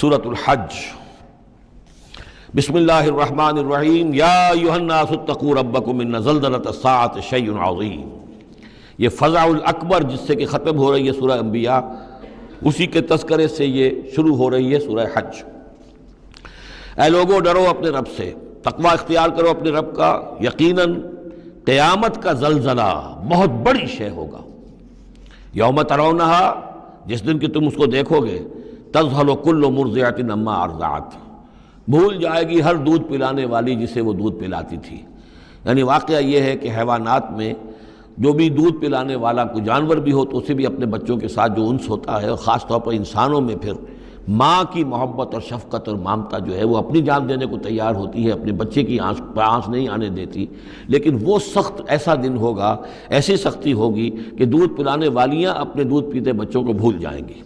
سورۃ الحج۔ بسم اللہ الرحمن الرحیم۔ یا ایھا الناس اتقوا ربکم ان زلزلۃ الساعۃ شیء عظیم۔ یہ فزع الاکبر جس سے کہ ختم ہو رہی ہے سورہ انبیاء، اسی کے تذکرے سے یہ شروع ہو رہی ہے سورہ حج۔ اے لوگو ڈرو اپنے رب سے، تقوی اختیار کرو اپنے رب کا، یقیناً قیامت کا زلزلہ بہت بڑی شے ہوگا۔ یوم ترونہا، جس دن کہ تم اس کو دیکھو گے، تذہل کل مرضعۃ عما ارضعت، بھول جائے گی ہر دودھ پلانے والی جسے وہ دودھ پلاتی تھی۔ یعنی واقعہ یہ ہے کہ حیوانات میں جو بھی دودھ پلانے والا کوئی جانور بھی ہو تو اسے بھی اپنے بچوں کے ساتھ جو انس ہوتا ہے، اور خاص طور پر انسانوں میں پھر ماں کی محبت اور شفقت اور ممتا جو ہے وہ اپنی جان دینے کو تیار ہوتی ہے، اپنے بچے کی آنس نہیں آنے دیتی۔ لیکن وہ سخت ایسا دن ہوگا، ایسی سختی ہوگی کہ دودھ پلانے والیاں اپنے دودھ پیتے بچوں کو بھول جائیں گی۔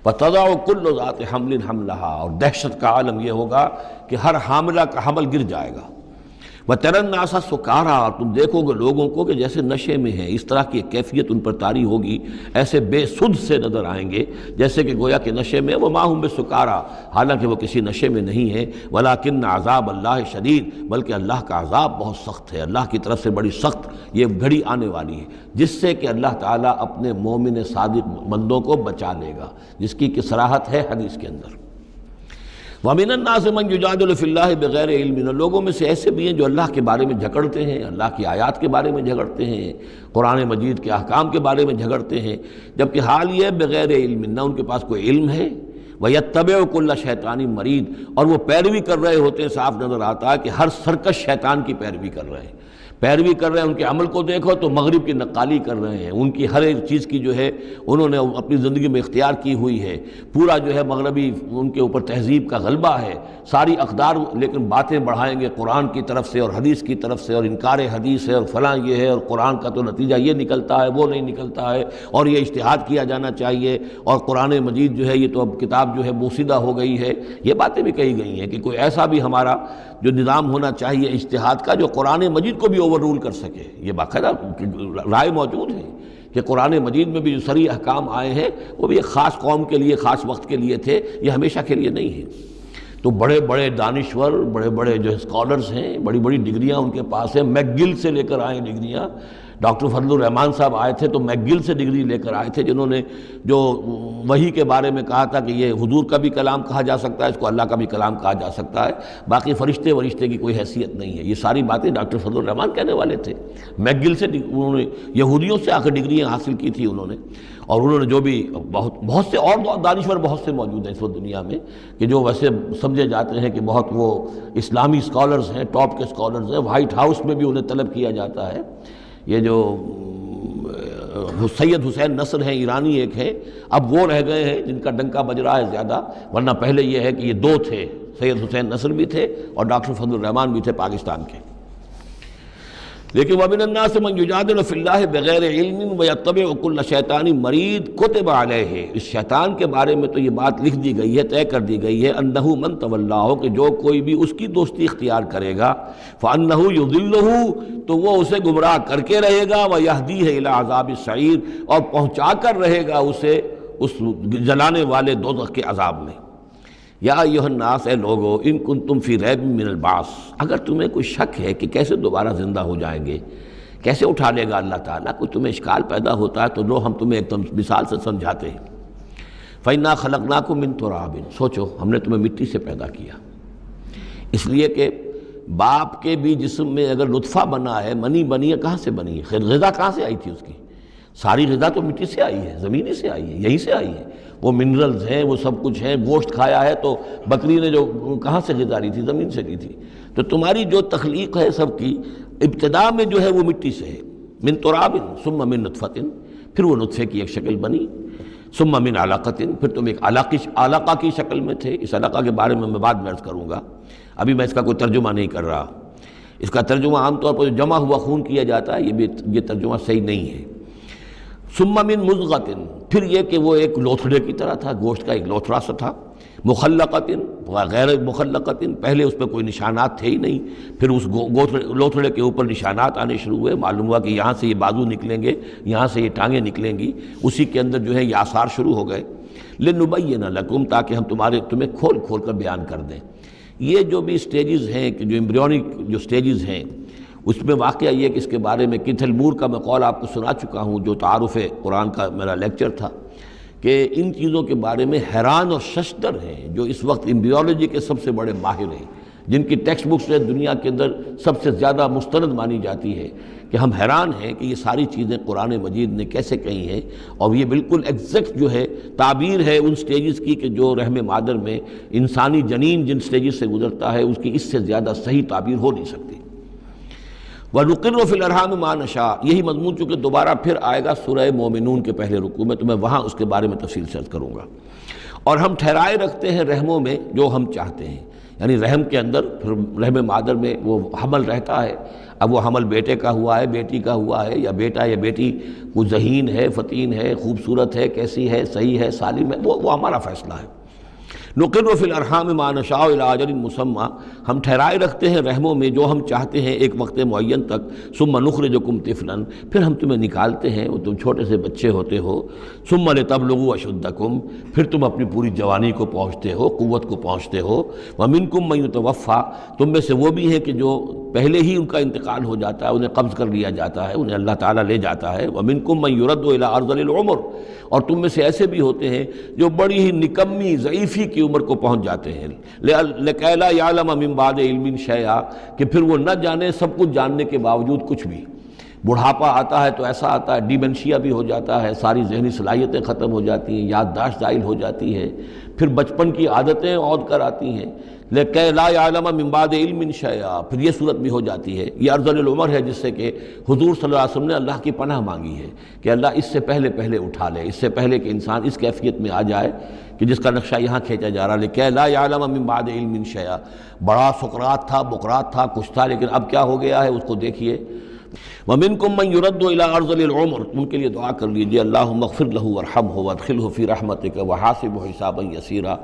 وَتَضَعُ كُلُّ ذَاتِ حَمْلٍ حَمْلَهَا، اور دہشت کا عالم یہ ہوگا کہ ہر حاملہ کا حمل گر جائے گا۔ وَتَرَى النَّاسَ سُكَارَىٰ، اور تم دیکھو گے لوگوں کو کہ جیسے نشے میں ہیں، اس طرح کی ایک کیفیت ان پر طاری ہوگی، ایسے بے سدھ سے نظر آئیں گے جیسے کہ گویا کہ نشے میں، وَمَا هُم بِسُكَارَىٰ، حالانکہ وہ کسی نشے میں نہیں ہے، وَلَٰكِنَّ عَذَابَ اللَّهِ شَدِيدٌ، بلکہ اللہ کا عذاب بہت سخت ہے، اللہ کی طرف سے بڑی سخت یہ گھڑی آنے والی ہے جس سے کہ اللہ تعالیٰ اپنے مومن صادق بندوں کو بچا لے گا، جس کی کہ صراحت ہے حدیث کے اندر۔ وَمِنَ النَّاسِ مَن يُجَادِلُ فِي اللَّهِ بِغَيْرِ عِلْمٍ، لوگوں میں سے ایسے بھی ہیں جو اللہ کے بارے میں جھگڑتے ہیں، اللہ کی آیات کے بارے میں جھگڑتے ہیں، قرآن مجید کے احکام کے بارے میں جھگڑتے ہیں، جبکہ حال یہ ہے بغیر علم، نہ ان کے پاس کوئی علم ہے، وَيَتَّبِعُ كُلَّ شَيْطَانٍ مَرِيدٍ، اور وہ پیروی کر رہے ہوتے ہیں، صاف نظر آتا ہے کہ ہر سرکش شیطان کی پیروی کر رہے ہیں، ان کے عمل کو دیکھو تو مغرب کی نقالی کر رہے ہیں، ان کی ہر ایک چیز کی جو ہے انہوں نے اپنی زندگی میں اختیار کی ہوئی ہے، پورا جو ہے مغربی ان کے اوپر تہذیب کا غلبہ ہے، ساری اقدار، لیکن باتیں بڑھائیں گے قرآن کی طرف سے اور حدیث کی طرف سے، اور انکار حدیث ہے اور فلاں یہ ہے، اور قرآن کا تو نتیجہ یہ نکلتا ہے، وہ نہیں نکلتا ہے، اور یہ اجتہاد کیا جانا چاہیے، اور قرآن مجید جو ہے یہ تو اب کتاب جو ہے بوسیدہ ہو گئی ہے۔ یہ باتیں بھی کہی گئی ہیں کہ کوئی ایسا بھی ہمارا جو نظام ہونا چاہیے اجتہاد کا جو قرآن مجید کو بھی اوور رول کر سکے۔ یہ باقاعدہ رائے موجود ہے کہ قرآن مجید میں بھی جو صریح احکام آئے ہیں وہ بھی ایک خاص قوم کے لیے، خاص وقت کے لیے تھے، یہ ہمیشہ کے لیے نہیں ہے۔ تو بڑے بڑے دانشور، بڑے بڑے جو اسکالرز ہیں، بڑی بڑی ڈگریاں ان کے پاس ہیں، میک گل سے لے کر آئے ڈگریاں۔ ڈاکٹر فضل الرحمان صاحب آئے تھے تو میک گل سے ڈگری لے کر آئے تھے، جنہوں نے جو وحی کے بارے میں کہا تھا کہ یہ حضور کا بھی کلام کہا جا سکتا ہے، اس کو اللہ کا بھی کلام کہا جا سکتا ہے، باقی فرشتے کی کوئی حیثیت نہیں ہے۔ یہ ساری باتیں ڈاکٹر فضل الرحمان کہنے والے تھے۔ میک گل سے انہوں نے یہودیوں سے آ کر ڈگریاں حاصل کی تھی انہوں نے، اور انہوں نے جو بھی بہت سے اور دانشور بہت سے موجود ہیں اس وقت دنیا میں کہ جو ویسے سمجھے جاتے ہیں کہ بہت وہ اسلامی اسکالرز ہیں، ٹاپ کے اسکالرز ہیں، وائٹ ہاؤس میں بھی انہیں طلب کیا جاتا ہے۔ یہ جو سید حسین نصر ہیں، ایرانی ایک ہیں، اب وہ رہ گئے ہیں جن کا ڈنکا بج رہا ہے زیادہ، ورنہ پہلے یہ ہے کہ یہ دو تھے، سید حسین نصر بھی تھے اور ڈاکٹر فضل الرحمان بھی تھے پاکستان کے۔ لیکن وَمِنَ النَّاسِ مَن يُجَادِلُ فِي اللَّهِ بِغَيْرِ عِلْمٍ وَيَتَّبِعُ كُلَّ شَيْطَانٍ مَرِيدٍ كُتِبَ عَلَيْهِ، اس شیطان کے بارے میں تو یہ بات لکھ دی گئی ہے، طے کر دی گئی ہے، أَنَّهُ مَن تَوَلَّاهُ، کہ جو کوئی بھی اس کی دوستی اختیار کرے گا، فَأَنَّهُ يُضِلُّهُ، تو وہ اسے گمراہ کر کے رہے گا، وَيَهْدِيهِ إِلَىٰ عَذَابِ السَّعِيرِ، اور پہنچا کر رہے گا اسے اس جلانے والے دوزخ کے عذاب میں۔ یا ایھا الناس، اے لوگو، ان کنتم فی ریب من البعث، اگر تمہیں کوئی شک ہے کہ کیسے دوبارہ زندہ ہو جائیں گے، کیسے اٹھا لے گا اللہ تعالیٰ، کوئی تمہیں اشکال پیدا ہوتا ہے تو لو ہم تمہیں ایک مثال سے سمجھاتے ہیں۔ فَإِنَّا خَلَقْنَاكُم مِّن تُرَابٍ، سوچو ہم نے تمہیں مٹی سے پیدا کیا، اس لیے کہ باپ کے بھی جسم میں اگر نطفہ بنا ہے، منی بنی ہے، کہاں سے بنی ہے؟ خیر غذا کہاں سے آئی تھی اس کی؟ ساری غذا تو مٹی سے آئی ہے، زمین ہی سے آئی ہے، یہیں سے آئی ہے، وہ منرلز ہیں، وہ سب کچھ ہیں، گوشت کھایا ہے تو بکری نے جو کہاں سے غذا لی تھی؟ زمین سے کی تھی۔ تو تمہاری جو تخلیق ہے سب کی ابتدا میں جو ہے وہ مٹی سے ہے، من تراب ثم من نطفۃ، پھر وہ نطفے کی ایک شکل بنی، ثم من علقۃ، پھر تم ایک علقہ کی شکل میں تھے۔ اس علقہ کے بارے میں بعد میں عرض کروں گا، ابھی میں اس کا کوئی ترجمہ نہیں کر رہا۔ اس کا ترجمہ عام طور پر جو جمع ہوا خون کیا جاتا ہے، یہ ترجمہ صحیح نہیں ہے۔ ثم من مضغۃ، پھر یہ کہ وہ ایک لوتھڑے کی طرح تھا، گوشت کا ایک لوتھڑا سا تھا، مخلقۃ غیر مخلقۃ، پہلے اس پہ کوئی نشانات تھے ہی نہیں، پھر اس لوتھڑے کے اوپر نشانات آنے شروع ہوئے، معلوم ہوا کہ یہاں سے یہ بازو نکلیں گے، یہاں سے یہ ٹانگیں نکلیں گی، اسی کے اندر جو ہے یہ آثار شروع ہو گئے۔ لنبین لکم، تاکہ ہم تمہیں کھول کھول کر بیان کر دیں۔ یہ جو بھی سٹیجز ہیں کہ جو ایمبریونک جو سٹیجز ہیں، اس میں واقعہ یہ کہ اس کے بارے میں کیتھل مور کا میں قول آپ کو سنا چکا ہوں، جو تعارف قرآن کا میرا لیکچر تھا، کہ ان چیزوں کے بارے میں حیران اور ششدر ہیں جو اس وقت ایمبریولوجی کے سب سے بڑے ماہر ہیں، جن کی ٹیکسٹ بکس دنیا کے اندر سب سے زیادہ مستند مانی جاتی ہے، کہ ہم حیران ہیں کہ یہ ساری چیزیں قرآن مجید نے کیسے کہی ہیں، اور یہ بالکل ایگزیکٹ جو ہے تعبیر ہے ان سٹیجز کی کہ جو رحم مادر میں انسانی جنین جن سٹیجز سے گزرتا ہے اس کی اس سے زیادہ صحیح تعبیر ہو نہیں سکتی۔ وَنُقِرُّ فِي الْأَرْحَامِ مَا نَشَاءُ، یہی مضمون چونکہ دوبارہ پھر آئے گا سورہ مومنون کے پہلے رکوع میں، تو میں وہاں اس کے بارے میں تفصیل سے عرض کروں گا۔ اور ہم ٹھہرائے رکھتے ہیں رحموں میں جو ہم چاہتے ہیں، یعنی رحم کے اندر پھر رحم مادر میں وہ حمل رہتا ہے، اب وہ حمل بیٹے کا ہوا ہے، بیٹی کا ہوا ہے، یا بیٹا یا بیٹی کو ذہین ہے، فتین ہے، خوبصورت ہے، کیسی ہے، صحیح ہے، سالم ہے، وہ ہمارا فیصلہ ہے۔ نقر فی الارحام ما نشاء الی اجل مسمی، ہم ٹھہرائے رکھتے ہیں رحموں میں جو ہم چاہتے ہیں ایک وقت معین تک، ثم نخرجکم طفلا، پھر ہم تمہیں نکالتے ہیں، وہ تم چھوٹے سے بچے ہوتے ہو، ثم لتبلغوا اشدکم، پھر تم اپنی پوری جوانی کو پہنچتے ہو، قوت کو پہنچتے ہو، ومنکم من یتوفی، تم میں سے وہ بھی ہیں کہ جو پہلے ہی ان کا انتقال ہو جاتا ہے، انہیں قبض کر لیا جاتا ہے، انہیں اللہ تعالیٰ لے جاتا ہے، ومنکم من یرد الی ارذل العمر، اور تم میں سے ایسے بھی ہوتے ہیں جو بڑی ہی نکمی ضعیفی کی عمر کو پہنچ جاتے ہیں، لکئی لا یعلم من بعد علم شیئا، کہ پھر وہ نہ جانے سب کچھ جاننے کے باوجود کچھ بھی۔ بڑھاپا آتا ہے تو ایسا آتا ہے، ڈیمنشیا بھی ہو جاتا ہے، ساری ذہنی صلاحیتیں ختم ہو جاتی ہیں، یادداشت زائل ہو جاتی ہے، پھر بچپن کی عادتیں عود کر آتی ہیں، لکئی لا یعلم من بعد علم شیئا، پھر یہ صورت بھی ہو جاتی ہے۔ یہ ارذل العمر ہے جس سے کہ حضور صلی اللہ علیہ وسلم نے اللہ کی پناہ مانگی ہے کہ اللہ اس سے پہلے اٹھا لے، اس سے پہلے کہ انسان اس کیفیت میں آ جائے کہ جس کا نقشہ یہاں کھینچا جا رہا ہے، لکئی لا یعلم من بعد علم شیئا۔ بڑا سقراط تھا، بقراط تھا، کچھ تھا، لیکن اب کیا ہو گیا ہے اس کو دیکھیے۔ وَمِنْكُمْ مَنْ يُرَدُّ إِلَىٰ أَرْذَلِ الْعُمُرِ، ان کے لیے دعا کر لیجیے، اللہم اغفر لہ وارحمہ وادخلہ فی رحمتک وحاسبہ حسابا یسیرا۔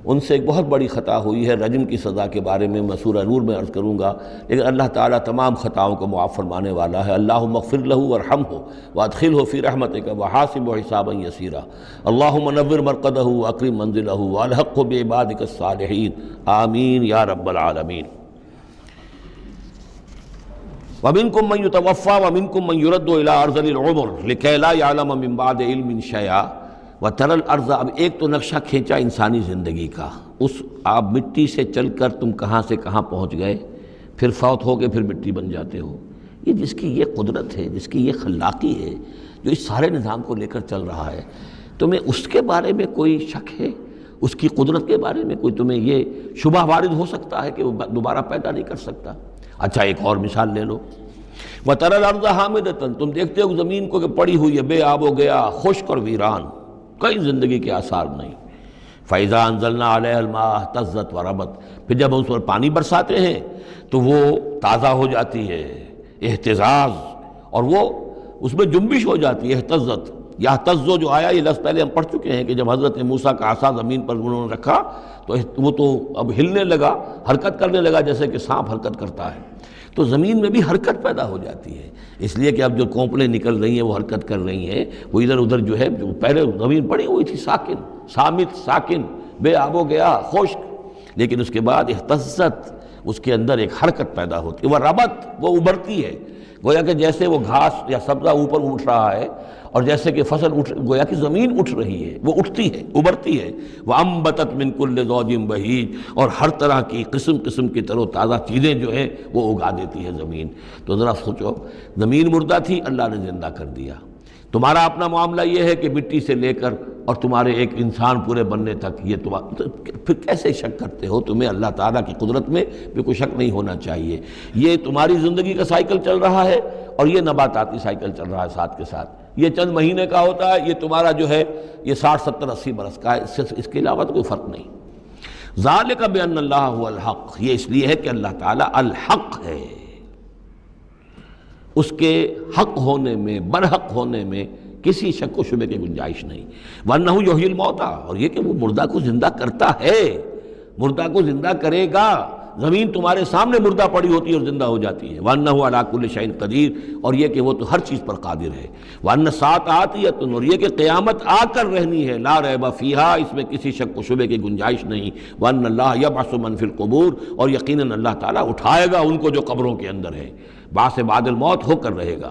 ان سے ایک بہت بڑی خطا ہوئی ہے، رجم کی سزا کے بارے میں میں سورہ نور میں عرض کروں گا، لیکن اللہ تعالیٰ تمام خطاؤں کو معاف فرمانے والا ہے۔ اللہم اغفر لہ وارحمہ وادخلہ فی رحمتک وحاسبہ حسابا یسیرا، اللہم نور مرقدہ واکرم منزلہ والحقہ بعبادک الصالحین، آمین یا رب العالمین۔ وَمِنْكُمْ مَنْ يُتَوَفَّى وَمِنْكُمْ مَنْ يُرَدُّ إِلَىٰ أَرْذَلِ الْعُمُرِ لِكَيْ لَا يَعْلَمَ مِنْ بَعْدِ عِلْمٍ شَيْئًا وَتَرَى الْأَرْضَ، اب ایک تو نقشہ کھینچا انسانی زندگی کا، اس آپ مٹی سے چل کر تم کہاں سے کہاں پہنچ گئے، پھر فوت ہو کے پھر مٹی بن جاتے ہو۔ یہ جس کی یہ قدرت ہے، جس کی یہ خلاقی ہے، جو اس سارے نظام کو لے کر چل رہا ہے، تمہیں اس کے بارے میں کوئی شک ہے؟ اس کی قدرت کے بارے میں کوئی تمہیں یہ شبہ وارد ہو سکتا ہے کہ وہ دوبارہ پیدا نہیں کر سکتا؟ اچھا ایک اور مثال لے لو، وَتَرَى الْأَرْضَ حَامِدَةً، تم دیکھتے ہو زمین کو کہ پڑی ہوئی ہے، بے آب و گیا، خشک اور ویران، کئی زندگی کے آثار نہیں۔ فَإِذَا أَنزَلْنَا عَلَيْهَا الْمَاءَ اهْتَزَّتْ وَرَبَتْ، پھر جب ہم اس پر پانی برساتے ہیں تو وہ تازہ ہو جاتی ہے، اہتزاز، اور وہ اس میں جنبش ہو جاتی ہے، اہتزت۔ یہتزو جو آیا یہ لفظ پہلے ہم پڑھ چکے ہیں کہ جب حضرت موسیٰ کا عصا زمین پر انہوں نے رکھا تو وہ تو اب ہلنے لگا، حرکت کرنے لگا جیسے کہ سانپ حرکت کرتا ہے، تو زمین میں بھی حرکت پیدا ہو جاتی ہے، اس لیے کہ اب جو کونپلیں نکل رہی ہیں وہ حرکت کر رہی ہیں، وہ ادھر ادھر جو ہے، جو پہلے زمین پڑی ہوئی تھی ساکن، صامت، ساکن، بے آب و گیا، خشک، لیکن اس کے بعد اہتزت، اس کے اندر ایک حرکت پیدا ہوتی ہے، وہ ربت، وہ ابھرتی ہے، گویا کہ جیسے وہ گھاس یا سبزہ اوپر اٹھ رہا ہے، اور جیسے کہ فصل گویا کہ زمین اٹھ رہی ہے، وہ اٹھتی ہے، ابھرتی ہے، وَأَنبَتَتْ مِن كُلِّ زَوْجٍ بَهِيجٍ، اور ہر طرح کی قسم قسم کی تر و تازہ چیزیں جو ہیں وہ اگا دیتی ہے زمین۔ تو ذرا سوچو، زمین مردہ تھی، اللہ نے زندہ کر دیا۔ تمہارا اپنا معاملہ یہ ہے کہ مٹی سے لے کر اور تمہارے ایک انسان پورے بننے تک، یہ پھر کیسے شک کرتے ہو؟ تمہیں اللہ تعالیٰ کی قدرت میں بھی کوئی شک نہیں ہونا چاہیے۔ یہ تمہاری زندگی کا سائیکل چل رہا ہے اور یہ نباتاتی سائیکل چل رہا ہے ساتھ کے ساتھ، یہ چند مہینے کا ہوتا ہے، یہ تمہارا جو ہے یہ 60 70 80 برس کا ہے، اس کے علاوہ تو کوئی فرق نہیں۔ ذالک بان اللہ هو الحق، یہ اس لیے ہے کہ اللہ تعالیٰ الحق ہے، اس کے حق ہونے میں، برحق ہونے میں کسی شک و شبے کی گنجائش نہیں۔ وَأَنَّهُ يُحْيِي الْمَوْتَىٰ، اور یہ کہ وہ مردہ کو زندہ کرتا ہے، مردہ کو زندہ کرے گا، زمین تمہارے سامنے مردہ پڑی ہوتی ہے اور زندہ ہو جاتی ہے۔ وَأَنَّهُ عَلَىٰ كُلِّ شَيْءٍ قَدِيرٌ، اور یہ کہ وہ تو ہر چیز پر قادر ہے۔ وَأَنَّ السَّاعَةَ آتِيَةٌ، اور یہ کہ قیامت آ کر رہنی ہے، لا ریب فیہا، اس میں کسی شک و شبے کی گنجائش نہیں۔ وَأَنَّ اللَّهَ يَبْعَثُ مَن فِي الْقُبُورِ، اور یقیناً اللہ تعالیٰ اٹھائے گا ان کو جو قبروں کے اندر ہے، بعث بعد الموت ہو کر رہے گا۔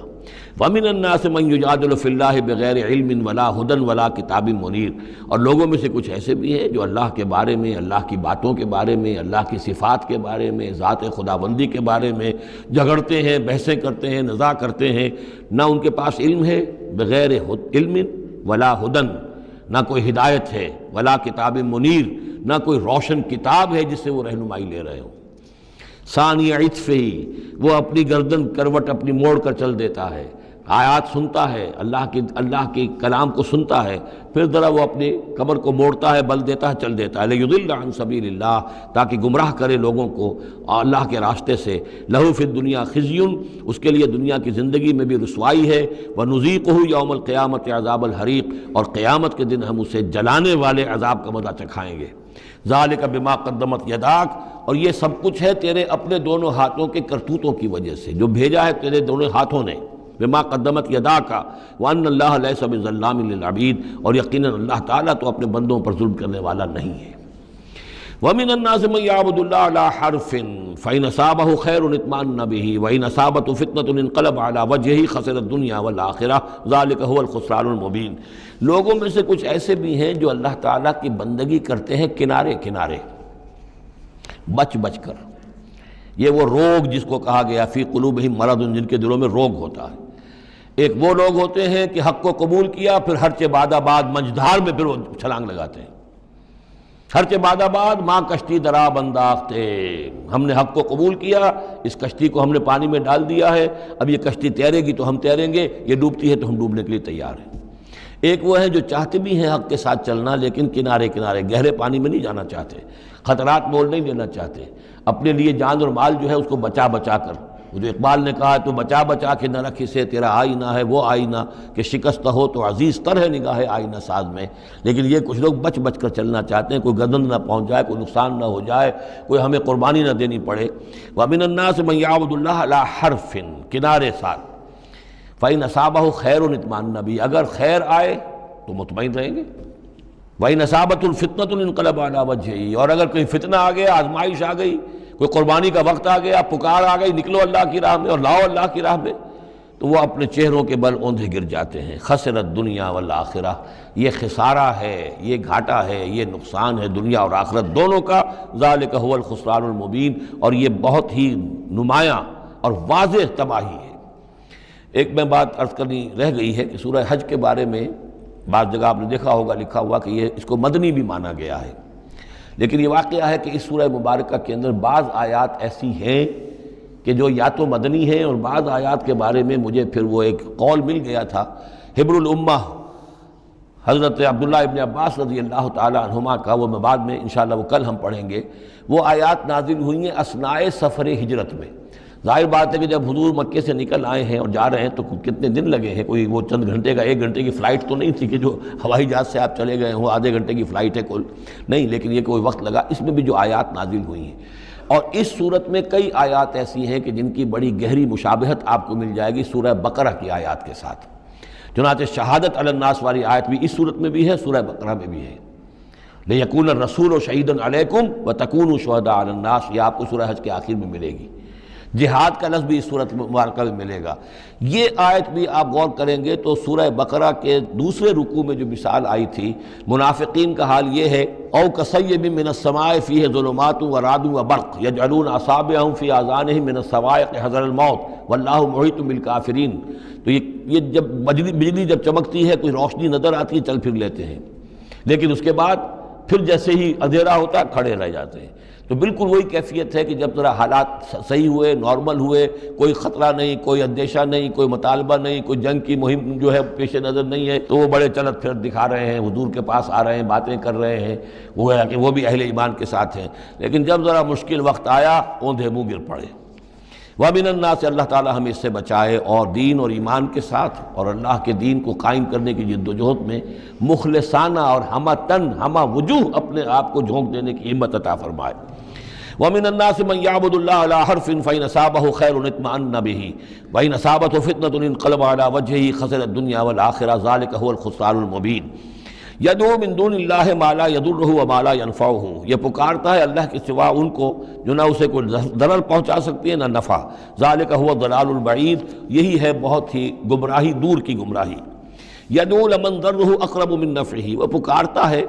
وَمِنَ النَّاسِ مَن يُجَادِلُ فِي اللَّهِ بِغَيْرِ عِلْمٍ وَلَا هُدًى وَلَا كِتَابٍ مُنِيرٍ، اور لوگوں میں سے کچھ ایسے بھی ہیں جو اللہ کے بارے میں، اللہ کی باتوں کے بارے میں، اللہ کی صفات کے بارے میں، ذات خداوندی کے بارے میں جھگڑتے ہیں، بحثیں کرتے ہیں، نزاع کرتے ہیں، نہ ان کے پاس علم ہے، بغیر علم ولا ہدن، نہ کوئی ہدایت ہے، ولا کتاب منیر، نہ کوئی روشن کتاب ہے جس سے وہ رہنمائی لے رہے ہوں۔ ثانی عطفہ، وہ اپنی گردن کروٹ اپنی موڑ کر چل دیتا ہے، آیات سنتا ہے، اللہ کی کلام کو سنتا ہے، پھر ذرا وہ اپنی کمر کو موڑتا ہے، بل دیتا ہے، چل دیتا ہے، لیضل عن سبیل اللہ، تاکہ گمراہ کرے لوگوں کو اللہ کے راستے سے۔ لہ فی الدنیا خزی، اس کے لیے دنیا کی زندگی میں بھی رسوائی ہے، ونذیقہ یوم القیامت عذاب الحریق، اور قیامت کے دن ہم اسے جلانے والے عذاب کا مزہ چکھائیں گے۔ ذالک بما قدمت یداک، اور یہ سب کچھ ہے تیرے اپنے دونوں ہاتھوں کے کرتوتوں کی وجہ سے، جو بھیجا ہے تیرے دونوں ہاتھوں نے، بما قدمت یداک، وان اللہ لیس بظلام للعبید، اور یقیناً اللہ تعالیٰ تو اپنے بندوں پر ظلم کرنے والا نہیں ہے۔ ومن الناس من يعبد الله على حرف فإن أصابه خير اطمأن به وإن أصابته فتنة انقلب على وجهه خسر الدنيا والآخرة ذلك هو الخسران المبين۔ لوگوں میں سے کچھ ایسے بھی ہیں جو اللہ تعالیٰ کی بندگی کرتے ہیں کنارے کنارے، بچ بچ کر۔ یہ وہ روگ جس کو کہا گیا فی قلوبہم مرض، جن کے دلوں میں روگ ہوتا ہے۔ ایک وہ لوگ ہوتے ہیں کہ حق کو قبول کیا، پھر ہرچہ بعد آباد منجدھار میں پھر وہ چھلانگ لگاتے ہیں، ہرچہ بعد آباد ماں کشتی دراب انداختے، ہم نے حق کو قبول کیا، اس کشتی کو ہم نے پانی میں ڈال دیا ہے، اب یہ کشتی تیرے گی تو ہم تیریں گے، یہ ڈوبتی ہے تو ہم ڈوبنے کے لیے تیار ہیں۔ ایک وہ ہیں جو چاہتے بھی ہیں حق کے ساتھ چلنا، لیکن کنارے کنارے گہرے پانی میں نہیں جانا چاہتے، خطرات مول نہیں لینا چاہتے، اپنے لیے جان اور مال جو ہے اس کو بچا بچا کر، وہ جو اقبال نے کہا تو بچا بچا کے نہ رکھ اسے تیرا آئینہ ہے وہ آئینہ کہ شکست ہو تو عزیز تر ہے نگاہ آئینہ ساز میں۔ لیکن یہ کچھ لوگ بچ بچ کر چلنا چاہتے ہیں، کوئی گردن نہ پہنچ جائے، کوئی نقصان نہ ہو جائے، کوئی ہمیں قربانی نہ دینی پڑے۔ وَمِنَ النَّاسِ مَن يَعْبُدُ اللَّهَ عَلَىٰ حَرْفٍ، کنارے ساتھ، فَإِنْ أَصَابَهُ خَيْرٌ اطْمَأَنَّ بِهِ، اگر خیر آئے تو مطمئن رہیں گے، وَإِنْ أَصَابَتْهُ الْفِتْنَةُ انقلب عَلَىٰ وَجْهِهِ، اور اگر کوئی فتنہ آ گیا، آزمائش آ گئی، کوئی قربانی کا وقت آ گیا، پکار آ گئی، نکلو اللہ کی راہ میں اور لاؤ اللہ کی راہ میں، تو وہ اپنے چہروں کے بل اوندھے گر جاتے ہیں۔ خسرت دنیا والآخرہ، یہ خسارہ ہے، یہ گھاٹا ہے، یہ نقصان ہے دنیا اور آخرت دونوں کا۔ ذالک هو الخسران المبین، اور یہ بہت ہی نمایاں اور واضح تباہی ہے۔ ایک میں بات عرض کرنی رہ گئی ہے کہ سورہ حج کے بارے میں بعض جگہ آپ نے دیکھا ہوگا لکھا ہوا کہ یہ اس کو مدنی بھی مانا گیا ہے، لیکن یہ واقعہ ہے کہ اس سورہ مبارکہ کے اندر بعض آیات ایسی ہیں کہ جو یا تو مدنی ہیں، اور بعض آیات کے بارے میں مجھے پھر وہ ایک قول مل گیا تھا حبر الامہ حضرت عبداللہ ابن عباس رضی اللہ تعالی عنہما کا، وہ میں بعد میں انشاءاللہ وہ کل ہم پڑھیں گے۔ وہ آیات نازل ہوئی ہیں اثناء سفر ہجرت میں۔ ظاہر بات ہے کہ جب حضور مکے سے نکل آئے ہیں اور جا رہے ہیں تو کتنے دن لگے ہیں، کوئی وہ چند گھنٹے کا 1 گھنٹے کی فلائٹ تو نہیں تھی کہ جو ہوائی جہاز سے آپ چلے گئے ہوں، آدھے گھنٹے کی فلائٹ ہے کل نہیں، لیکن یہ کوئی وقت لگا۔ اس میں بھی جو آیات نازل ہوئی ہیں، اور اس صورت میں کئی آیات ایسی ہیں کہ جن کی بڑی گہری مشابہت آپ کو مل جائے گی سورہ بقرہ کی آیات کے ساتھ۔ چنانچہ شہادت علی الناس والی آیت بھی اس صورت میں بھی ہے، سورہ بقرہ میں بھی ہے، لِيَكُونَ الرَّسُولُ شَهِيدًا عَلَيْكُمْ وَتَكُونُوا شُهَدَاءَ عَلَى النَّاسِ، یہ آپ کو سورہ حج کے آخر میں ملے گی۔ جہاد کا لفظ بھی اس صورت مبارکہ میں ملے گا۔ یہ آیت بھی آپ غور کریں گے تو سورہ بقرہ کے دوسرے رکوع میں جو مثال آئی تھی، منافقین کا حال یہ ہے، او کصیب من السماء فیہ ظلمات ورعد وبرق یجعلون اصابعهم فی آذانہم من الصواعق حذر الموت واللہ محیط بالکافرین، تو یہ جب بجلی جب چمکتی ہے، کوئی روشنی نظر آتی ہے، چل پھر لیتے ہیں، لیکن اس کے بعد پھر جیسے ہی اندھیرا ہوتا ہے کھڑے رہ جاتے ہیں۔ تو بالکل وہی کیفیت ہے کہ جب ذرا حالات صحیح ہوئے، نارمل ہوئے، کوئی خطرہ نہیں، کوئی اندیشہ نہیں، کوئی مطالبہ نہیں، کوئی جنگ کی مہم جو ہے پیش نظر نہیں ہے، تو وہ بڑے چلت پھر دکھا رہے ہیں، حضور کے پاس آ رہے ہیں، باتیں کر رہے ہیں، وہ ہے کہ وہ بھی اہل ایمان کے ساتھ ہیں، لیکن جب ذرا مشکل وقت آیا اوندھے منہ گر پڑے۔ وَمِنَ النَّاسِ، اللہ تعالی ہمیں اس سے بچائے، اور دین اور ایمان کے ساتھ اور اللہ کے دین کو قائم کرنے کی جد و جہد میں مخلصانہ اور ہمہ تن ہمہ وجوہ اپنے آپ کو جھونک دینے کی ہمت عطا فرمائے۔ ومن الناس من يعبد الله على حرف فإن أصابه خير اطمأن به وإن أصابته فتنة انقلب على وجهه خسر الدنيا والآخرة ذلك هو الخسران المبين يدعو من دون الله ما لا يضره وما لا ينفعه، یہ پکارتا ہے اللہ کے سوا ان کو جو نہ اسے کوئی ضرر پہنچا سکتی ہے نہ نفع، ذالک هو الضلال البعید، یہی ہے بہت ہی گمراہی دور کی گمراہی۔ يدعو لمن ضره اقرب من نفعه، وہ پکارتا ہے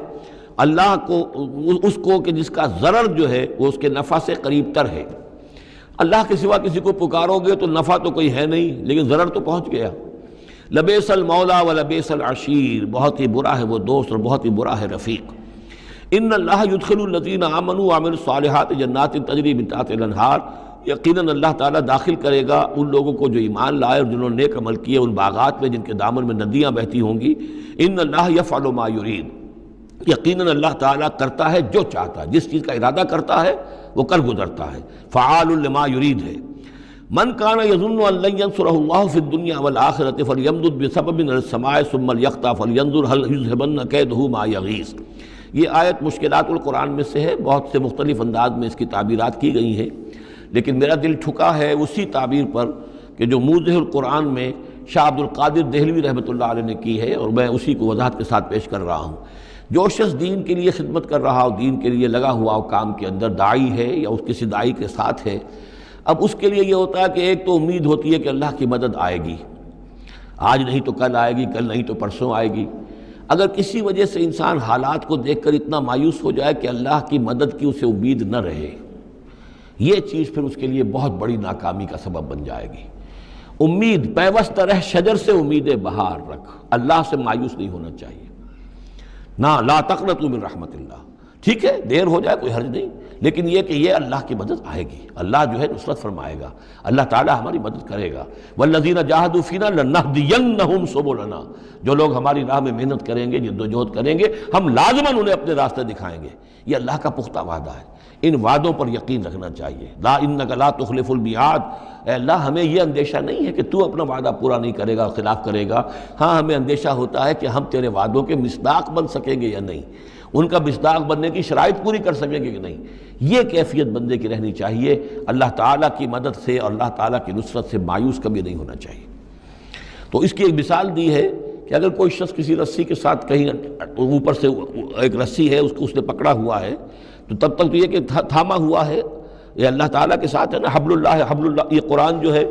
اللہ کو اس کو کہ جس کا ضرر جو ہے وہ اس کے نفع سے قریب تر ہے۔ اللہ کے سوا کسی کو پکارو گے تو نفع تو کوئی ہے نہیں لیکن ضرر تو پہنچ گیا۔ لبئس المولا ولبئس العشیر، بہت ہی برا ہے وہ دوست اور بہت ہی برا ہے رفیق۔ ان اللہ يدخل الذین آمنوا وعملوا الصالحات جنات تجری من تحتها الانہار، یقیناً اللہ تعالیٰ داخل کرے گا ان لوگوں کو جو ایمان لائے اور جنہوں نے نیک عمل کیے ان باغات میں جن کے دامن میں ندیاں بہتی ہوں گی۔ ان اللہ یفعل ما یرید، یقیناً اللہ تعالیٰ کرتا ہے جو چاہتا ہے، جس چیز کا ارادہ کرتا ہے وہ کر گزرتا ہے، فعال لما یرید ہے۔ من کان یظن ان لن ینصرہ اللہ فی الدنیا والآخرۃ فلیمدد بسبب من السماء ثم لیقطع فلینظر ہل یذہبن کیدہ ما یغیظ۔ یہ آیت مشکلات القرآن میں سے ہے، بہت سے مختلف انداز میں اس کی تعبیرات کی گئی ہیں، لیکن میرا دل ٹھکا ہے اسی تعبیر پر کہ جو موضح القرآن میں شاہ عبد القادر دہلوی رحمۃ اللہ علیہ نے کی ہے، اور میں اسی کو وضاحت کے ساتھ پیش کر رہا ہوں۔ جو شخص دین کے لیے خدمت کر رہا ہو، دین کے لیے لگا ہوا ہو، کام کے اندر داعی ہے یا اس کسی داعی کے ساتھ ہے، اب اس کے لیے یہ ہوتا ہے کہ ایک تو امید ہوتی ہے کہ اللہ کی مدد آئے گی، آج نہیں تو کل آئے گی، کل نہیں تو پرسوں آئے گی۔ اگر کسی وجہ سے انسان حالات کو دیکھ کر اتنا مایوس ہو جائے کہ اللہ کی مدد کی اسے امید نہ رہے، یہ چیز پھر اس کے لیے بہت بڑی ناکامی کا سبب بن جائے گی۔ امید پیوست رہ شجر سے امید بہار رکھ، اللہ سے مایوس نہیں ہونا چاہیے۔ نہ لا تقنطوا من رحمت اللہ، ٹھیک ہے دیر ہو جائے کوئی حرج نہیں، لیکن یہ کہ یہ اللہ کی مدد آئے گی، اللہ جو ہے نصرت فرمائے گا، اللہ تعالی ہماری مدد کرے گا۔ والذین جاہدوا فینا لنہدینہم سبلنا، جو لوگ ہماری راہ میں محنت کریں گے، جدوجہد کریں گے، ہم لازماً انہیں اپنے راستے دکھائیں گے۔ یہ اللہ کا پختہ وعدہ ہے، ان وعدوں پر یقین رکھنا چاہیے۔ لا انک لا تخلف المیعاد، اے اللہ ہمیں یہ اندیشہ نہیں ہے کہ تو اپنا وعدہ پورا نہیں کرے گا، خلاف کرے گا، ہاں ہمیں اندیشہ ہوتا ہے کہ ہم تیرے وعدوں کے مصداق بن سکیں گے یا نہیں، ان کا مصداق بننے کی شرائط پوری کر سکیں گے کہ نہیں۔ یہ کیفیت بندے کی رہنی چاہیے، اللہ تعالیٰ کی مدد سے اور اللہ تعالیٰ کی نصرت سے مایوس کبھی نہیں ہونا چاہیے۔ تو اس کی ایک مثال دی ہے کہ اگر کوئی شخص کسی رسی کے ساتھ کہیں اوپر سے ایک رسی ہے اس کو اس نے پکڑا ہوا ہے، تو تب تک تو یہ کہ تھاما ہوا ہے، یہ اللہ تعالیٰ کے ساتھ ہے نا، حبل اللہ حبل اللہ، یہ قرآن جو ہے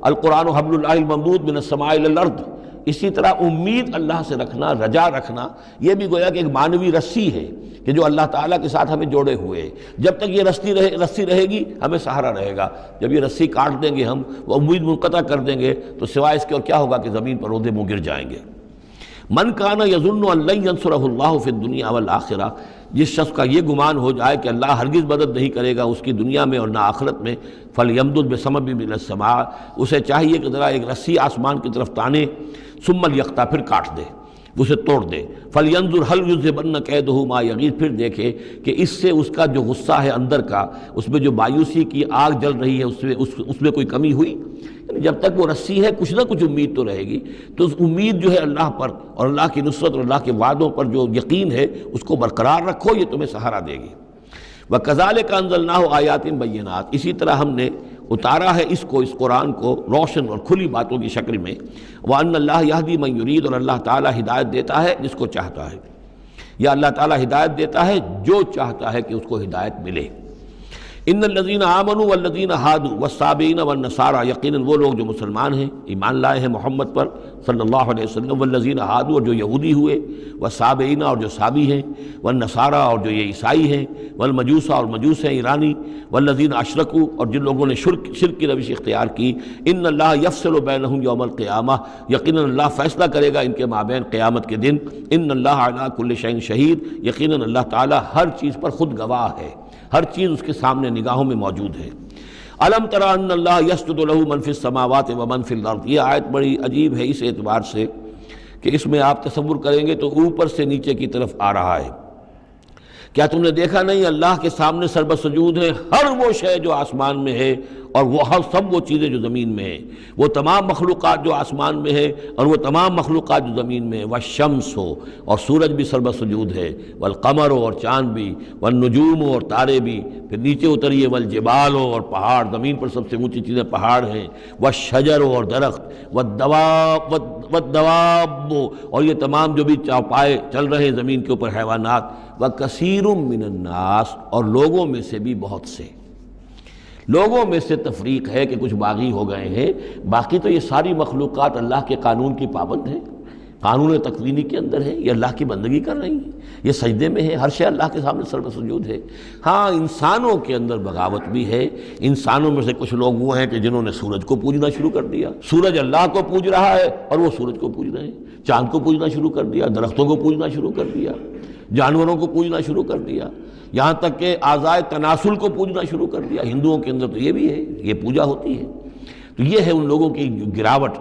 القرآن حبل اللہ الممدود من السماء الی الارض۔ اسی طرح امید اللہ سے رکھنا، رجا رکھنا، یہ بھی گویا کہ ایک معنوی رسی ہے کہ جو اللہ تعالیٰ کے ساتھ ہمیں جوڑے ہوئے ہے۔ جب تک یہ رسی رہے گی ہمیں سہارا رہے گا، جب یہ رسی کاٹ دیں گے ہم، وہ امید منقطع کر دیں گے، تو سوائے اس کے اور کیا ہوگا کہ زمین پر رودے منہ گر جائیں گے۔ من کان یظن ان لن ینصرہ اللہ فی الدنیا والآخرہ، جس شخص کا یہ گمان ہو جائے کہ اللہ ہرگز مدد نہیں کرے گا اس کی دنیا میں اور نہ آخرت میں، فلیمدد بسبب من السماء، اسے چاہیے کہ ذرا ایک رسی آسمان کی طرف تانے، ثم لیقطع، پھر کاٹ دے، اسے توڑ دے، فلینظر هل یذهبن کیدہ ما یغیظ، پھر دیکھے کہ اس سے اس کا جو غصہ ہے اندر کا، اس میں جو مایوسی کی آگ جل رہی ہے اس میں کوئی کمی ہوئی۔ یعنی جب تک وہ رسی ہے کچھ نہ کچھ امید تو رہے گی، تو اس امید جو ہے اللہ پر اور اللہ کی نصرت اور اللہ کے وعدوں پر جو یقین ہے اس کو برقرار رکھو، یہ تمہیں سہارا دے گی۔ وَكَذَلِكَ أَنزَلْنَاهُ آيَاتٍ بَيِّنَاتٍ، اسی طرح ہم نے اتارا ہے اس قرآن کو روشن اور کھلی باتوں کی شکل میں۔ وَأَنَّ اللَّهَ يَهْدِي مَن يُرِيدُ، اور اللہ تعالیٰ ہدایت دیتا ہے جس کو چاہتا ہے، یا اللہ تعالیٰ ہدایت دیتا ہے جو چاہتا ہے کہ اس کو ہدایت ملے۔ ان الذین آمنوا والذین ہادوا والصابئین والنصارى، یقیناً وہ لوگ جو مسلمان ہیں، ایمان لائے ہیں محمد پر صلی اللہ علیہ وسلم، والذین ہادوا، اور جو یہودی ہوئے، والصابئین، اور جو صابی ہیں، والنصارى، اور جو یہ عیسائی ہیں، والمجوس، اور مجوس ہیں ایرانی، والذین اشرکوا، اور جن لوگوں نے شرک کی روش اختیار کی، ان اللہ یفصل بینہم یوم القیامہ، یقیناً اللہ فیصلہ کرے گا ان کے مابین قیامت کے دن۔ ان اللہ علی کل شیء شہید، یقیناً اللہ تعالیٰ ہر چیز پر خود گواہ ہے، ہر چیز اس کے سامنے نگاہوں میں موجود ہے۔ الم تر ان اللہ یسجد لہ من فی السماوات ومن فی الارض، یہ آیت بڑی عجیب ہے اس اعتبار سے کہ اس میں آپ تصور کریں گے تو اوپر سے نیچے کی طرف آ رہا ہے۔ کیا تم نے دیکھا نہیں اللہ کے سامنے سربسجود ہے ہر وہ شے جو آسمان میں ہے اور وہ سب وہ چیزیں جو زمین میں ہیں، وہ تمام مخلوقات جو آسمان میں ہیں اور وہ تمام مخلوقات جو زمین میں ہیں، والشمس ہو اور سورج بھی سربسجود ہے، والقمر ہو اور چاند بھی، والنجوم ہو اور تارے بھی، پھر نیچے اتریے والجبال ہو اور پہاڑ، زمین پر سب سے اونچی چیزیں پہاڑ ہیں، والشجر ہو اور درخت، والدواب ہو اور یہ تمام جو بھی چوپائے چل رہے ہیں زمین کے اوپر حیوانات، وکثیر من الناس اور لوگوں میں سے بھی بہت سے۔ لوگوں میں سے تفریق ہے کہ کچھ باغی ہو گئے ہیں، باقی تو یہ ساری مخلوقات اللہ کے قانون کی پابند ہیں، قانون تکوینی کے اندر ہے، یہ اللہ کی بندگی کر رہی ہیں، یہ سجدے میں ہے، ہر شے اللہ کے سامنے سربسجود ہے۔ ہاں انسانوں کے اندر بغاوت بھی ہے، انسانوں میں سے کچھ لوگ وہ ہیں کہ جنہوں نے سورج کو پوجنا شروع کر دیا، سورج اللہ کو پوج رہا ہے اور وہ سورج کو پوج رہے ہیں، چاند کو پوجنا شروع کر دیا، درختوں کو پوجنا شروع کر دیا، جانوروں کو پوجنا شروع کر دیا، یہاں تک کہ اعضائے تناسل کو پوجنا شروع کر دیا۔ ہندوؤں کے اندر تو یہ بھی ہے، یہ پوجا ہوتی ہے۔ تو یہ ہے ان لوگوں کی گراوٹ۔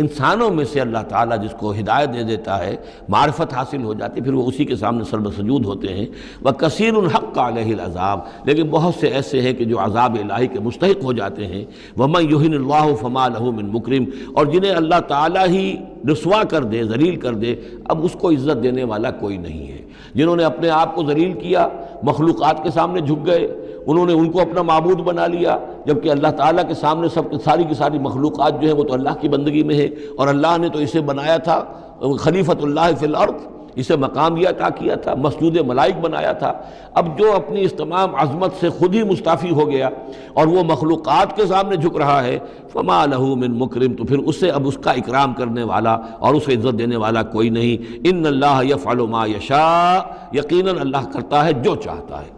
انسانوں میں سے اللہ تعالیٰ جس کو ہدایت دے دیتا ہے، معرفت حاصل ہو جاتی، پھر وہ اسی کے سامنے سربسجود ہوتے ہیں۔ وَكَثِيرٌ حَقَّ عَلَيْهِ الْعَذَابُ، لیکن بہت سے ایسے ہیں کہ جو عذاب الہی کے مستحق ہو جاتے ہیں۔ وَمَن يُهِنِ اللَّهُ فَمَا لَهُ مِن مُكْرِمٍ، اور جنہیں اللہ تعالیٰ ہی رسوا کر دے، ذلیل کر دے، اب اس کو عزت دینے والا کوئی نہیں ہے۔ جنہوں نے اپنے آپ کو ذلیل کیا، مخلوقات کے سامنے جھک گئے، انہوں نے ان کو اپنا معبود بنا لیا، جبکہ اللہ تعالیٰ کے سامنے ساری کی ساری مخلوقات جو ہیں وہ تو اللہ کی بندگی میں ہے، اور اللہ نے تو اسے بنایا تھا خلیفۃ اللہ فی الارض، اسے مقام یہ عطا کیا تھا، مسجود ملائک بنایا تھا۔ اب جو اپنی اس تمام عظمت سے خود ہی مستعفی ہو گیا اور وہ مخلوقات کے سامنے جھک رہا ہے، فما لہ من مکرم، تو پھر اسے اب اس کا اکرام کرنے والا اور اسے عزت دینے والا کوئی نہیں۔ ان اللہ یفعل ما یشاء، یقیناً اللہ کرتا ہے جو چاہتا ہے۔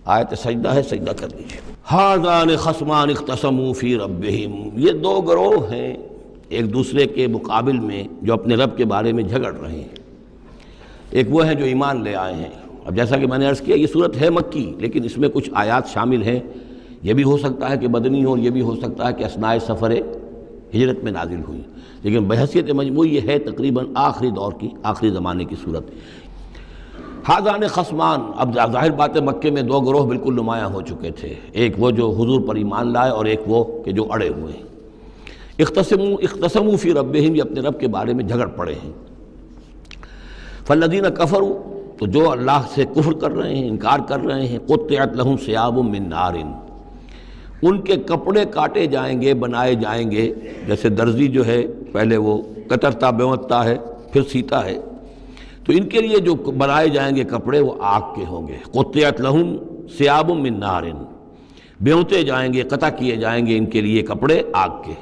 آیت سجدہ ہے، سجدہ کر لیجیے۔ ھذان خصمان اختصموا فی ربہم، یہ دو گروہ ہیں ایک دوسرے کے مقابل میں جو اپنے رب کے بارے میں جھگڑ رہے ہیں۔ ایک وہ ہیں جو ایمان لے آئے ہیں۔ اب جیسا کہ میں نے عرض کیا یہ صورت ہے مکی، لیکن اس میں کچھ آیات شامل ہیں، یہ بھی ہو سکتا ہے کہ مدنی ہو، یہ بھی ہو سکتا ہے کہ اثناء سفر ہجرت میں نازل ہوئی، لیکن بحیثیت مجموعی یہ ہے تقریباً آخری دور کی، آخری زمانے کی صورت۔ ھذان خصمان، اب ظاہر بات ہے مکے میں دو گروہ بالکل نمایاں ہو چکے تھے، ایک وہ جو حضور پر ایمان لائے اور ایک وہ کہ جو اڑے ہوئے ہیں۔ اختصموا فی ربہم، یہ اپنے رب کے بارے میں جھگڑ پڑے ہیں۔ فالذین کفروا، تو جو اللہ سے کفر کر رہے ہیں، انکار کر رہے ہیں، قطعت لہم ثیاب من نار، ان کے کپڑے کاٹے جائیں گے، بنائے جائیں گے، جیسے درزی جو ہے پہلے وہ کترتا بیوتتا ہے پھر سیتا ہے، تو ان کے لیے جو بنائے جائیں گے کپڑے وہ آگ کے ہوں گے۔ قطعت لہم ثیاب من نار، بیوتے جائیں گے، قطع کیے جائیں گے ان کے لیے کپڑے آگ کے۔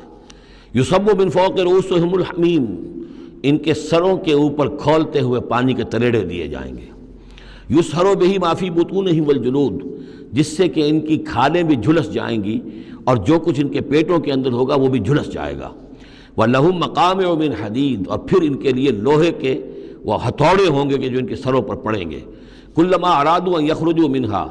یصب من فوق رؤوسہم الحمیم، ان کے سروں کے اوپر کھولتے ہوئے پانی کے تریڑے دیے جائیں گے۔ یسحر بہ ما فی بطونہم والجلود، جس سے کہ ان کی کھالیں بھی جھلس جائیں گی اور جو کچھ ان کے پیٹوں کے اندر ہوگا وہ بھی جھلس جائے گا۔ وَلَهُم مَّقَامِعُ مِنْ حَدِيدٍ، اور پھر ان کے لیے لوہے کے وہ ہتھوڑے ہوں گے کہ جو ان کے سروں پر پڑیں گے۔ کلما ارادوا ان یخرجوا منہا،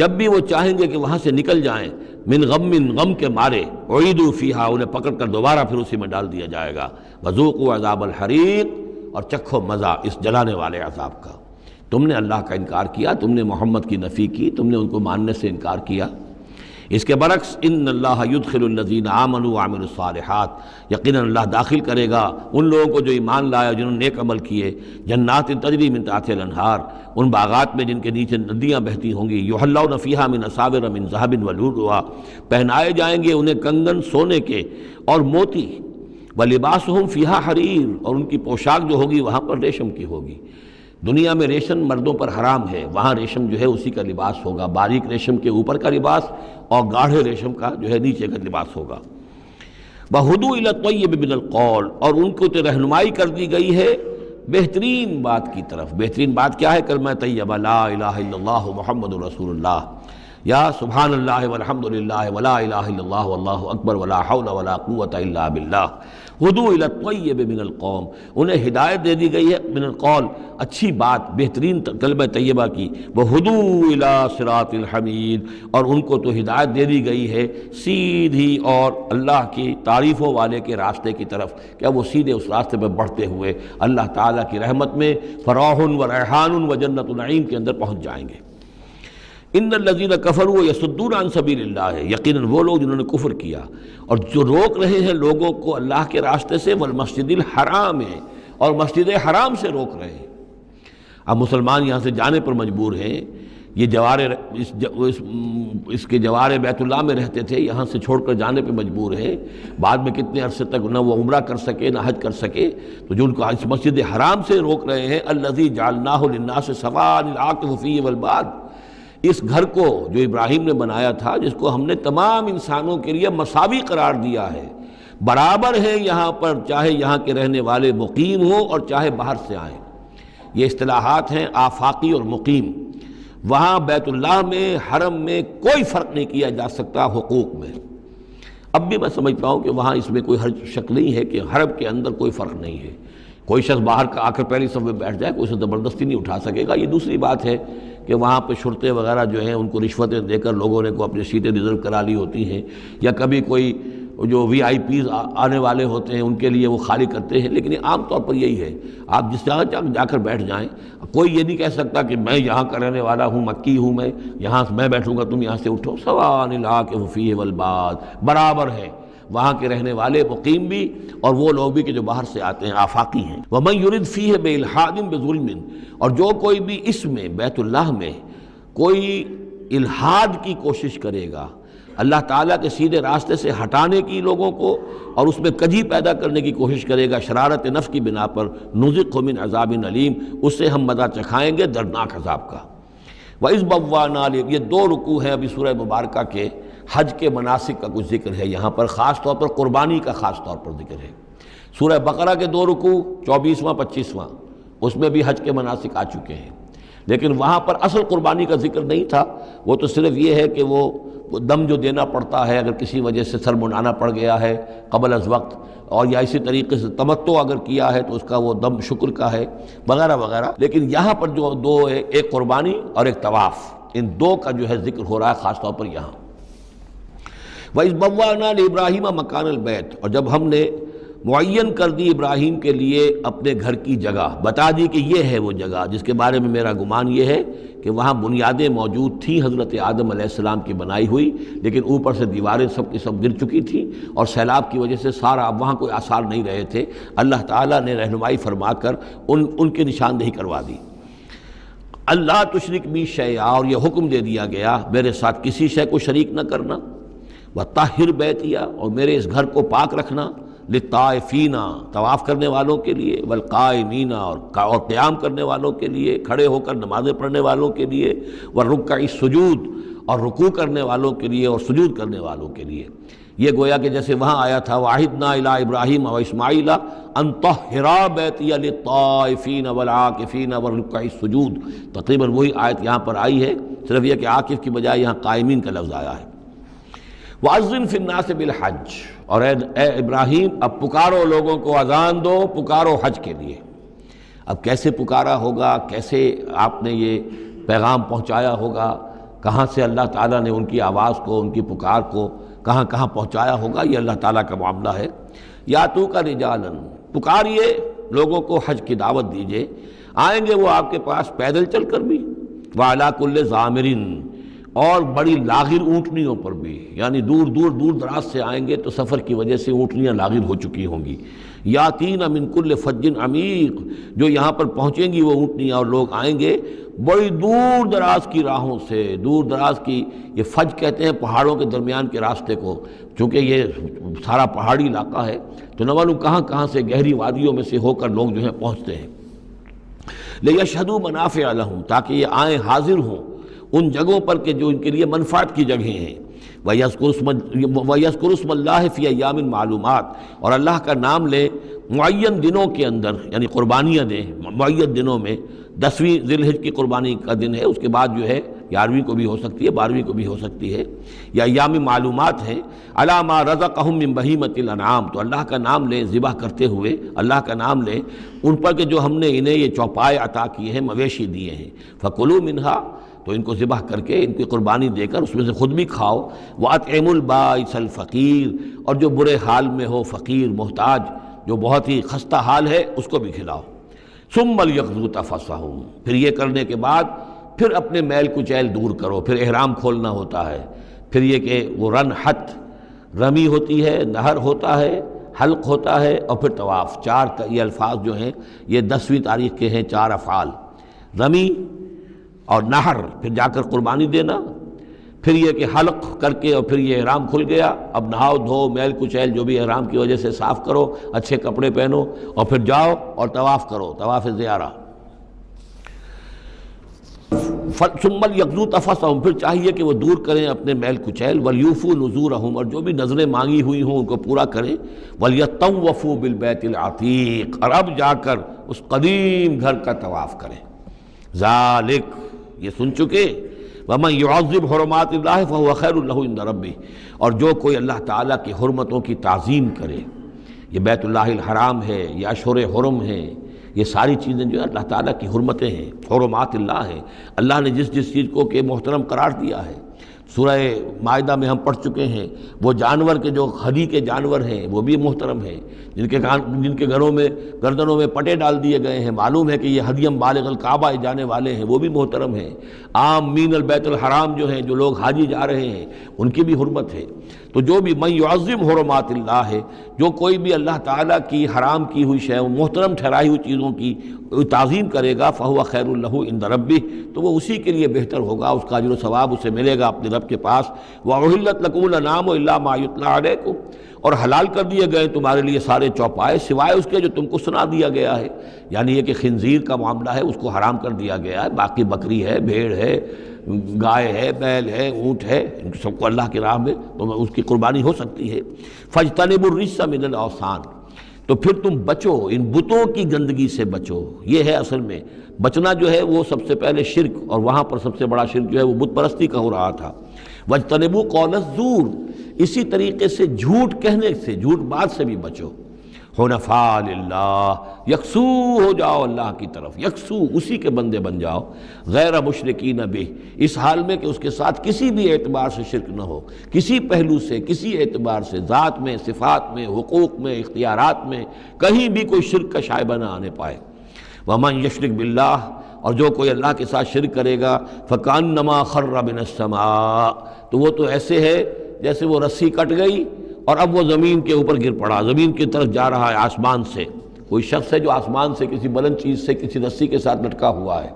جب بھی وہ چاہیں گے کہ وہاں سے نکل جائیں، من غم کے مارے، اعیدوا فیہا، انہیں پکڑ کر دوبارہ پھر اسی میں ڈال دیا جائے گا۔ وذوقوا عذاب الحریق، اور چکھو مزہ اس جلانے والے عذاب کا۔ تم نے اللہ کا انکار کیا، تم نے محمد کی نفی کی، تم نے ان کو ماننے سے انکار کیا۔ اس کے برعکس ان اللہ یدخل الذین آمنوا وعملوا الصالحات، یقیناً اللہ داخل کرے گا ان لوگوں کو جو ایمان لایا، جنہوں نے نیک عمل کیے، جنات تجری من تحتها الانہار، ان باغات میں جن کے نیچے ندیاں بہتی ہوں گی، یحلون فیہا من اساور من ذہب ولؤلؤا، پہنائے جائیں گے انہیں کنگن سونے کے اور موتی، ولباسہم فیہا حریر، اور ان کی پوشاک جو ہوگی وہاں پر ریشم کی ہوگی۔ دنیا میں ریشم مردوں پر حرام ہے، وہاں ریشم جو ہے اسی کا لباس ہوگا، باریک ریشم کے اوپر کا لباس اور گاڑھے ریشم کا جو ہے نیچے کا لباس ہوگا۔ وَہُدُوا إِلَى الطَّيِّبِ مِنَ الْقَوْلِ، اور ان کو تو رہنمائی کر دی گئی ہے بہترین بات کی طرف۔ بہترین بات کیا ہے؟ کلمہ طیبہ، لا الہ الا اللہ محمد رسول اللہ، یا سبحان اللہ والحمد للہ ولا الہ الا اللہ واللہ اکبر ولا حول ولا قوۃ الا باللہ۔ ہدوا الی الطیب من القول، انہیں ہدایت دے دی گئی ہے من القول، اچھی بات، بہترین کلمہ طیبہ کی۔ وہدوا الی صراط الحمید، اور ان کو تو ہدایت دے دی گئی ہے سیدھی اور اللہ کی تعریفوں والے کے راستے کی طرف، کہ وہ سیدھے اس راستے پہ بڑھتے ہوئے اللہ تعالیٰ کی رحمت میں فراح و ریحان و جنت نعیم کے اندر پہنچ جائیں گے۔ ان الذین کفروا یصدون عن سبیل اللہ، یقیناً وہ لوگ جنہوں نے کفر کیا اور جو روک رہے ہیں لوگوں کو اللہ کے راستے سے، والمسجد الحرام ہے، اور مسجد حرام سے روک رہے ہیں۔ اب مسلمان یہاں سے جانے پر مجبور ہیں، یہ اس کے جوار بیت اللہ میں رہتے تھے، یہاں سے چھوڑ کر جانے پہ مجبور ہیں، بعد میں کتنے عرصے تک نہ وہ عمرہ کر سکے نہ حج کر سکے، تو جو ان کو اس مسجد حرام سے روک رہے ہیں، الذی جعلناہ للناس سواء العاکف فیہ والباد، اس گھر کو جو ابراہیم نے بنایا تھا، جس کو ہم نے تمام انسانوں کے لیے مساوی قرار دیا ہے، برابر ہے یہاں پر، چاہے یہاں کے رہنے والے مقیم ہوں اور چاہے باہر سے آئیں۔ یہ اصطلاحات ہیں آفاقی اور مقیم۔ وہاں بیت اللہ میں، حرم میں کوئی فرق نہیں کیا جا سکتا حقوق میں۔ اب بھی میں سمجھتا ہوں کہ وہاں اس میں کوئی حرج شک نہیں ہے کہ حرم کے اندر کوئی فرق نہیں ہے۔ کوئی شخص باہر کا آ کر پہلی صف میں بیٹھ جائے، کوئی اسے زبردستی نہیں اٹھا سکے گا۔ یہ دوسری بات ہے کہ وہاں پہ شرطے وغیرہ جو ہیں ان کو رشوتیں دے کر لوگوں نے کو اپنی سیٹیں ریزرو کرا لی ہوتی ہیں، یا کبھی کوئی جو وی آئی پیز آنے والے ہوتے ہیں ان کے لیے وہ خالی کرتے ہیں، لیکن یہ عام طور پر یہی ہے، آپ جس جگہ جا کر بیٹھ جائیں، کوئی یہ نہیں کہہ سکتا کہ میں یہاں کا رہنے والا ہوں، مکی ہوں، میں یہاں میں بیٹھوں گا تم یہاں سے اٹھو۔ سواء العاکف فیہ والباد، برابر ہے وہاں کے رہنے والے مقیم بھی اور وہ لوگ بھی کہ جو باہر سے آتے ہیں، آفاقی ہیں۔ وَمَن يُرِدْ فِيهِ بِإِلْحَادٍ بِظُلْمٍ، اور جو کوئی بھی اس میں بیت اللہ میں کوئی الحاد کی کوشش کرے گا، اللہ تعالیٰ کے سیدھے راستے سے ہٹانے کی لوگوں کو، اور اس میں کجی پیدا کرنے کی کوشش کرے گا شرارت نفس کی بنا پر، نُذِقْهُ مِنْ عَذَابٍ أَلِيمٍ، اس سے ہم مزہ چکھائیں گے دردناک عذاب کا۔ وَإِذْ بَوَّأْنَا، یہ دو رکوع ہیں ابھی سورہ مبارکہ کے، حج کے مناسک کا کچھ ذکر ہے یہاں پر، خاص طور پر قربانی کا خاص طور پر ذکر ہے۔ سورہ بقرہ کے دو رکوع 24واں 25واں، اس میں بھی حج کے مناسک آ چکے ہیں، لیکن وہاں پر اصل قربانی کا ذکر نہیں تھا، وہ تو صرف یہ ہے کہ وہ دم جو دینا پڑتا ہے اگر کسی وجہ سے سر منڈانا پڑ گیا ہے قبل از وقت، اور یا اسی طریقے سے تمتع اگر کیا ہے تو اس کا وہ دم شکر کا ہے وغیرہ وغیرہ۔ لیکن یہاں پر جو دو ہے، ایک قربانی اور ایک طواف، ان دو کا جو ہے ذکر ہو رہا ہے خاص طور پر یہاں۔ وَإِذْ بَوَّأْنَا لِإِبْرَاهِيمَ مَكَانَ الْبَيْتِ، اور جب ہم نے معین کر دی ابراہیم کے لیے اپنے گھر کی جگہ، بتا دی کہ یہ ہے وہ جگہ جس کے بارے میں میرا گمان یہ ہے کہ وہاں بنیادیں موجود تھیں حضرت آدم علیہ السلام کی بنائی ہوئی، لیکن اوپر سے دیواریں سب کی سب گر چکی تھیں اور سیلاب کی وجہ سے سارا اب وہاں کوئی آثار نہیں رہے تھے۔ اللہ تعالیٰ نے رہنمائی فرما کر ان کی نشاندہی کروا دی۔ اللہ تشرک بی شیئا، اور یہ حکم دے دیا گیا میرے ساتھ کسی شے کو شریک نہ کرنا، وطہر بیتیا، اور میرے اس گھر کو پاک رکھنا، للطائفین، طواف کرنے والوں کے لیے، والقائمین، اور قیام کرنے والوں کے لیے، کھڑے ہو کر نمازیں پڑھنے والوں کے لیے، والرکع السجود، اور رکوع کرنے والوں کے لیے اور سجود کرنے والوں کے لیے۔ یہ گویا کہ جیسے وہاں آیا تھا وَعَهِدْنَا إِلَىٰ إِبْرَاهِيمَ وَإِسْمَاعِيلَ أَن طَهِّرَا بَيْتِيَ لِلطَّائِفِينَ وَالْعَاكِفِينَ وَالرُّكَّعِ السُّجُودِ، تقریباً وہی آیت یہاں پر آئی ہے، صرف یہ کہ عاکف کی بجائے یہاں قائمین کا لفظ آیا ہے۔ وَأَذِّن فِي النَّاسِ بِالْحَجِّ، اور اے ابراہیم اب پکارو لوگوں کو، اذان دو، پکارو حج کے لیے۔ اب کیسے پکارا ہوگا، کیسے آپ نے یہ پیغام پہنچایا ہوگا، کہاں سے اللہ تعالیٰ نے ان کی آواز کو، ان کی پکار کو کہاں کہاں پہنچایا ہوگا، یہ اللہ تعالیٰ کا معاملہ ہے۔ یا تو کا رجالن، پکاریے لوگوں کو، حج کی دعوت دیجیے، آئیں گے وہ آپ کے پاس پیدل چل کر بھی، وعلیٰ کل ضامر، اور بڑی لاغر اونٹنیوں پر بھی، یعنی دور دراز سے آئیں گے تو سفر کی وجہ سے اونٹنیاں لاغر ہو چکی ہوں گی۔ یاتین من کل فج عمیق، جو یہاں پر پہنچیں گی وہ اونٹنیاں اور لوگ آئیں گے بڑی دور دراز کی راہوں سے، دور دراز کی، یہ فج کہتے ہیں پہاڑوں کے درمیان کے راستے کو، چونکہ یہ سارا پہاڑی علاقہ ہے تو نہ معلوم کہاں کہاں سے گہری وادیوں میں سے ہو کر لوگ جو ہیں پہنچتے ہیں۔ لیشہدوا منافع لہم، تاکہ یہ آئیں، حاضر ہوں ان جگہوں پر کہ جو ان کے لیے منفعت کی جگہیں ہیں۔ وَيَذْكُرُ اسْمَ اللَّهِ فِي أَيَّامٍ مَعْلُومَاتٍ، اور اللہ کا نام لے معین دنوں کے اندر، یعنی قربانیاں دیں معین دنوں میں۔ 10ویں ذی الحجہ کی قربانی کا دن ہے، اس کے بعد جو ہے 11ویں کو بھی ہو سکتی ہے، 12ویں کو بھی ہو سکتی ہے، یا ایام معلومات ہیں۔ عَلَىٰ مَا رَزَقَهُم مِّن بَهِیمَةِ الْأَنْعَامِ، تو اللہ کا نام لیں ذبح کرتے ہوئے، اللہ کا نام لیں ان پر کہ جو ہم نے انہیں یہ چوپائے عطا کیے ہیں، مویشی دیے ہیں۔ فَكُلُوا مِنْهَا، تو ان کو ذبح کر کے، ان کی قربانی دے کر اس میں سے خود بھی کھاؤ۔ وَأَطْعِمُوا الْبَائِسَ الْفَقِيرَ، اور جو برے حال میں ہو، فقیر محتاج جو بہت ہی خستہ حال ہے، اس کو بھی کھلاؤ۔ ثُمَّ لْيَقْضُوا تَفَثَّهُمْ، پھر یہ کرنے کے بعد پھر اپنے میل کچیل دور کرو، پھر احرام کھولنا ہوتا ہے، پھر یہ کہ وہ رنحت رمی ہوتی ہے، نہر ہوتا ہے، حلق ہوتا ہے، اور پھر طواف۔ چار یہ الفاظ جو ہیں یہ 10ویں تاریخ کے ہیں، 4 افعال، رمی اور نہر، پھر جا کر قربانی دینا، پھر یہ کہ حلق کر کے اور پھر یہ احرام کھل گیا، اب نہاؤ دھو میل کچیل جو بھی احرام کی وجہ سے صاف کرو، اچھے کپڑے پہنو اور پھر جاؤ اور طواف کرو، طواف زیارہ۔ ثم لیقضوا تفثهم، پھر چاہیے کہ وہ دور کریں اپنے میل کچیل، ولیوفوا نذورهم، اور جو بھی نذریں مانگی ہوئی ہوں ان کو پورا کریں، ولیطوفوا بالبیت العتیق، اور اب جا کر اس قدیم گھر کا طواف کریں۔ ذالک، یہ سن چکے، ومن يعظم حرمات اللہ فهو خیر له عند ربہ، اور جو کوئی اللہ تعالیٰ کی حرمتوں کی تعظیم کرے، یہ بیت اللہ الحرام ہے، یہ اشہر حرم ہے، یہ ساری چیزیں جو ہے اللہ تعالیٰ کی حرمتیں ہیں، حرمات اللہ ہیں، اللہ نے جس جس چیز کو کہ محترم قرار دیا ہے۔ سورہ مائدہ میں ہم پڑھ چکے ہیں، وہ جانور کے جو ہدی کے جانور ہیں وہ بھی محترم ہیں، جن کے گھروں میں گردنوں میں پٹے ڈال دیے گئے ہیں، معلوم ہے کہ یہ ہدیم بالغ الکعبہ جانے والے ہیں، وہ بھی محترم ہیں۔ عام مین البیت الحرام جو ہیں، جو لوگ حاجی جا رہے ہیں، ان کی بھی حرمت ہے۔ تو جو بھی من یعظم حرمات اللہ ہے، جو کوئی بھی اللہ تعالیٰ کی حرام کی ہوئی شے، محترم ٹھہرائی ہوئی چیزوں کی تعظیم کرے گا، فہو خیر لہ عند ربہ، تو وہ اسی کے لیے بہتر ہوگا، اس کا اجر و ثواب اسے ملے گا اپنے رب کے پاس۔ وَأُحِلَّتْ لَكُمُ الْأَنْعَامُ إِلَّا مَا يُتْلَىٰ عَلَيْكُمْ، اور حلال کر دیے گئے تمہارے لیے سارے چوپائے سوائے اس کے جو تم کو سنا دیا گیا ہے، یعنی یہ کہ خنزیر کا معاملہ ہے اس کو حرام کر دیا گیا ہے، باقی بکری ہے، بھیڑ ہے، گائے ہے، بیل ہے، اونٹ ہے، ان سب کو اللہ کی راہ میں تو اس کی قربانی ہو سکتی ہے۔ فَاجْتَنِبُوا الرِّجْسَ مِنَ الْأَوْثَانِ، تو پھر تم بچو، ان بتوں کی گندگی سے بچو۔ یہ ہے اصل میں بچنا جو ہے وہ سب سے پہلے شرک، اور وہاں پر سب سے بڑا شرک جو ہے وہ بت پرستی کا ہو رہا تھا۔ وَاجْتَنِبُوا قَوْلَ الزُّورِ، اسی طریقے سے جھوٹ کہنے سے، جھوٹ بات سے بھی بچو۔ حنفاء للہ، یکسو ہو جاؤ اللہ کی طرف، یکسو اسی کے بندے بن جاؤ، غیر مشرکین بہ، اس حال میں کہ اس کے ساتھ کسی بھی اعتبار سے شرک نہ ہو، کسی پہلو سے، کسی اعتبار سے، ذات میں، صفات میں، حقوق میں، اختیارات میں، کہیں بھی کوئی شرک کا شائبہ نہ آنے پائے۔ ومن یشرک باللہ، اور جو کوئی اللہ کے ساتھ شرک کرے گا، فکأنما خر من السماء، تو وہ تو ایسے ہے جیسے وہ رسی کٹ گئی اور اب وہ زمین کے اوپر گر پڑا، زمین کی طرف جا رہا ہے آسمان سے۔ کوئی شخص ہے جو آسمان سے کسی بلند چیز سے کسی رسی کے ساتھ لٹکا ہوا ہے،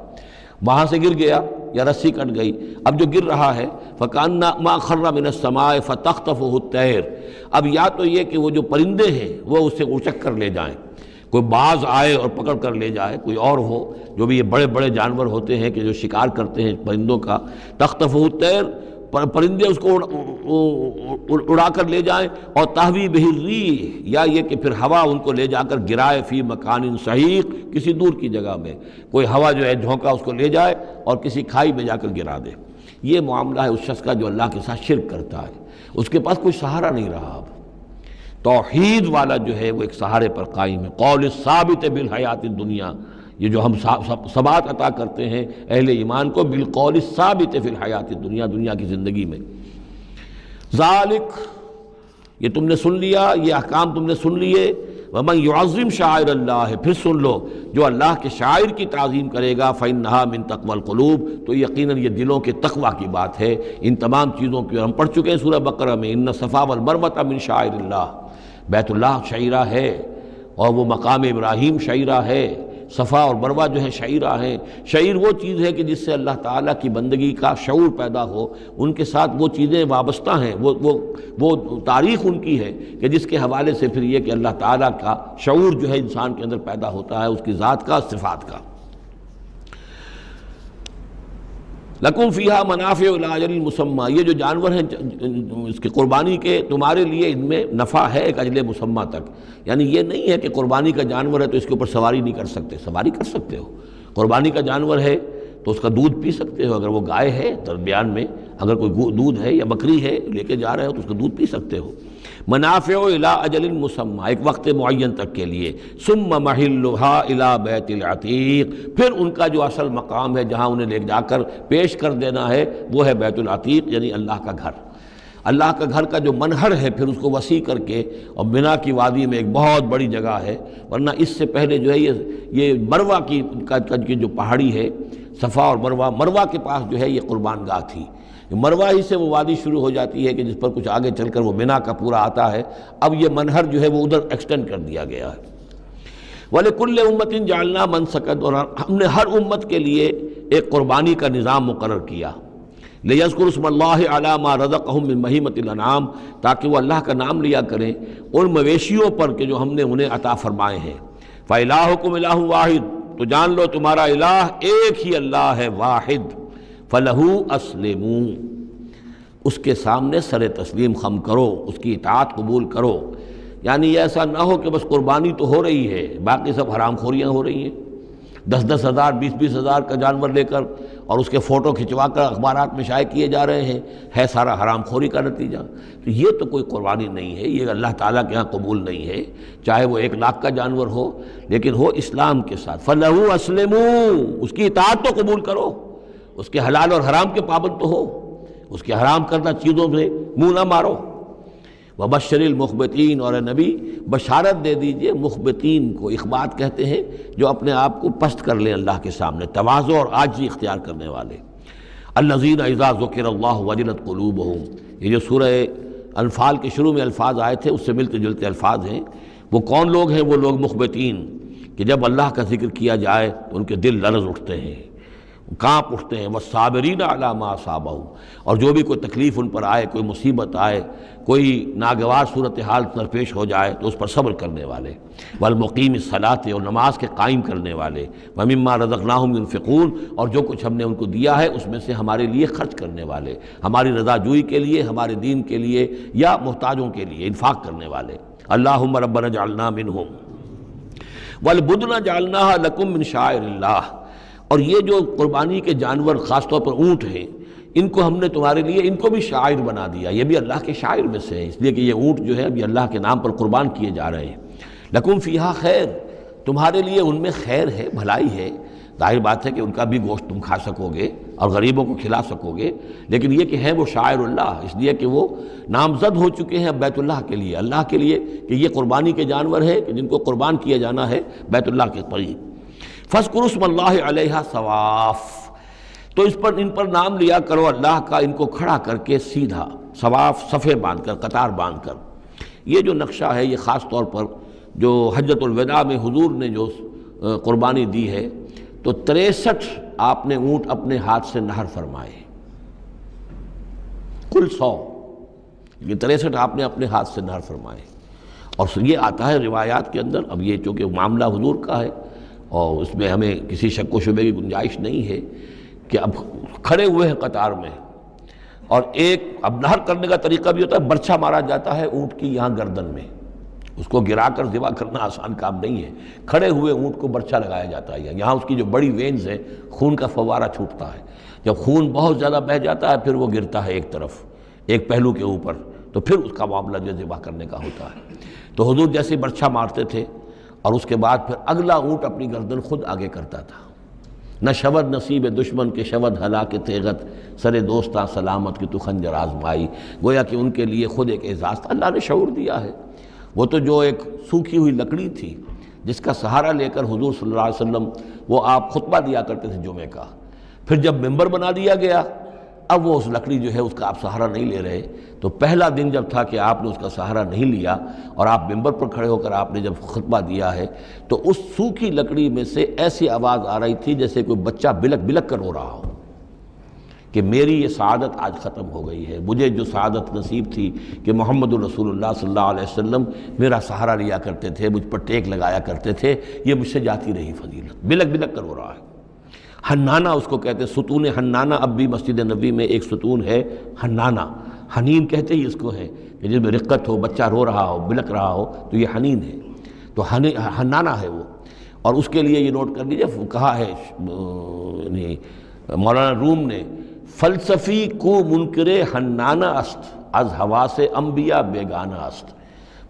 وہاں سے گر گیا یا رسی کٹ گئی، اب جو گر رہا ہے فَكَأَنَّمَا خَرَّ مِنَ السَّمَاءِ فَتَخْطَفُهُ الطَّيْرُ، اب یا تو یہ کہ وہ جو پرندے ہیں وہ اسے اچک کر لے جائیں، کوئی باز آئے اور پکڑ کر لے جائے، کوئی اور ہو، جو بھی یہ بڑے بڑے جانور ہوتے ہیں کہ جو شکار کرتے ہیں پرندوں کا، تخطفہ الطیر، پرندے اس کو اڑا کر لے جائیں، اور تہوی بہ الریح، یا یہ کہ پھر ہوا ان کو لے جا کر گرائے فی مکان صحیح، کسی دور کی جگہ میں کوئی ہوا جو ہے جھونکا اس کو لے جائے اور کسی کھائی میں جا کر گرا دے۔ یہ معاملہ ہے اس شخص کا جو اللہ کے ساتھ شرک کرتا ہے، اس کے پاس کوئی سہارا نہیں رہا۔ اب توحید والا جو ہے وہ ایک سہارے پر قائم ہے۔ قول ثابت بالحیات الدنیا، یہ جو ہم ثبات عطا کرتے ہیں اہل ایمان کو، بالقول ثابت فی الحیات الدنیا، دنیا کی زندگی میں۔ ذالک، یہ تم نے سن لیا، یہ احکام تم نے سن لیے۔ ومن یعظم شعائر اللہ، پھر سن لو جو اللہ کے شاعر کی تعظیم کرے گا، فإنها من تقوی القلوب، تو یقیناً یہ دلوں کے تقوی کی بات ہے۔ ان تمام چیزوں کی ہم پڑھ چکے ہیں سورہ بقرہ میں، ان الصفا والمروۃ من شعائر اللہ، بیت اللہ شعیرہ ہے، اور وہ مقام ابراہیم شعیرہ ہے، صفا اور مروہ جو ہے شعیرہ ہیں۔ شعیر وہ چیز ہے کہ جس سے اللہ تعالیٰ کی بندگی کا شعور پیدا ہو، ان کے ساتھ وہ چیزیں وابستہ ہیں، وہ تاریخ ان کی ہے کہ جس کے حوالے سے پھر یہ کہ اللہ تعالیٰ کا شعور جو ہے انسان کے اندر پیدا ہوتا ہے، اس کی ذات کا، صفات کا۔ لَكُمْ فِيهَا مَنَافِعُ إِلَىٰ أَجَلٍ مُّسَمًّى، یہ جو جانور ہیں اس کی قربانی کے، تمہارے لیے ان میں نفع ہے ایک اجل مسمہ تک، یعنی یہ نہیں ہے کہ قربانی کا جانور ہے تو اس کے اوپر سواری نہیں کر سکتے، سواری کر سکتے ہو۔ قربانی کا جانور ہے تو اس کا دودھ پی سکتے ہو، اگر وہ گائے ہے درمیان میں، اگر کوئی دودھ ہے یا بکری ہے لے کے جا رہے ہو تو اس کا دودھ پی سکتے ہو۔ منافع الی اجل مسمى، ایک وقت معین تک کے لیے۔ ثم محلها الی بیت العتیق، پھر ان کا جو اصل مقام ہے جہاں انہیں لے جا کر پیش کر دینا ہے وہ ہے بیت العتیق، یعنی اللہ کا گھر۔ اللہ کا گھر کا جو منہر ہے پھر اس کو وسیع کر کے، اور منا کی وادی میں ایک بہت بڑی جگہ ہے، ورنہ اس سے پہلے جو ہے یہ مروہ کی جو پہاڑی ہے، صفا اور مروہ، مروہ کے پاس جو ہے یہ قربان گاہ تھی، مروہ ہی سے وہ وادی شروع ہو جاتی ہے کہ جس پر کچھ آگے چل کر وہ منا کا پورا آتا ہے، اب یہ منہر جو ہے وہ ادھر ایکسٹینڈ کر دیا گیا ہے۔ وَلِكُلِّ أُمَّةٍ جَعَلْنَا مَنسَكًا، اور ہم نے ہر امت کے لیے ایک قربانی کا نظام مقرر کیا، لِيَذْكُرُوا اسْمَ اللَّهِ عَلَىٰ مَا رَزَقَهُم مِّن بَهِيمَةِ الْأَنْعَامِ، تاکہ وہ اللہ کا نام لیا کریں ان مویشیوں پر کہ جو ہم نے انہیں عطا فرمائے ہیں۔ فَإِلَٰهُكُمْ إِلَٰهٌ وَاحِدٌ، تو جان لو تمہارا الہ ایک ہی اللہ ہے، واحد۔ فَلَهُ أَسْلِمُوا، اس کے سامنے سر تسلیم خم کرو، اس کی اطاعت قبول کرو۔ یعنی یہ ایسا نہ ہو کہ بس قربانی تو ہو رہی ہے، باقی سب حرام خوریاں ہو رہی ہیں، 10-10 ہزار 20-20 ہزار کا جانور لے کر اور اس کے فوٹو کھنچوا کر اخبارات میں شائع کیے جا رہے ہیں، ہے سارا حرام خوری کا نتیجہ۔ تو یہ تو کوئی قربانی نہیں ہے، یہ اللہ تعالیٰ کے ہاں قبول نہیں ہے، چاہے وہ 1 لاکھ کا جانور ہو لیکن ہو اسلام کے ساتھ۔ فَلَهُ أَسْلِمُوا، اس کی اطاعت تو قبول کرو، اس کے حلال اور حرام کے پابند تو ہو، اس کے حرام کردہ چیزوں سے منہ نہ مارو۔ وَبَشِّرِ الْمُخْبِتِينَ، اور اے نبی بشارت دے دیجئے مخبتین کو، اخبات کہتے ہیں جو اپنے آپ کو پست کر لیں اللہ کے سامنے، تواضع اور عاجزی اختیار کرنے والے۔ الَّذِينَ إِذَا ذُكِرَ اللَّهُ وَجِلَتْ قُلُوبُهُمْ، یہ جو سورہ انفال کے شروع میں الفاظ آئے تھے اس سے ملتے جلتے الفاظ ہیں۔ وہ کون لوگ ہیں؟ وہ لوگ مخبتین کہ جب اللہ کا ذکر کیا جائے تو ان کے دل لرز اٹھتے ہیں، کانپ اٹھتے ہیں۔ وَالصَّابِرِينَ عَلَىٰ مَا أَصَابَهُمْ، اور جو بھی کوئی تکلیف ان پر آئے، کوئی مصیبت آئے، کوئی ناگوار صورتحال درپیش ہو جائے تو اس پر صبر کرنے والے۔ وَالْمُقِيمِ الصَّلَاةِ، اور نماز کے قائم کرنے والے۔ وَمِمَّا رَزَقْنَاهُمْ يُنْفِقُونَ، اور جو کچھ ہم نے ان کو دیا ہے اس میں سے ہمارے لیے خرچ کرنے والے، ہماری رضا جوئی کے لیے، ہمارے دین کے لیے یا محتاجوں کے لیے انفاق کرنے والے۔ اللہم ربنا اجعلنا منہم وَالْبُدْنَ جَعَلْنَاهَا لَكُم مِّن شَعَائِرِ اللَّهِ، اور یہ جو قربانی کے جانور خاص طور پر اونٹ ہیں، ان کو ہم نے تمہارے لیے ان کو بھی شاعر بنا دیا، یہ بھی اللہ کے شاعر میں سے ہے، اس لیے کہ یہ اونٹ جو ہے ابھی اللہ کے نام پر قربان کیے جا رہے ہیں۔ لَكُم فِيهَا خیر، تمہارے لیے ان میں خیر ہے، بھلائی ہے۔ ظاہر بات ہے کہ ان کا بھی گوشت تم کھا سکو گے اور غریبوں کو کھلا سکو گے، لیکن یہ کہ ہیں وہ شاعر اللہ، اس لیے کہ وہ نامزد ہو چکے ہیں بیت اللہ کے لیے، اللہ کے لیے کہ یہ قربانی کے جانور ہیں کہ جن کو قربان کیا جانا ہے بیت اللہ کے قریب۔ فَاذْكُرُوا اسْمَ اللَّهِ عَلَيْهَا صَوَافَ، تو اس پر ان پر نام لیا کرو اللہ کا، ان کو کھڑا کر کے سیدھا، صواف صفے باندھ کر، قطار باندھ کر۔ یہ جو نقشہ ہے یہ خاص طور پر جو حجۃ الوداع میں حضور نے جو قربانی دی ہے تو 63 آپ نے اونٹ اپنے ہاتھ سے نہر فرمائے، کل 100، یہ 63 آپ نے اپنے ہاتھ سے نہر فرمائے۔ اور یہ آتا ہے روایات کے اندر، اب یہ چونکہ معاملہ حضور کا ہے اور اس میں ہمیں کسی شک و شبے کی گنجائش نہیں ہے کہ اب کھڑے ہوئے ہیں قطار میں، اور ایک اب نہر کرنے کا طریقہ بھی ہوتا ہے، برچھا مارا جاتا ہے اونٹ کی یہاں گردن میں، اس کو گرا کر ذبح کرنا آسان کام نہیں ہے، کھڑے ہوئے اونٹ کو برچھا لگایا جاتا ہے، یہاں اس کی جو بڑی وینز ہے خون کا فوارہ چھوٹتا ہے، جب خون بہت زیادہ بہہ جاتا ہے پھر وہ گرتا ہے ایک طرف، ایک پہلو کے اوپر، تو پھر اس کا معاملہ جو ذبح کرنے کا ہوتا ہے۔ تو حضور جیسے برچھا مارتے تھے اور اس کے بعد پھر اگلا اونٹ اپنی گردن خود آگے کرتا تھا۔ نہ شود نصیب دشمن کے شود ہلاک تیغت، سر دوستاں سلامت کی تو خنجر آزمائی، گویا کہ ان کے لیے خود ایک اعزاز تھا، اللہ نے شعور دیا ہے۔ وہ تو جو ایک سوکھی ہوئی لکڑی تھی جس کا سہارا لے کر حضور صلی اللہ علیہ وسلم وہ آپ خطبہ دیا کرتے تھے جمعے کا، پھر جب ممبر بنا دیا گیا اب وہ اس لکڑی جو ہے اس کا آپ سہارا نہیں لے رہے، تو پہلا دن جب تھا کہ آپ نے اس کا سہارا نہیں لیا اور آپ ممبر پر کھڑے ہو کر آپ نے جب خطبہ دیا ہے تو اس سوکھی لکڑی میں سے ایسی آواز آ رہی تھی جیسے کوئی بچہ بلک بلک کر رو رہا ہو کہ میری یہ سعادت آج ختم ہو گئی ہے، مجھے جو سعادت نصیب تھی کہ محمد الرسول اللہ صلی اللہ علیہ وسلم میرا سہارا لیا کرتے تھے، مجھ پر ٹیک لگایا کرتے تھے، یہ مجھ سے جاتی رہی فضیلت، بلک بلک کر رو رہا ہے۔ حنانہ اس کو کہتے ہیں، ستون حنانہ، اب بھی مسجد نبی میں ایک ستون ہے حنانہ، حنین کہتے ہی اس کو ہے کہ جس میں رقت ہو، بچہ رو رہا ہو، بلک رہا ہو تو یہ حنین ہے، تو حنانہ ہے وہ۔ اور اس کے لیے یہ نوٹ کر لیجیے، کہا ہے مولانا روم نے، فلسفی کو منکر حنانہ است، از حواس انبیاء بیگانہ است۔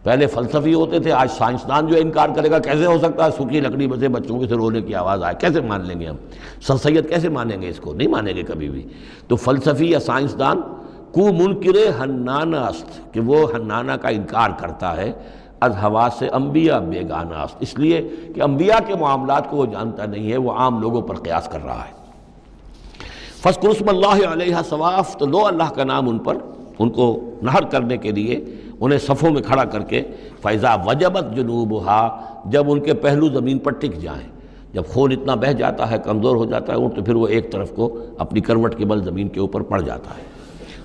پہلے فلسفی ہوتے تھے، آج سائنسدان جو انکار کرے گا کیسے ہو سکتا ہے سوکھی لکڑی میں سے بچوں کے سے رونے کی آواز آئے، کیسے مان لیں گے ہم؟ سر سید کیسے مانیں گے اس کو؟ نہیں مانیں گے کبھی بھی۔ تو فلسفی یا سائنسدان کو منکر حنانہ است، کہ وہ حنانہ کا انکار کرتا ہے، از حواس انبیاء بیگانہ است، اس لیے کہ انبیاء کے معاملات کو وہ جانتا نہیں ہے، وہ عام لوگوں پر قیاس کر رہا ہے۔ فاذکروا اسم اللہ علیہا صواف، تو لو اللہ کا نام ان پر، ان کو نہر کرنے کے لیے انہیں صفوں میں کھڑا کر کے، فَإِذَا وَجَبَتْ جُنُوبُهَا، جب ان کے پہلو زمین پر ٹک جائیں، جب خون اتنا بہہ جاتا ہے، کمزور ہو جاتا ہے اونٹ، تو پھر وہ ایک طرف کو اپنی کروٹ کے بل زمین کے اوپر پڑ جاتا ہے۔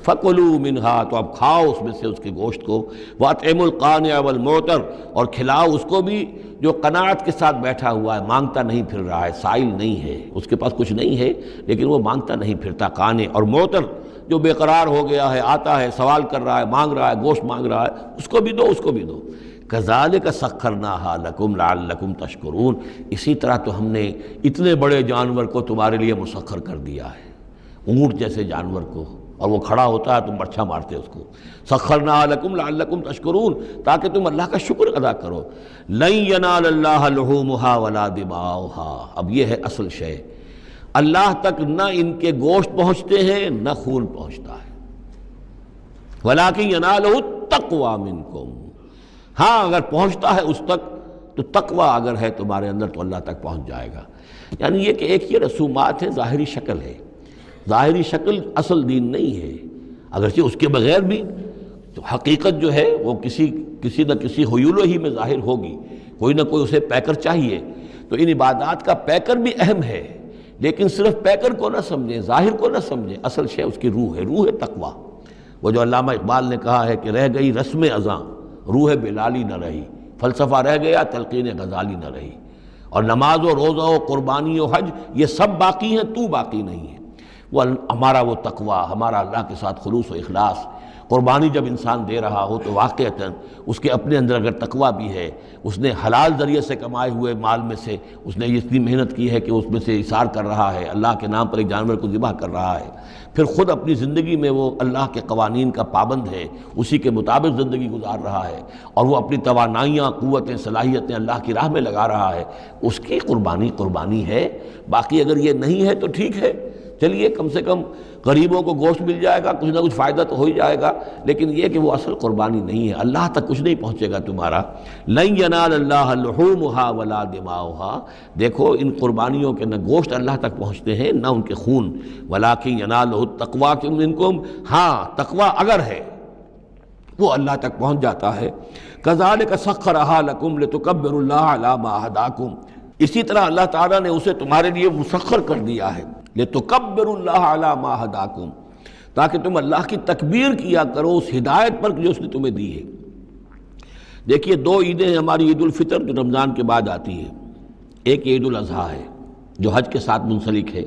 فَكُلُوا مِنْهَا، تو اب کھاؤ اس میں سے، اس کے گوشت کو، وَأَطْعِمُوا الْقَانِعَ وَالْمُعْتَرَ، اور کھلاؤ اس کو بھی جو قناعت کے ساتھ بیٹھا ہوا ہے، مانگتا نہیں پھر رہا ہے، سائل نہیں ہے، اس کے پاس کچھ نہیں ہے لیکن وہ مانگتا نہیں پھرتا، قانع، اور معتر جو بے قرار ہو گیا ہے، آتا ہے، سوال کر رہا ہے، مانگ رہا ہے، گوشت مانگ رہا ہے، اس کو بھی دو، اس کو بھی دو۔ کذالک سخرناہا لکم لعلکم تشکرون، اسی طرح تو ہم نے اتنے بڑے جانور کو تمہارے لیے مسخر کر دیا ہے، اونٹ جیسے جانور کو، اور وہ کھڑا ہوتا ہے تم برچھا مارتے اس کو، سخرناہا لکم لعلکم تشکرون، تاکہ تم اللہ کا شکر ادا کرو۔ لن ینال اللہ لحومہا ولا دماؤہا، اب یہ ہے اصل شے، اللہ تک نہ ان کے گوشت پہنچتے ہیں نہ خون پہنچتا ہے، ولیکن ینالہ التقوی منکم، ہاں اگر پہنچتا ہے اس تک تو تقوی اگر ہے تمہارے اندر تو اللہ تک پہنچ جائے گا۔ یعنی یہ کہ ایک یہ رسومات ہے، ظاہری شکل ہے، ظاہری شکل اصل دین نہیں ہے، اگرچہ اس کے بغیر بھی تو حقیقت جو ہے وہ کسی نہ کسی حیول ہی میں ظاہر ہوگی، کوئی نہ کوئی اسے پیکر چاہیے، تو ان عبادات کا پیکر بھی اہم ہے، لیکن صرف پیکر کو نہ سمجھیں، ظاہر کو نہ سمجھیں، اصل شے اس کی روح ہے، روح تقوی۔ وہ جو علامہ اقبال نے کہا ہے کہ رہ گئی رسم ازاں روح بلالی نہ رہی، فلسفہ رہ گیا تلقین غزالی نہ رہی، اور نماز و روزہ و قربانی و حج یہ سب باقی ہیں، تو باقی نہیں ہے۔ وہ ہمارا وہ تقوی، ہمارا اللہ کے ساتھ خلوص و اخلاص، قربانی جب انسان دے رہا ہو تو واقعتاً اس کے اپنے اندر اگر تقوی بھی ہے، اس نے حلال ذریعے سے کمائے ہوئے مال میں سے اس نے اتنی محنت کی ہے کہ اس میں سے اثار کر رہا ہے، اللہ کے نام پر ایک جانور کو ذبح کر رہا ہے، پھر خود اپنی زندگی میں وہ اللہ کے قوانین کا پابند ہے، اسی کے مطابق زندگی گزار رہا ہے، اور وہ اپنی توانائیاں، قوتیں، صلاحیتیں اللہ کی راہ میں لگا رہا ہے، اس کی قربانی ہے۔ باقی اگر یہ نہیں ہے تو ٹھیک ہے، چلیے کم سے کم غریبوں کو گوشت مل جائے گا، کچھ نہ کچھ فائدہ تو ہو ہی جائے گا، لیکن یہ کہ وہ اصل قربانی نہیں ہے، اللہ تک کچھ نہیں پہنچے گا تمہارا۔ لن ینال اللہ لحومہا ولا دماؤہا، دیکھو ان قربانیوں کے نہ گوشت اللہ تک پہنچتے ہیں نہ ان کے خون، ولیکن ینالہ التقوی منکم، ہاں تقوی اگر ہے وہ اللہ تک پہنچ جاتا ہے۔ کذالک سخرھا لکم لتکبروا اللہ علی ما ھداکم، اسی طرح اللہ تعالیٰ نے اسے تمہارے لیے مسخر کر دیا ہے، لتکبروا اللہ علی ما ھداکم، تاکہ تم اللہ کی تکبیر کیا کرو اس ہدایت پر جو اس نے تمہیں دی ہے۔ دیکھیے دو عیدیں ہیں ہماری، عید الفطر جو رمضان کے بعد آتی ہے، ایک عید الاضحیٰ ہے جو حج کے ساتھ منسلک ہے،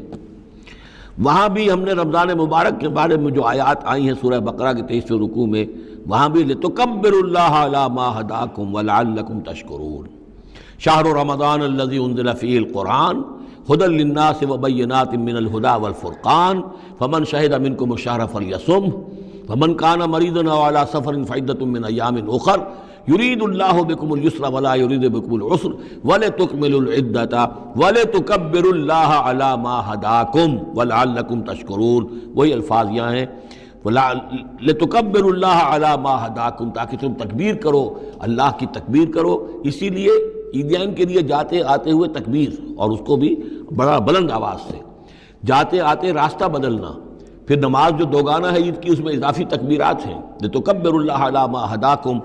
وہاں بھی ہم نے رمضان مبارک کے بارے میں جو آیات آئی ہیں سورہ بقرہ کے 23ویں رکوع میں، وہاں بھی لتکبروا اللہ علی ما ھداکم ولعلکم تشکرون، شہر رمضان الذی انزل فیہ القرآن ھدی للناس وبینات من الھدی والفرقان فمن شہد منکم الشہر فلیصمہ فمن کان مریضا او علی سفر فعدۃ من ایام اخر یرید اللہ بکم الیسر ولا یرید بکم العسر ولتکملوا العدۃ ولتکبروا اللہ علی ما ھداکم ولعلکم تشکرون، وہی الفاظ یہاں ہیں، لتکبروا اللہ علی ما ھداکم، تاکہ تم تکبیر کرو، اللہ کی تکبیر کرو۔ اسی لیے عیدین کے لیے جاتے آتے ہوئے تکبیر، اور اس کو بھی بڑا بلند آواز سے، جاتے آتے راستہ بدلنا، پھر نماز جو دوگانہ ہے عید کی اس میں اضافی تکبیرات ہیں، لتکبروا اللہ علی ما ھداکم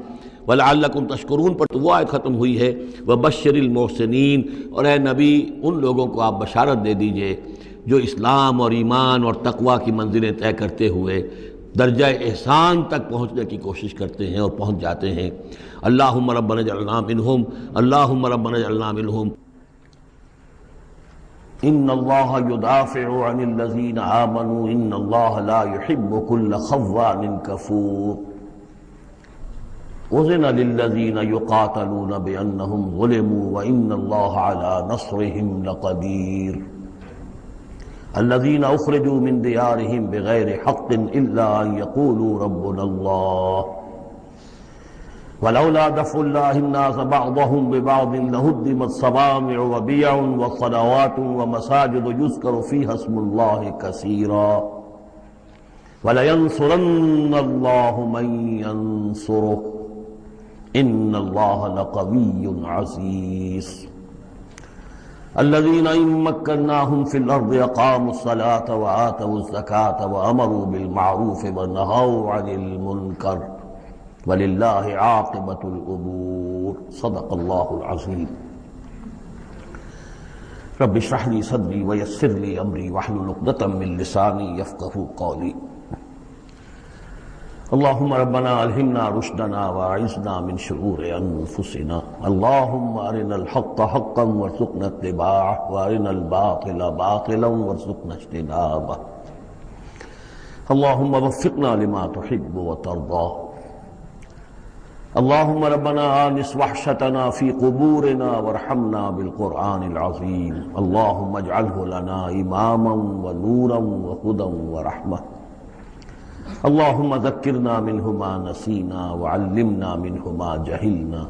ولعلکم تشکرون پر تو وہ آیت ختم ہوئی ہے، وبشر المحسنین، اور اے نبی ان لوگوں کو آپ بشارت دے دیجئے جو اسلام اور ایمان اور تقوی کی منزلیں طے کرتے ہوئے درجہ احسان تک پہنچنے کی کوشش کرتے ہیں اور پہنچ جاتے ہیں۔ اللہم ربنا اجعلنا منہم، اللہم ربنا اجعلنا منہم۔ ان اللہ یدافع عن الذین آمنوا ان اللہ لا يحب كل خوان کفور۔ اذن للذین یقاتلون بانہم ظلموا وان اللہ علی نصرہم لقدیر۔ الذين اخرجوا من ديارهم بغير حق الا ان يقولوا ربنا الله ولولا دفع الله الناس بعضهم ببعض لهدمت صوامع وبيع وصلوات ومساجد يذكر فيها اسم الله كثيرا ولينصرن الله من ينصره ان الله لقوي عزيز۔ الذين إن مكناهم في الأرض أقاموا الصلاة وآتوا الزكاة وأمروا بالمعروف ونهوا عن المنكر ولله عاقبة الأمور صدق الله العظيم رب اشرح لي صدري ويسر لي أمري واحلل عقدة من لساني يفقهوا قولي اللهم ربنا ألهمنا رشدنا وأعذنا من شرور أنفسنا اللهم أرنا الحق حقا وارزقنا اتباعه وأرنا الباطل باطلا وارزقنا اجتنابه اللهم وفقنا لما تحب وترضى اللهم ربنا آنس وحشتنا في قبورنا وارحمنا بالقرآن العظيم اللهم اجعله لنا إماما ونورا وهدى ورحمة اللهم ذكرنا منه ما نسينا وعلمنا منه ما جهلنا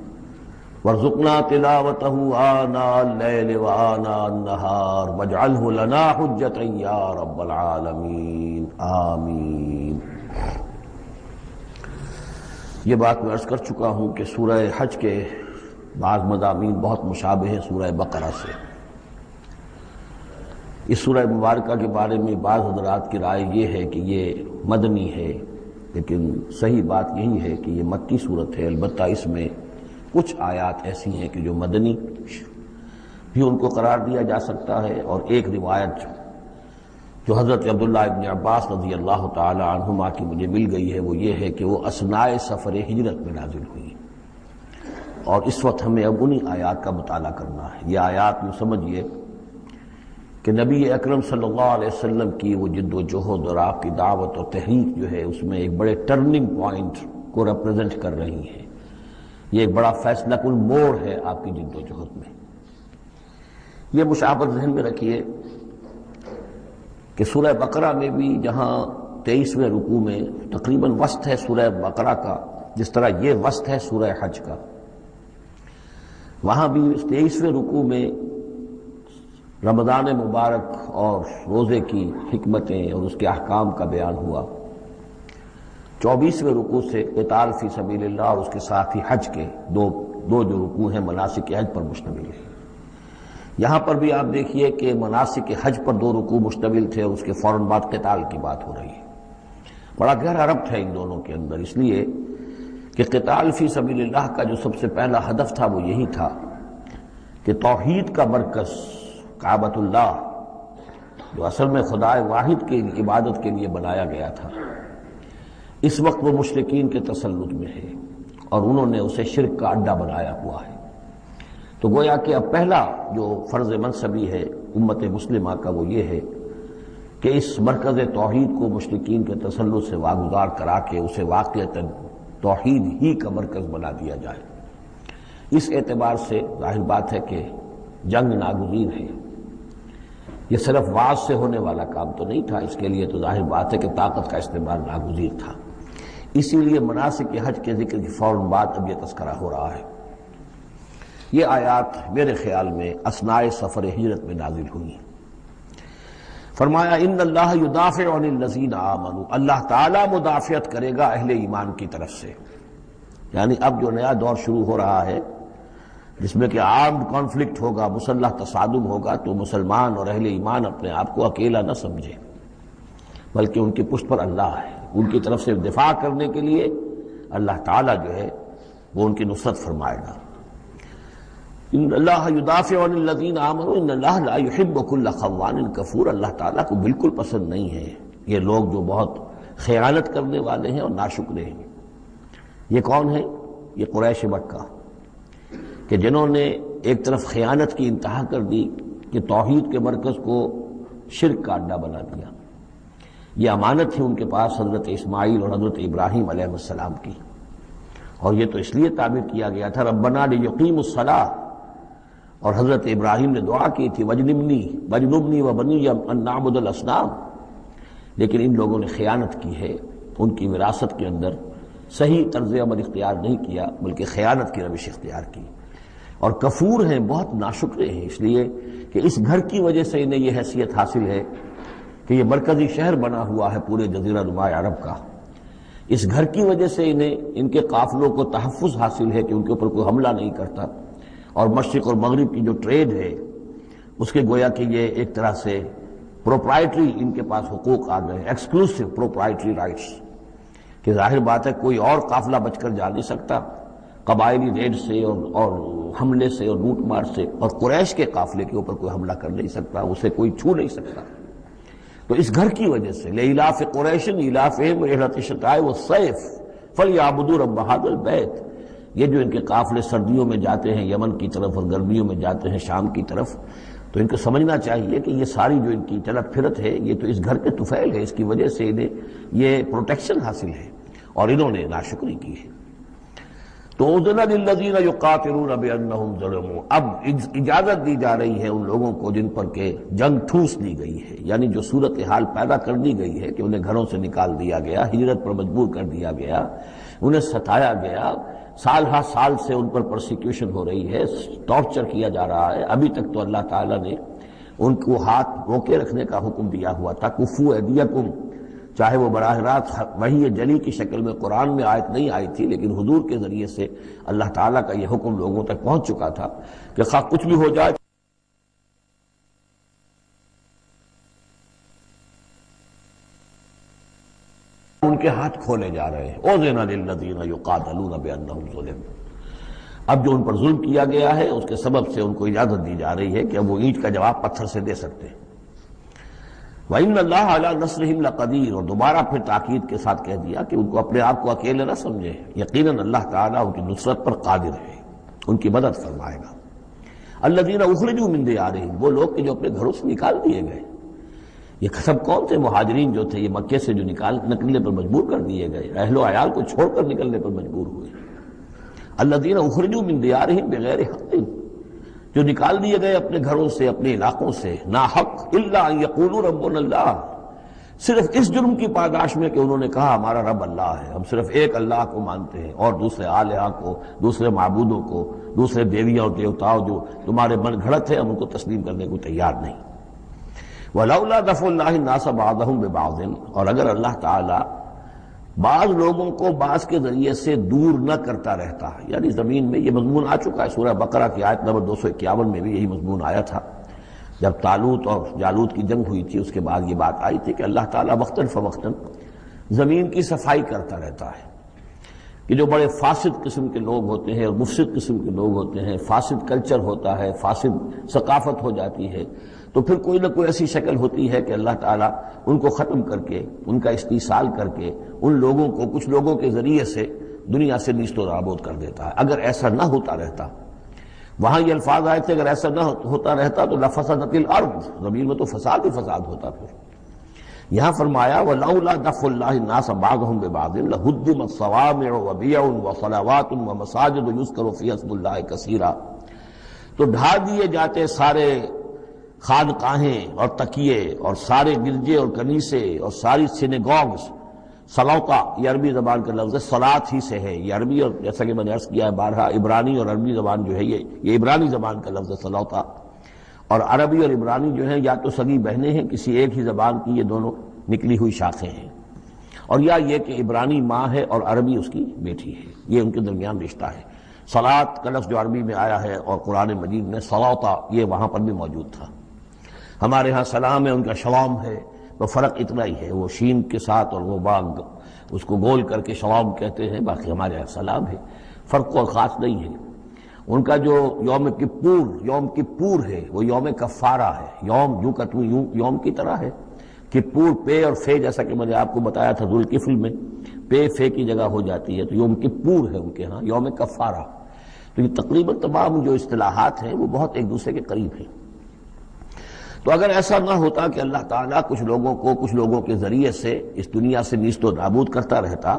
وارزقنا تلاوته آناء الليل وآناء النهار واجعله لنا حجة يا رب العالمين آمین۔ یہ بات میں عرض کر چکا ہوں کہ سورہ حج کے بعض مضامین بہت مشابہ ہیں سورہ بقرہ سے۔ اس سورہ مبارکہ کے بارے میں بعض حضرات کی رائے یہ ہے کہ یہ مدنی ہے، لیکن صحیح بات یہی ہے کہ یہ مکی صورت ہے، البتہ اس میں کچھ آیات ایسی ہیں کہ جو مدنی بھی ان کو قرار دیا جا سکتا ہے، اور ایک روایت جو حضرت عبداللہ ابن عباس رضی اللہ تعالی عنہما کی مجھے مل گئی ہے وہ یہ ہے کہ وہ اثناء سفر ہجرت میں نازل ہوئی، اور اس وقت ہمیں اب انہی آیات کا مطالعہ کرنا ہے۔ یہ آیات یوں سمجھیے کہ نبی اکرم صلی اللہ علیہ وسلم کی وہ جد و جہد اور آپ کی دعوت اور تحریک جو ہے اس میں ایک بڑے ٹرننگ پوائنٹ کو ریپرزینٹ کر رہی ہیں۔ یہ ایک بڑا فیصلہ کن موڑ ہے آپ کی جد و جہد میں۔ یہ مشابہت ذہن میں رکھیے کہ سورہ بقرہ میں بھی جہاں 23ویں رکوع میں تقریباً وسط ہے سورہ بقرہ کا، جس طرح یہ وسط ہے سورہ حج کا، وہاں بھی 23ویں رکوع میں رمضان مبارک اور روزے کی حکمتیں اور اس کے احکام کا بیان ہوا۔ 24ویں رکوع سے قتال فی سبیل اللہ اور اس کے ساتھ ہی حج کے دو جو رکوع ہیں مناسک حج پر مشتمل ہیں۔ یہاں پر بھی آپ دیکھیے کہ مناسک حج پر 2 رکوع مشتمل تھے اور اس کے فوراً بعد قتال کی بات ہو رہی ہے۔ بڑا گہرا ربط ہے ان دونوں کے اندر، اس لیے کہ قتال فی سبیل اللہ کا جو سب سے پہلا ہدف تھا وہ یہی تھا کہ توحید کا مرکز کعبۃ اللہ جو اصل میں خدا واحد کی عبادت کے لیے بنایا گیا تھا، اس وقت وہ مشرکین کے تسلط میں ہے اور انہوں نے اسے شرک کا اڈا بنایا ہوا ہے۔ تو گویا کہ اب پہلا جو فرض منصبی ہے امت مسلمہ کا وہ یہ ہے کہ اس مرکز توحید کو مشرکین کے تسلط سے واگزار کرا کے اسے واقعتاً توحید ہی کا مرکز بنا دیا جائے۔ اس اعتبار سے ظاہر بات ہے کہ جنگ ناگزیر ہے۔ یہ صرف واز سے ہونے والا کام تو نہیں تھا، اس کے لیے تو ظاہر بات ہے کہ طاقت کا استعمال ناگزیر تھا۔ اسی لیے مناسک حج کے ذکر کی فوراً بعد اب یہ تذکرہ ہو رہا ہے۔ یہ آیات میرے خیال میں اثناء سفر ہجرت میں نازل ہوئی۔ فرمایا ان اللہ یدافع عن الذین آمنوا، اللہ تعالیٰ مدافعت کرے گا اہل ایمان کی طرف سے، یعنی اب جو نیا دور شروع ہو رہا ہے جس میں کہ آرمڈ کانفلکٹ ہوگا، مسلح تصادم ہوگا، تو مسلمان اور اہل ایمان اپنے آپ کو اکیلا نہ سمجھے، بلکہ ان کی پشت پر اللہ ہے۔ ان کی طرف سے دفاع کرنے کے لیے اللہ تعالیٰ جو ہے وہ ان کی نصرت فرمائے گا۔ ان اللہ یدافع عن الذین آمنوا ان اللہ لا یحب کل خوان کفور، اللہ تعالیٰ کو بالکل پسند نہیں ہے یہ لوگ جو بہت خیانت کرنے والے ہیں اور ناشکرے ہیں۔ یہ کون ہیں؟ یہ قریش مکہ کہ جنہوں نے ایک طرف خیانت کی انتہا کر دی کہ توحید کے مرکز کو شرک کا اڈا بنا دیا۔ یہ امانت ہے ان کے پاس حضرت اسماعیل اور حضرت ابراہیم علیہ السلام کی، اور یہ تو اس لیے تعبیر کیا گیا تھا ربنا لیقیموا الصلاۃ، اور حضرت ابراہیم نے دعا کی تھی وجنبنی وبنی ان نعبد الاصنام، لیکن ان لوگوں نے خیانت کی ہے، ان کی وراثت کے اندر صحیح طرز عمل اختیار نہیں کیا بلکہ خیانت کی روش اختیار کی، اور کفور ہیں، بہت ناشکرے ہیں، اس لیے کہ اس گھر کی وجہ سے انہیں یہ حیثیت حاصل ہے کہ یہ مرکزی شہر بنا ہوا ہے پورے جزیرہ نما عرب کا۔ اس گھر کی وجہ سے انہیں ان کے قافلوں کو تحفظ حاصل ہے کہ ان کے اوپر کوئی حملہ نہیں کرتا، اور مشرق اور مغرب کی جو ٹریڈ ہے اس کے گویا کہ یہ ایک طرح سے پروپرائٹری ان کے پاس حقوق آ گئے، ایکسکلوسیو پروپرائٹری رائٹس، کہ ظاہر بات ہے کوئی اور قافلہ بچ کر جا نہیں سکتا قبائلی ریڈ سے اور حملے سے اور لوٹ مار سے، اور قریش کے قافلے کے اوپر کوئی حملہ کر نہیں سکتا، اسے کوئی چھو نہیں سکتا۔ تو اس گھر کی وجہ سے لإلاف قریش إِلَافِهِمْ رِحْلَةَ الشِّتَاءِ وَالصَّيْفِ فَلْيَعْبُدُوا رَبَّ هَذَا الْبَيْتِ۔ یہ جو ان کے قافلے سردیوں میں جاتے ہیں یمن کی طرف اور گرمیوں میں جاتے ہیں شام کی طرف، تو ان کو سمجھنا چاہیے کہ یہ ساری جو ان کی چلت پھرت ہے یہ تو اس گھر کے طفیل ہے، اس کی وجہ سے انہیں یہ پروٹیکشن حاصل ہے اور انہوں نے ناشکری کی ہے۔ تو اذن للذین یقاتلون بانہم ظلموا، اب اجازت دی جا رہی ہے ان لوگوں کو جن پر کہ جنگ ٹھوس دی گئی ہے، یعنی جو صورتحال پیدا کر دی گئی ہے کہ انہیں گھروں سے نکال دیا گیا، ہجرت پر مجبور کر دیا گیا، انہیں ستایا گیا، سال ہر سال سے ان پر پرسیکیوشن ہو رہی ہے، ٹارچر کیا جا رہا ہے۔ ابھی تک تو اللہ تعالیٰ نے ان کو ہاتھ روکے رکھنے کا حکم دیا ہوا تھا، کفوا ایدیکم، چاہے وہ براہ راست وحی جلی کی شکل میں قرآن میں آیت نہیں آئی تھی، لیکن حضور کے ذریعے سے اللہ تعالیٰ کا یہ حکم لوگوں تک پہنچ چکا تھا کہ خواہ کچھ بھی ہو جائے ان کے ہاتھ کھولے جا رہے ہیں۔ اذن للذین یقاتلون بانہم ظلموا، اب جو ان پر ظلم کیا گیا ہے اس کے سبب سے ان کو اجازت دی جا رہی ہے کہ اب وہ اینٹ کا جواب پتھر سے دے سکتے ہیں۔ وَإِنَّ اللَّهَ عَلَىٰ نَصْرِهِمْ لَقَدِيرٌ، اور دوبارہ پھر تاکید کے ساتھ کہہ دیا کہ ان کو اپنے آپ کو اکیلے نہ سمجھے، یقیناً اللہ تعالیٰ ان کی نصرت پر قادر ہے، ان کی مدد فرمائے گا۔ الَّذِينَ أُخْرِجُوا مِن دِيَارِهِمْ، وہ لوگ کہ جو اپنے گھروں سے نکال دیے گئے، یہ سب کون تھے؟ مہاجرین جو تھے، یہ مکے سے جو نکلنے پر مجبور کر دیے گئے، اہل و عیال کو چھوڑ کر نکلنے پر مجبور ہوئے۔ الَّذِينَ أُخْرِجُوا مِن دِيَارِهِمْ بِغَيْرِ حَقٍّ، جو نکال دیے گئے اپنے گھروں سے، اپنے علاقوں سے نا حق، الا ان یقولوا ربنا اللہ، صرف اس جرم کی پاداش میں کہ انہوں نے کہا ہمارا رب اللہ ہے، ہم صرف ایک اللہ کو مانتے ہیں اور دوسرے آلہہ کو، دوسرے معبودوں کو، دوسرے دیویاں اور دیوتاؤں جو تمہارے من گھڑت ہے، ہم ان کو تسلیم کرنے کو تیار نہیں۔ ولولا دفع اللہ الناس بعضهم ببعض، اور اگر اللہ تعالی بعض لوگوں کو بعض کے ذریعے سے دور نہ کرتا رہتا، یعنی زمین میں یہ مضمون آ چکا ہے، سورہ بقرہ کی آیت نمبر 251 میں بھی یہی مضمون آیا تھا، جب طالوت اور جالوت کی جنگ ہوئی تھی، اس کے بعد یہ بات آئی تھی کہ اللہ تعالیٰ وقتاً فوقتاً زمین کی صفائی کرتا رہتا ہے، کہ جو بڑے فاسد قسم کے لوگ ہوتے ہیں اور مفسد قسم کے لوگ ہوتے ہیں، فاسد کلچر ہوتا ہے، فاسد ثقافت ہو جاتی ہے، تو پھر کوئی نہ کوئی ایسی شکل ہوتی ہے کہ اللہ تعالیٰ ان کو ختم کر کے، ان کا استیصال کر کے، ان لوگوں کو کچھ لوگوں کے ذریعے سے دنیا سے نیست و نابود کر دیتا ہے۔ اگر ایسا نہ ہوتا رہتا، وہاں یہ الفاظ آئے تھے، اگر ایسا نہ ہوتا رہتا تو لفسدت الارض، زمین میں تو فساد ہی فساد ہوتا۔ پھر یہاں فرمایا وَلَوْلَا دَفْعُ اللَّهِ النَّاسَ بَعْضَهُم بِبَعْضٍ لَهُدِّمَتْ صَوَامِعُ وَبِيَعٌ وَصَلَوَاتٌ وَمَسَاجِدُ يُذْكَرُ فِيهَا اسْمُ اللَّهِ كَثِيرًا، تو ڈھا دیے جاتے سارے خانقاہیں اور تکیے اور سارے گرجے اور کنیسے اور ساری سینیگوگز۔ صلوتا یہ عربی زبان کا لفظ ہے، صلات ہی سے ہے، یہ عربی اور جیسا کہ میں نے عرض کیا ہے بارہا، عبرانی اور عربی زبان جو ہے یہ عبرانی زبان کا لفظ ہے صلوتا، اور عربی اور عبرانی جو ہیں یا تو سگی بہنیں ہیں، کسی ایک ہی زبان کی یہ دونوں نکلی ہوئی شاخیں ہیں، اور یا یہ کہ عبرانی ماں ہے اور عربی اس کی بیٹی ہے، یہ ان کے درمیان رشتہ ہے۔ صلات کا لفظ جو عربی میں آیا ہے اور قرآن مجید میں صلوتا یہ وہاں پر بھی موجود تھا۔ ہمارے ہاں سلام ہے، ان کا شلام ہے، تو فرق اتنا ہی ہے، وہ شین کے ساتھ اور وہ باغ اس کو گول کر کے شلام کہتے ہیں، باقی ہمارے یہاں سلام ہے، فرق اور خاص نہیں ہے۔ ان کا جو یوم کپور ہے وہ یوم کفارہ ہے، یوم یوم کی طرح ہے، کپور پے اور فے، جیسا کہ میں نے آپ کو بتایا تھا ذوالکفل میں پے فے کی جگہ ہو جاتی ہے، تو یوم کپور ہے ان کے ہاں، یوم کفارہ۔ تو یہ تقریباً تمام جو اصطلاحات ہیں وہ بہت ایک دوسرے کے قریب ہیں۔ تو اگر ایسا نہ ہوتا کہ اللہ تعالیٰ کچھ لوگوں کو کچھ لوگوں کے ذریعے سے اس دنیا سے نیست و نابود کرتا رہتا،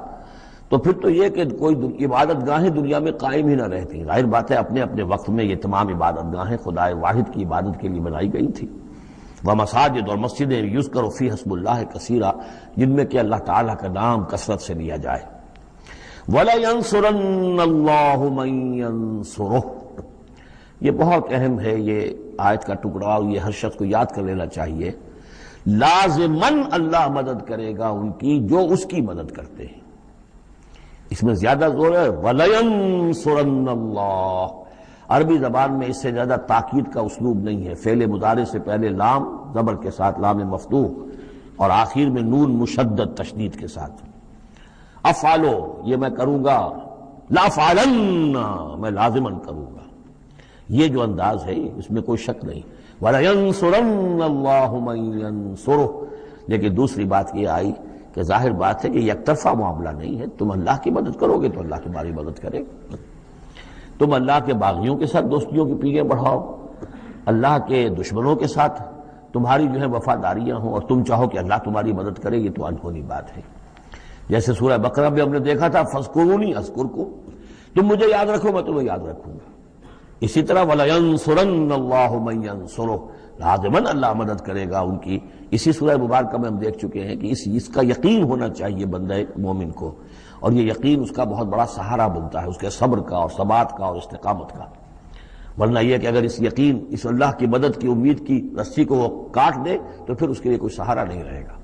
تو پھر تو یہ کہ کوئی عبادت گاہیں دنیا میں قائم ہی نہ رہتی۔ ظاہر بات ہے اپنے اپنے وقت میں یہ تمام عبادت گاہیں خدائے واحد کی عبادت کے لیے بنائی گئی تھی، وہ مساجد اور مسجدیں یذکر فیہا اسم اللہ کثیرا، جن میں کہ اللہ تعالیٰ کا نام کثرت سے لیا جائے۔ وَلَيَنصُرَنَّ اللَّهُ مَن يَنصُرُهُ، یہ بہت اہم ہے، یہ آیت کا ٹکڑا، اور یہ ہر شخص کو یاد کر لینا چاہیے۔ لازماً اللہ مدد کرے گا ان کی جو اس کی مدد کرتے ہیں، اس میں زیادہ زور ہے وَلَيَنصُرَنَّ اللَّهُ، عربی زبان میں اس سے زیادہ تاکید کا اسلوب نہیں ہے. فعل مضارع سے پہلے لام زبر کے ساتھ، لام مفتوح، اور آخر میں نون مشدد تشدید کے ساتھ. افعلو یہ میں کروں گا، لافعلن میں لازماً کروں گا. یہ جو انداز ہے اس میں کوئی شک نہیں. وَلَيَنْصُرَنَّ اللَّهُ مَن يَنْصُرُهُ. لیکن دوسری بات یہ آئی کہ ظاہر بات ہے کہ یک طرفہ معاملہ نہیں ہے. تم اللہ کی مدد کرو گے تو اللہ تمہاری مدد کرے. تم اللہ کے باغیوں کے ساتھ دوستیوں کی پیلیں بڑھاؤ، اللہ کے دشمنوں کے ساتھ تمہاری جو ہے وفاداریاں ہوں، اور تم چاہو کہ اللہ تمہاری مدد کرے، یہ تو انہونی بات ہے. جیسے سورہ بقرہ میں ہم نے دیکھا تھا فاذکرونی اذکرکم، تم مجھے یاد رکھو میں تمہیں یاد رکھوں گا. اسی طرح وَلَيَنْصُرَنَّ اللَّهُ مَن يَنْصُرُهُ، لازماً اللہ مدد کرے گا ان کی. اسی سورہ مبارکہ میں ہم دیکھ چکے ہیں کہ اس کا یقین ہونا چاہیے بندہ مومن کو، اور یہ یقین اس کا بہت بڑا سہارا بنتا ہے، اس کے صبر کا اور ثبات کا اور استقامت کا. ورنہ یہ کہ اگر اس یقین، اس اللہ کی مدد کی امید کی رسی کو وہ کاٹ دے تو پھر اس کے لیے کوئی سہارا نہیں رہے گا.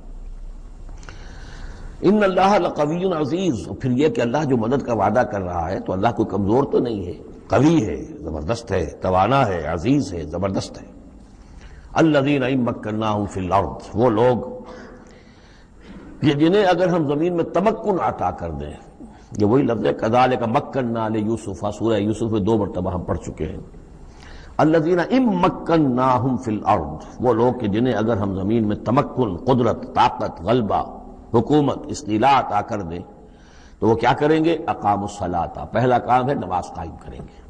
ان اللہ لقوی عزیز، اور پھر یہ کہ اللہ جو مدد کا وعدہ کر رہا ہے تو اللہ کوئی کمزور تو نہیں ہے، قوی ہے، زبردست ہے، توانا ہے، عزیز ہے، زبردست ہے. الذین ان مکناہم فی الارض، وہ لوگ کہ جنہیں اگر ہم زمین میں تمکن عطا کر دیں. یہ وہی لفظ ہے کذالک مکننا لیوسف، سورہ یوسف میں 2 مرتبہ ہم پڑھ چکے ہیں. الذین ان مکناہم فی الارض، وہ لوگ کہ جنہیں اگر ہم زمین میں تمکن، قدرت، طاقت، غلبہ، حکومت، استیلاء عطا کر دیں تو وہ کیا کریں گے؟ اقاموا الصلاۃ، پہلا کام ہے نماز قائم کریں گے.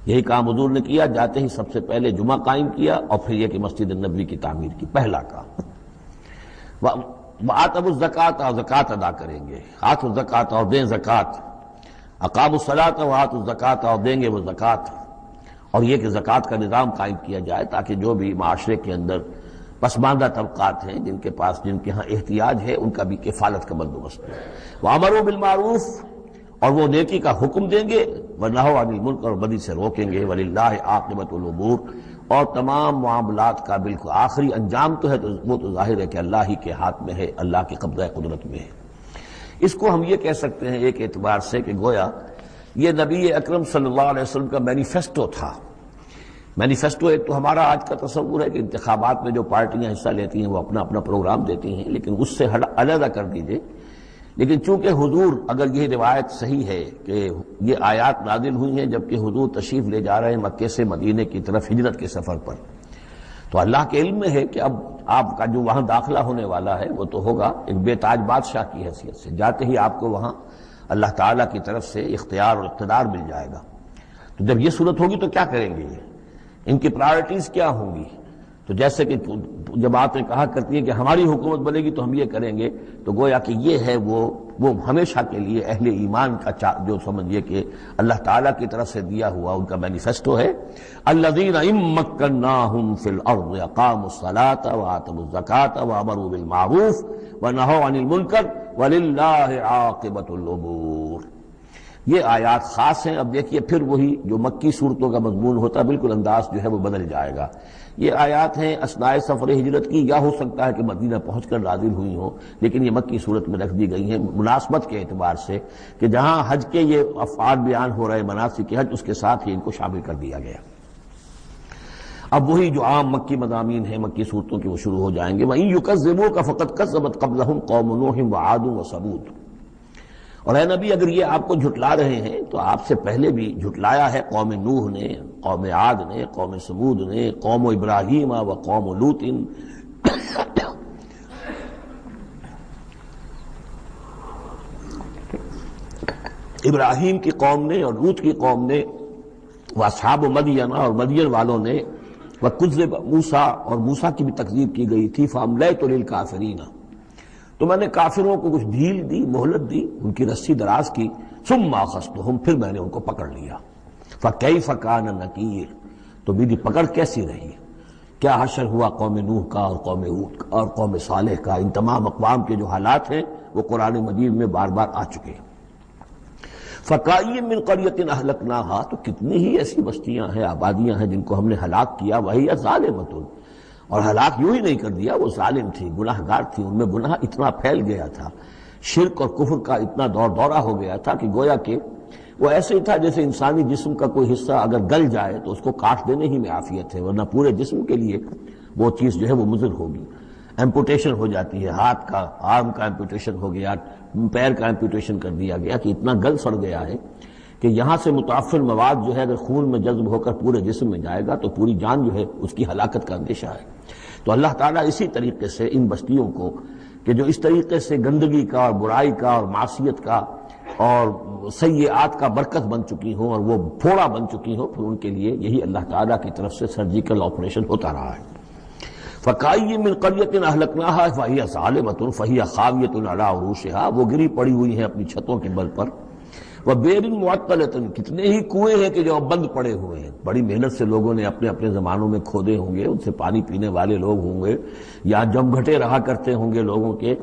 یہی کام حضور نے کیا، جاتے ہی سب سے پہلے جمعہ قائم کیا، اور پھر یہ کہ مسجد النبوی کی تعمیر کی، پہلا کام. وآتوا الزکوٰۃ، اور زکوٰۃ ادا کریں گے. آتوا الزکوٰۃ، اور دیں زکوٰۃ. اقاموا الصلاۃ وآتوا الزکوٰۃ، اور دیں گے وہ زکوٰۃ. اور یہ کہ زکوٰۃ کا نظام قائم کیا جائے تاکہ جو بھی معاشرے کے اندر پسماندہ طبقات ہیں، جن کے ہاں احتیاج ہے، ان کا بھی کفالت کا بندوبست ہو. وَأَمَرُوا بِالْمَعْرُوفِ، اور وہ نیکی کا حکم دیں گے، وَنَهَوْا عَنِ الْمُنکَرِ، اور بدی سے روکیں گے. وَلِلَّهِ عَاقِبَةُ الْأُمُورِ، اور تمام معاملات کا بالکل آخری انجام تو ہے، تو وہ تو ظاہر ہے کہ اللہ ہی کے ہاتھ میں ہے، اللہ کے قبضہ قدرت میں ہے. اس کو ہم یہ کہہ سکتے ہیں ایک اعتبار سے کہ گویا یہ نبی اکرم صلی اللہ علیہ وسلم کا مینیفیسٹو تھا. مینیفیسٹو ایک تو ہمارا آج کا تصور ہے کہ انتخابات میں جو پارٹیاں حصہ لیتی ہیں وہ اپنا اپنا پروگرام دیتی ہیں، لیکن اس سے علیحدہ کر دیجئے. لیکن چونکہ حضور، اگر یہ روایت صحیح ہے کہ یہ آیات نازل ہوئی ہیں جبکہ حضور تشریف لے جا رہے ہیں مکے سے مدینے کی طرف ہجرت کے سفر پر، تو اللہ کے علم میں ہے کہ اب آپ کا جو وہاں داخلہ ہونے والا ہے وہ تو ہوگا ایک بے تاج بادشاہ کی حیثیت سے. جاتے ہی آپ کو وہاں اللہ تعالیٰ کی طرف سے اختیار اور اقتدار مل جائے گا. تو جب یہ صورت ہوگی تو کیا کریں گے؟ ان کی پرائرٹیز کیا ہوں گی؟ تو جیسے کہ جماعتیں کہا کرتی ہیں کہ ہماری حکومت بنے گی تو ہم یہ کریں گے، تو گویا کہ یہ ہے وہ ہمیشہ کے لیے اہل ایمان کا جو سمجھیے کہ اللہ تعالیٰ کی طرف سے دیا ہوا ان کا مینیفیسٹو ہے. الذین ان مکناہم فی الارض اقاموا الصلاۃ وآتوا الزکوٰۃ وامروا بالمعروف ونہوا عن المنکر وللہ عاقبۃ الامور. یہ آیات خاص ہیں. اب دیکھیے پھر وہی جو مکی صورتوں کا مضمون ہوتا ہے بالکل انداز جو ہے وہ بدل جائے گا. یہ آیات ہیں اثناء سفر ہجرت کی، یا ہو سکتا ہے کہ مدینہ پہنچ کر نازل ہوئی ہوں، لیکن یہ مکی صورت میں رکھ دی گئی ہیں مناسبت کے اعتبار سے کہ جہاں حج کے یہ افعال بیان ہو رہے مناسک حج، اس کے ساتھ ہی ان کو شامل کر دیا گیا. اب وہی جو عام مکی مضامین ہیں مکی صورتوں کے وہ شروع ہو جائیں گے. وَإِن يُكَذِّبُوكَ فَقَدْ كَذَّبَتْ قَبْلَهُمْ قَوْمُ نُوحٍ وَعَادٌ وَثَمُودُ. اور اے نبی اگر یہ آپ کو جھٹلا رہے ہیں تو آپ سے پہلے بھی جھٹلایا ہے قوم نوح نے، قوم عاد نے، قوم ثمود نے، قوم ابراہیم و قوم لوط. ابراہیم کی قوم نے اور لوط کی قوم نے، واصحاب مدین اور مدین والوں نے، وکذب موسیٰ اور موسیٰ کی بھی تکذیب کی گئی تھی. فاملیت للکافرین، تو میں نے کافروں کو کچھ ڈھیل دی، مہلت دی، ان کی رسی دراز کی. ثم اخذتهم، پھر میں نے ان کو پکڑ لیا. فکیف کان نکیر، تو میری پکڑ کیسی رہی، کیا حشر ہوا قوم نوح کا اور قوم ہود کا اور قوم صالح کا. ان تمام اقوام کے جو حالات ہیں وہ قرآن مجید میں بار بار آ چکے ہیں. فکأی من قریۃ اہلکناھا، تو کتنی ہی ایسی بستیاں ہیں، آبادیاں ہیں جن کو ہم نے ہلاک کیا. وہی ظالمۃ، اور ہلاک یوں ہی نہیں کر دیا، وہ ظالم تھی، گناہ گار تھی، ان میں گناہ اتنا پھیل گیا تھا، شرک اور کفر کا اتنا دور دورہ ہو گیا تھا کہ گویا کہ وہ ایسے ہی تھا جیسے انسانی جسم کا کوئی حصہ اگر گل جائے تو اس کو کاٹ دینے ہی میں عافیت ہے، ورنہ پورے جسم کے لیے وہ چیز جو ہے وہ مضر ہوگی۔ ایمپوٹیشن ہو جاتی ہے، ہاتھ کا، آرم کا ایمپوٹیشن ہو گیا، پیر کا ایمپوٹیشن کر دیا گیا کہ اتنا گل سڑ گیا ہے کہ یہاں سے متعفن مواد جو ہے اگر خون میں جذب ہو کر پورے جسم میں جائے گا تو پوری جان جو ہے اس کی ہلاکت کا اندیشہ ہے۔ تو اللہ تعالیٰ اسی طریقے سے ان بستیوں کو کہ جو اس طریقے سے گندگی کا اور برائی کا اور معصیت کا اور سیئات کا برکت بن چکی ہوں اور وہ پھوڑا بن چکی ہوں، پھر ان کے لیے یہی اللہ تعالیٰ کی طرف سے سرجیکل آپریشن ہوتا رہا ہے۔ فَكَأَيٍّ مِّن قَرْيَةٍ أَهْلَكْنَاهَا فَهِيَ ظَالِمَةٌ فَهِيَ خَاوِيَةٌ عَلَىٰ عُرُوشِهَا، وہ گری پڑی ہوئی ہیں اپنی چھتوں کے بل پر۔ وَبِئْرٍ مُّعَطَّلَةٍ، کتنے ہی کنویں ہیں کہ جو اب بند پڑے ہوئے ہیں، بڑی محنت سے لوگوں نے اپنے اپنے زمانوں میں کھودے ہوں گے، ان سے پانی پینے والے لوگ ہوں گے یا جم گھٹے رہا کرتے ہوں گے لوگوں کے،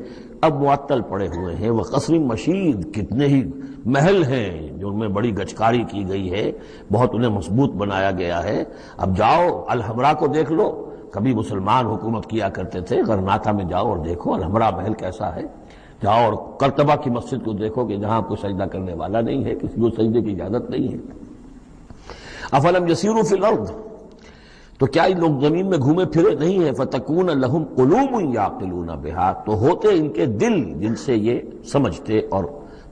اب معطل پڑے ہوئے ہیں۔ وَقَصْرٍ مَشِيدٍ، کتنے ہی محل ہیں جو ان میں بڑی گچکاری کی گئی ہے، بہت انہیں مضبوط بنایا گیا ہے۔ اب جاؤ الحمرا کو دیکھ لو، کبھی مسلمان حکومت کیا کرتے تھے، غرناطہ میں جاؤ اور دیکھو الحمرا محل کیسا ہے، جاؤ اور قرطبہ کی مسجد کو دیکھو کہ جہاں کوئی سجدہ کرنے والا نہیں ہے، کسی کو سجدے کی اجازت نہیں ہے۔ افلم یسیروا فی الارض، تو کیا ان لوگ زمین میں گھومے پھرے نہیں ہیں؟ فتکون لہم قلوب یعقلون بہا، تو ہوتے ان کے دل جن سے یہ سمجھتے اور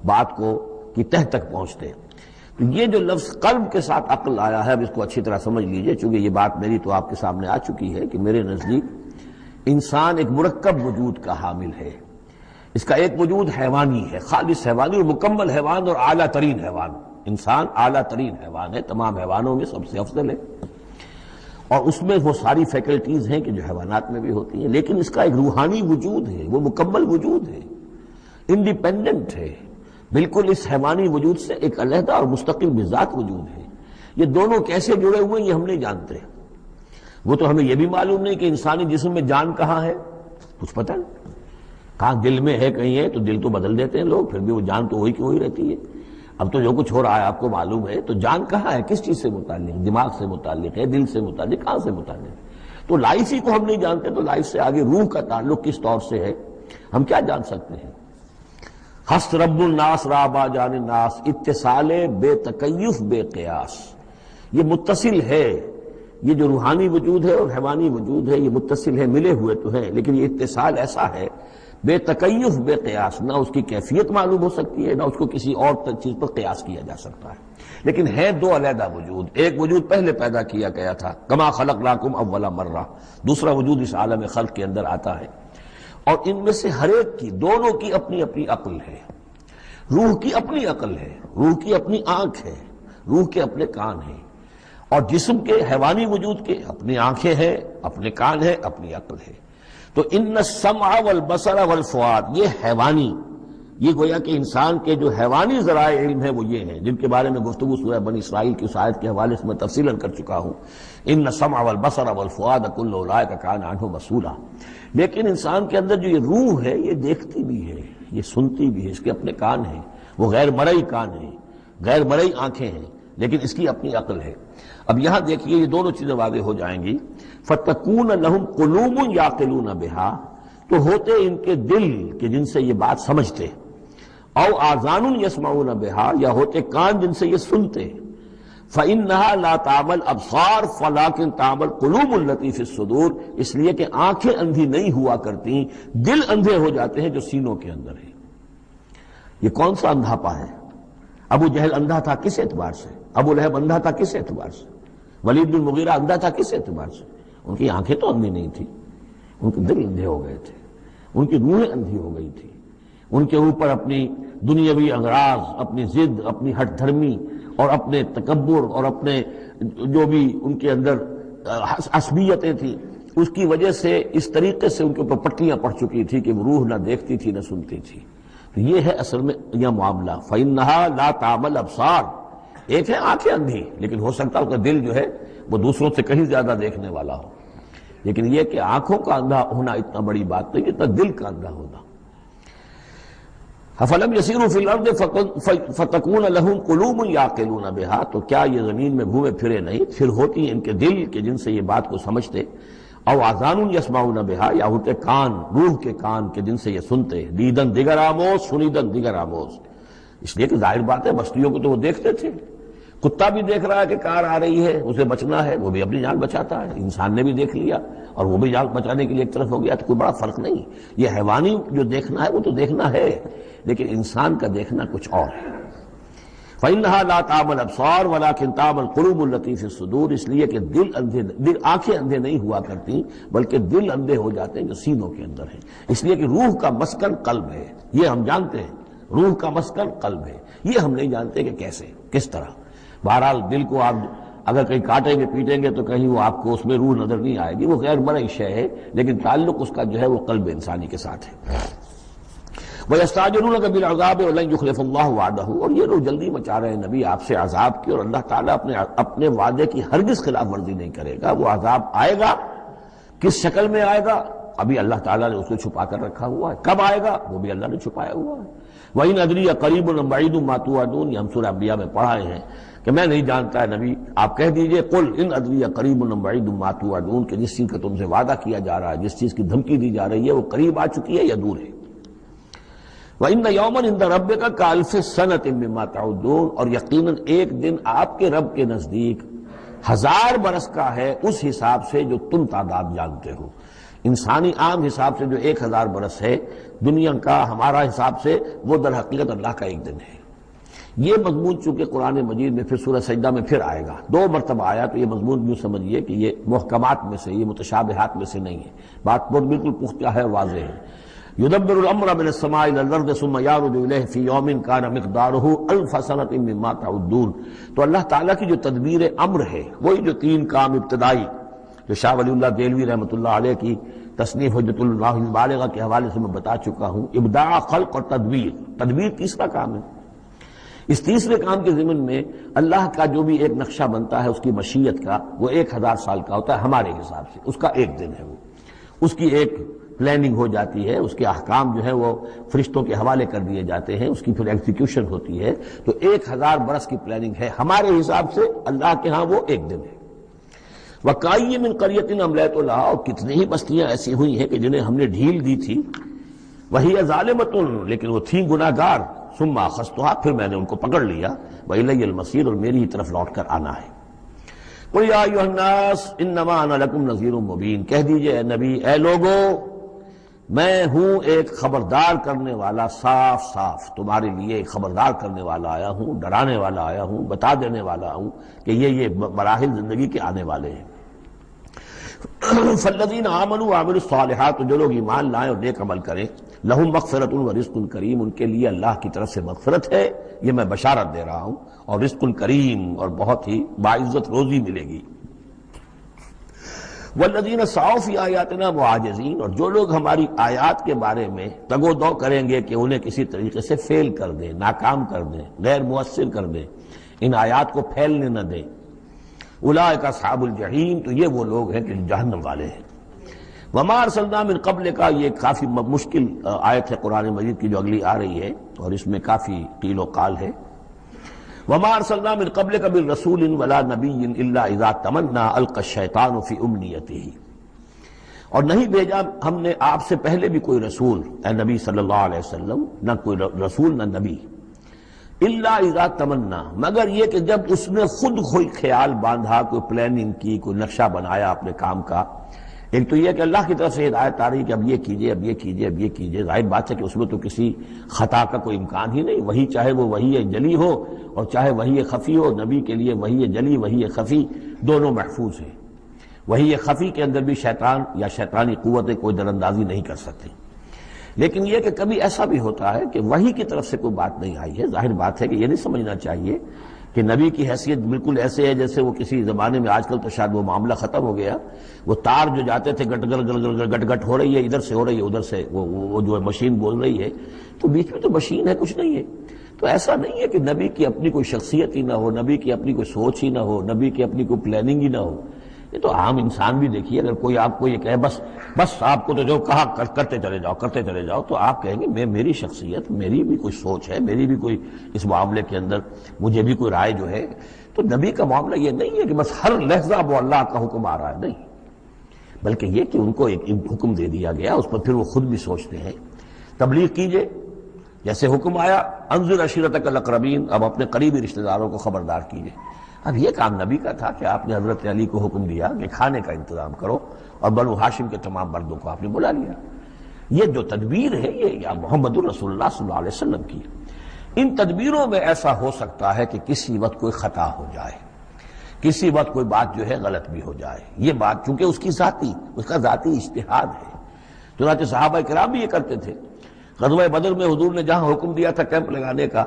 بات کو کی تہ تک پہنچتے۔ تو یہ جو لفظ قلب کے ساتھ عقل آیا ہے، اب اس کو اچھی طرح سمجھ لیجئے، چونکہ یہ بات میری تو آپ کے سامنے آ چکی ہے کہ میرے نزدیک انسان ایک مرکب وجود کا حامل ہے۔ اس کا ایک وجود حیوانی ہے، خالص حیوانی اور مکمل حیوان اور اعلیٰ ترین حیوان۔ انسان اعلیٰ ترین حیوان ہے، تمام حیوانوں میں سب سے افضل ہے، اور اس میں وہ ساری فیکلٹیز ہیں کہ جو حیوانات میں بھی ہوتی ہیں، لیکن اس کا ایک روحانی وجود ہے، وہ مکمل وجود ہے، انڈیپینڈنٹ ہے، بالکل اس حیوانی وجود سے ایک علیحدہ اور مستقل بذات وجود ہے۔ یہ دونوں کیسے جڑے ہوئے ہیں یہ ہم نہیں جانتے۔ وہ تو ہمیں یہ بھی معلوم نہیں کہ انسانی جسم میں جان کہاں ہے، کچھ پتہ نہیں، کہاں دل میں ہے کہیں ہے، تو دل تو بدل دیتے ہیں لوگ، پھر بھی وہ جان تو وہی کی وہی رہتی ہے۔ اب تو جو کچھ ہو رہا ہے آپ کو معلوم ہے، تو جان کہاں ہے، کس چیز سے متعلق، دماغ سے متعلق ہے، دل سے متعلق، کہاں سے متعلق ہے؟ تو لائف ہی کو ہم نہیں جانتے، تو لائف سے آگے روح کا تعلق کس طور سے ہے ہم کیا جان سکتے ہیں؟ ہست رب الناس رابا جان الناس، اتصال بے تکیف بے قیاس، یہ متصل ہے، یہ جو روحانی وجود ہے اور حیوانی وجود ہے یہ متصل ہے، ملے ہوئے تو ہیں، لیکن یہ اتصال ایسا ہے بے تکیف بے قیاس، نہ اس کی کیفیت معلوم ہو سکتی ہے، نہ اس کو کسی اور چیز پر قیاس کیا جا سکتا ہے، لیکن ہے دو علیحدہ وجود۔ ایک وجود پہلے پیدا کیا گیا تھا، کما خلقناکم اول مرہ، دوسرا وجود اس عالم خلق کے اندر آتا ہے، اور ان میں سے ہر ایک کی، دونوں کی اپنی اپنی عقل ہے۔ روح کی اپنی عقل ہے، روح کی اپنی آنکھ ہے، روح کے اپنے کان ہیں، اور جسم کے حیوانی وجود کے اپنی آنکھیں ہیں، اپنے کان ہیں، اپنی عقل ہے۔ تو ان السمع والبصر والفؤاد، یہ حیوانی، یہ گویا کہ انسان کے جو حیوانی ذرائع علم ہے وہ یہ ہیں جن کے بارے میں گفتگو سورہ بنی اسرائیل کی اس آیت کے حوالے سے میں تفصیلاً کر چکا ہوں، ان السمع والبصر والفؤاد کل اولئک کان عنہ مسئولا۔ لیکن انسان کے اندر جو یہ روح ہے یہ دیکھتی بھی ہے، یہ سنتی بھی ہے، اس کے اپنے کان ہیں، وہ غیر مرئی کان ہیں، غیر مرئی آنکھیں ہیں، لیکن اس کی اپنی عقل ہے۔ اب یہاں دیکھیے یہ دونوں چیزیں واضح ہو جائیں گی۔ فَتَكُونَ لَهُمْ قُلُوبٌ يَعْقِلُونَ بِهَا، تو ہوتے ان کے دل کہ جن سے یہ بات سمجھتے، او آذان یسمعون بها، یا ہوتے کان جن سے یہ سنتے، فإنها لا تعمل ابصار ولكن تعمل قلوب التي في الصدور، اس لیے کہ آنکھیں اندھی نہیں ہوا کرتی، دل اندھے ہو جاتے ہیں جو سینوں کے اندر ہے۔ یہ کون سا اندھاپا ہے؟ ابو جہل اندھا تھا کس اعتبار سے؟ ابو لہب اندھا تھا کس اعتبار سے؟ ولید بن مغیرہ اندھا تھا کس اعتبار سے؟ ان کی آنکھیں تو اندھی نہیں تھی، ان کے دل اندھے ہو گئے تھے، ان کی روحیں اندھی ہو گئی تھی، ان کے اوپر اپنی دنیاوی اغراض، اپنی ضد، اپنی ہٹ دھرمی اور اپنے تکبر اور اپنے جو بھی ان کے اندر عصبیتیں تھیں، اس کی وجہ سے اس طریقے سے ان کے اوپر پٹیاں پڑ چکی تھی کہ وہ روح نہ دیکھتی تھی نہ سنتی تھی۔ تو یہ ہے اصل میں یہ معاملہ، فَإِنَّهَا لَا تَعْمَلْ أَبْصَارُ، ایک ہے آنکھیں اندھی، لیکن ہو سکتا ہے اس کا دل جو ہے وہ دوسروں سے کہیں زیادہ دیکھنے والا ہو، لیکن یہ کہ آنکھوں کا اندھا ہونا اتنا بڑی بات نہیں، اتنا دل کا اندھا ہونا۔ فَلَمْ يَسِيرُوا فِي الْأَرْضِ فَتَكُونَ لَهُمْ قُلُوبٌ يَعْقِلُونَ بِهَا، تو کیا یہ زمین میں گھومے پھرے نہیں، پھر ہوتی ان کے دل کہ جن سے یہ بات کو سمجھتے، او آذان یسمعون بها، یا ہوتے کان، روح کے کان کہ جن سے یہ سنتے، دیدن دیگر آموز سنیدن دیگر آموز، اس لیے کہ ظاہر بات ہے بستیوں کو تو وہ دیکھتے تھے، کتا بھی دیکھ رہا ہے کہ کار آ رہی ہے، اسے بچنا ہے، وہ بھی اپنی جان بچاتا ہے، انسان نے بھی دیکھ لیا اور وہ بھی جان بچانے کے لیے ایک طرف ہو گیا، تو کوئی بڑا فرق نہیں۔ یہ حیوانی جو دیکھنا ہے وہ تو دیکھنا ہے، لیکن انسان کا دیکھنا کچھ اور ہے۔ فَإِنَّهَا لَا تَعْمَى الْأَبْصَارُ وَلَكِنْ تَعْمَى الْقُلُوبُ الَّتِي فِي الصُّدُورِ، اس لیے کہ دل آنکھیں اندھے نہیں ہوا کرتی بلکہ دل اندھے ہو جاتے ہیں جو سینوں کے اندر ہیں، اس لیے کہ روح کا مسکن قلب ہے، یہ ہم جانتے ہیں، روح کا مسکن قلب ہے، یہ ہم نہیں جانتے کہ کیسے، کس طرح۔ بہرحال دل کو آپ اگر کہیں کاٹیں گے پیٹیں گے تو کہیں وہ آپ کو اس میں روح نظر نہیں آئے گی، وہ غیر مرئی شے ہے، لیکن تعلق اس کا جو ہے وہ قلب انسانی کے ساتھ ہے۔ وَيَسْتَعْجِلُونَكَ بِالْعَذَابِ وَلَن يُخْلِفَ اللَّهُ وَعْدَهُ، اور یہ لوگ جلدی مچا رہے ہیں نبی آپ سے عذاب کی، اور اللہ تعالیٰ اپنے وعدے کی ہرگز خلاف ورزی نہیں کرے گا۔ وہ عذاب آئے گا، کس شکل میں آئے گا ابھی اللہ تعالیٰ نے اس کو چھپا کر رکھا ہوا ہے، کب آئے گا وہ بھی اللہ نے چھپایا ہوا ہے۔ وَإِنْ أَدْرِيَ قَرِيبٌ أَمْ بَعِيدٌ مَا تُوعَدُونَ، یہ ہم سورہ انبیاء میں پڑھائے ہیں کہ میں نہیں جانتا ہے نبی، آپ کہہ دیجئے قُلْ إِنْ أَدْرِيَ قَرِيبٌ أَمْ بَعِيدٌ مَا تُوعَدُونَ، کہ جس چیز کا تم سے وعدہ کیا جا رہا ہے، جس چیز کی دھمکی دی جا رہی ہے وہ قریب آ چکی ہے یا دور ہے۔ وَإِنَّ يَوْمًا عِندَ رَبِّكَ كَأَلْفِ سَنَةٍ مِّمَّا تَعُدُّونَ، اور یقیناً ایک دن آپ کے رب کے نزدیک 1000 برس کا ہے اس حساب سے جو تم تعداد جانتے ہو۔ انسانی عام حساب سے جو 1000 برس ہے، دنیا کا ہمارا حساب سے وہ در حقیقت اللہ کا ایک دن ہے۔ یہ مضمون چونکہ قرآن مجید میں پھر سورہ سجدہ میں پھر آئے گا، 2 مرتبہ آیا، تو یہ مضمون یوں سمجھیے کہ یہ محکمات میں سے، یہ متشابہات میں سے نہیں ہے، بات بالکل پختہ ہے، واضح ہے۔ يُدَبِّرُ الْأَمْرَ مِنَ السَّمَاءِ إِلَى الْأَرْضِ ثُمَّ يَعْرُجُ إِلَيْهِ فِي يَوْمٍ كَانَ مِقْدَارُهُ أَلْفَ سَنَةٍ مِّمَّا تَعُدُّونَ، تو اللہ تعالیٰ کی جو تدبیر امر ہے، وہی جو 3 کام ابتدائی جو شاہ ولی اللہ دہلوی رحمۃ اللہ علیہ کی تصنیف حجت اللہ البالغہ کے حوالے سے میں بتا چکا ہوں، ابداع، خلق اور تدبیر تیسرا کام ہے۔ اس تیسرے کام کے ضمن میں اللہ کا جو بھی ایک نقشہ بنتا ہے اس کی مشیت کا، وہ 1000 سال کا ہوتا ہے ہمارے حساب سے، اس کا ایک دن ہے، وہ اس کی ایک پلاننگ ہو جاتی ہے، اس کے احکام جو ہے وہ فرشتوں کے حوالے کر دیے جاتے ہیں، اس کی پھر ایگزیکیوشن ہوتی ہے، تو 1000 برس کی پلاننگ ہے ہمارے حساب سے، اللہ کے ہاں وہ ایک دن ہے۔ وَكَأَيٍّ مِّن قَرْيَةٍ أَمْلَيْتُ لَهَا، اور کتنی ہی بستیاں ایسی ہوئی ہیں کہ جنہیں ہم نے ڈھیل دی تھی، وَهِيَ ظَالِمَةٌ، لیکن وہ تھیں گناہ گار، ثُمَّ أَخَذْتُهَا، پھر میں نے ان کو پکڑ لیا، وَإِلَيَّ الْمَصِيرُ، اور میری ہی طرف لوٹ کر آنا ہے۔ قُلْ يَا أَيُّهَا النَّاسُ إِنَّمَا أَنَا لَكُمْ نَذِيرٌ مُّبِينٌ، کہہ دیجئے اے نبی، اے لوگو، میں ہوں ایک خبردار کرنے والا، صاف صاف تمہارے لیے ایک خبردار کرنے والا آیا ہوں، ڈرانے والا آیا ہوں، بتا دینے والا ہوں کہ یہ مراحل زندگی کے آنے والے ہیں۔ فالذین آمنوا وعملوا الصالحات، جو لوگ ایمان لائیں اور نیک عمل کریں، لہم مغفرۃ ورزق کریم، ان کے لیے اللہ کی طرف سے مغفرت ہے، یہ میں بشارت دے رہا ہوں، اور رزق کریم، اور بہت ہی باعزت روزی ملے گی۔ والذین سعوا فی آیاتنا معاجزین، اور جو لوگ ہماری آیات کے بارے میں تگ و دو کریں گے کہ انہیں کسی طریقے سے فیل کر دیں، ناکام کر دیں، غیر مؤثر کر دیں، ان آیات کو پھیلنے نہ دیں، اولئک اصحاب الجحیم، تو یہ وہ لوگ ہیں کہ جہنم والے ہیں۔ وما ارسلنا من قبل کا، یہ کافی مشکل آیت ہے قرآن مجید کی جو اگلی آ رہی ہے، اور اس میں کافی قیل و قال ہے۔ وما ارسلنا من قبلک من رسول ولا نبی الا اذا تمنى القى الشیطان فی امنیته، اور نہیں بھیجا ہم نے آپ سے پہلے بھی کوئی رسول، اے نبی صلی اللہ علیہ وسلم، نہ کوئی رسول نہ نبی، الا اذا تمنا، مگر یہ کہ جب اس نے خود کوئی خیال باندھا، کوئی پلاننگ کی، کوئی نقشہ بنایا اپنے کام کا۔ ایک تو یہ کہ اللہ کی طرف سے ہدایت آ رہی کہ اب یہ کیجئے، اب یہ کیجئے، اب یہ کیجئے، ظاہر بات ہے کہ اس میں تو کسی خطا کا کوئی امکان ہی نہیں، وہی چاہے وہ وحی جلی ہو اور چاہے وحی خفی ہو، نبی کے لیے وحی جلی، وحی خفی دونوں محفوظ ہیں۔ وحی خفی کے اندر بھی شیطان یا شیطانی قوتیں کوئی دراندازی نہیں کر سکتی، لیکن یہ کہ کبھی ایسا بھی ہوتا ہے کہ وحی کی طرف سے کوئی بات نہیں آئی ہے، ظاہر بات ہے کہ یہ نہیں سمجھنا چاہیے کہ نبی کی حیثیت بالکل ایسے ہے جیسے وہ کسی زمانے میں، آج کل تو شاید وہ معاملہ ختم ہو گیا، وہ تار جو جاتے تھے گٹ گٹ گٹ ہو رہی ہے، ادھر سے ہو رہی ہے، ادھر سے وہ جو ہے مشین بول رہی ہے، تو بیچ میں تو مشین ہے، کچھ نہیں ہے۔ تو ایسا نہیں ہے کہ نبی کی اپنی کوئی شخصیت ہی نہ ہو، نبی کی اپنی کوئی سوچ ہی نہ ہو، نبی کی اپنی کوئی پلاننگ ہی نہ ہو۔ یہ تو عام انسان بھی دیکھیے، اگر کوئی آپ کو یہ کہے بس آپ کو تو جو کہا کرتے چلے جاؤ، تو آپ کہیں گے میری شخصیت، میری بھی کوئی سوچ ہے، میری بھی کوئی اس معاملے کے اندر مجھے بھی کوئی رائے جو ہے۔ تو نبی کا معاملہ یہ نہیں ہے کہ بس ہر لحظہ وہ اللہ کا حکم آ رہا ہے، نہیں، بلکہ یہ کہ ان کو ایک حکم دے دیا گیا، اس پر پھر وہ خود بھی سوچتے ہیں۔ تبلیغ کیجئے، جیسے حکم آیا انذر عشیرتک الاقربین، اب اپنے قریبی رشتہ داروں کو خبردار کیجیے۔ اب یہ کام نبی کا تھا کہ آپ نے حضرت علی کو حکم دیا کہ کھانے کا انتظام کرو، اور بنو ہاشم کے تمام مردوں کو آپ نے بلا لیا۔ یہ جو تدبیر ہے یہ یا محمد الرسول اللہ صلی اللہ علیہ وسلم کی۔ ان تدبیروں میں ایسا ہو سکتا ہے کہ کسی وقت کوئی خطا ہو جائے، کسی وقت کوئی بات جو ہے غلط بھی ہو جائے۔ یہ بات چونکہ اس کا ذاتی اجتہاد ہے، چنانچہ صحابہ کرام بھی یہ کرتے تھے۔ غزوہ بدر میں حضور نے جہاں حکم دیا تھا کیمپ لگانے کا،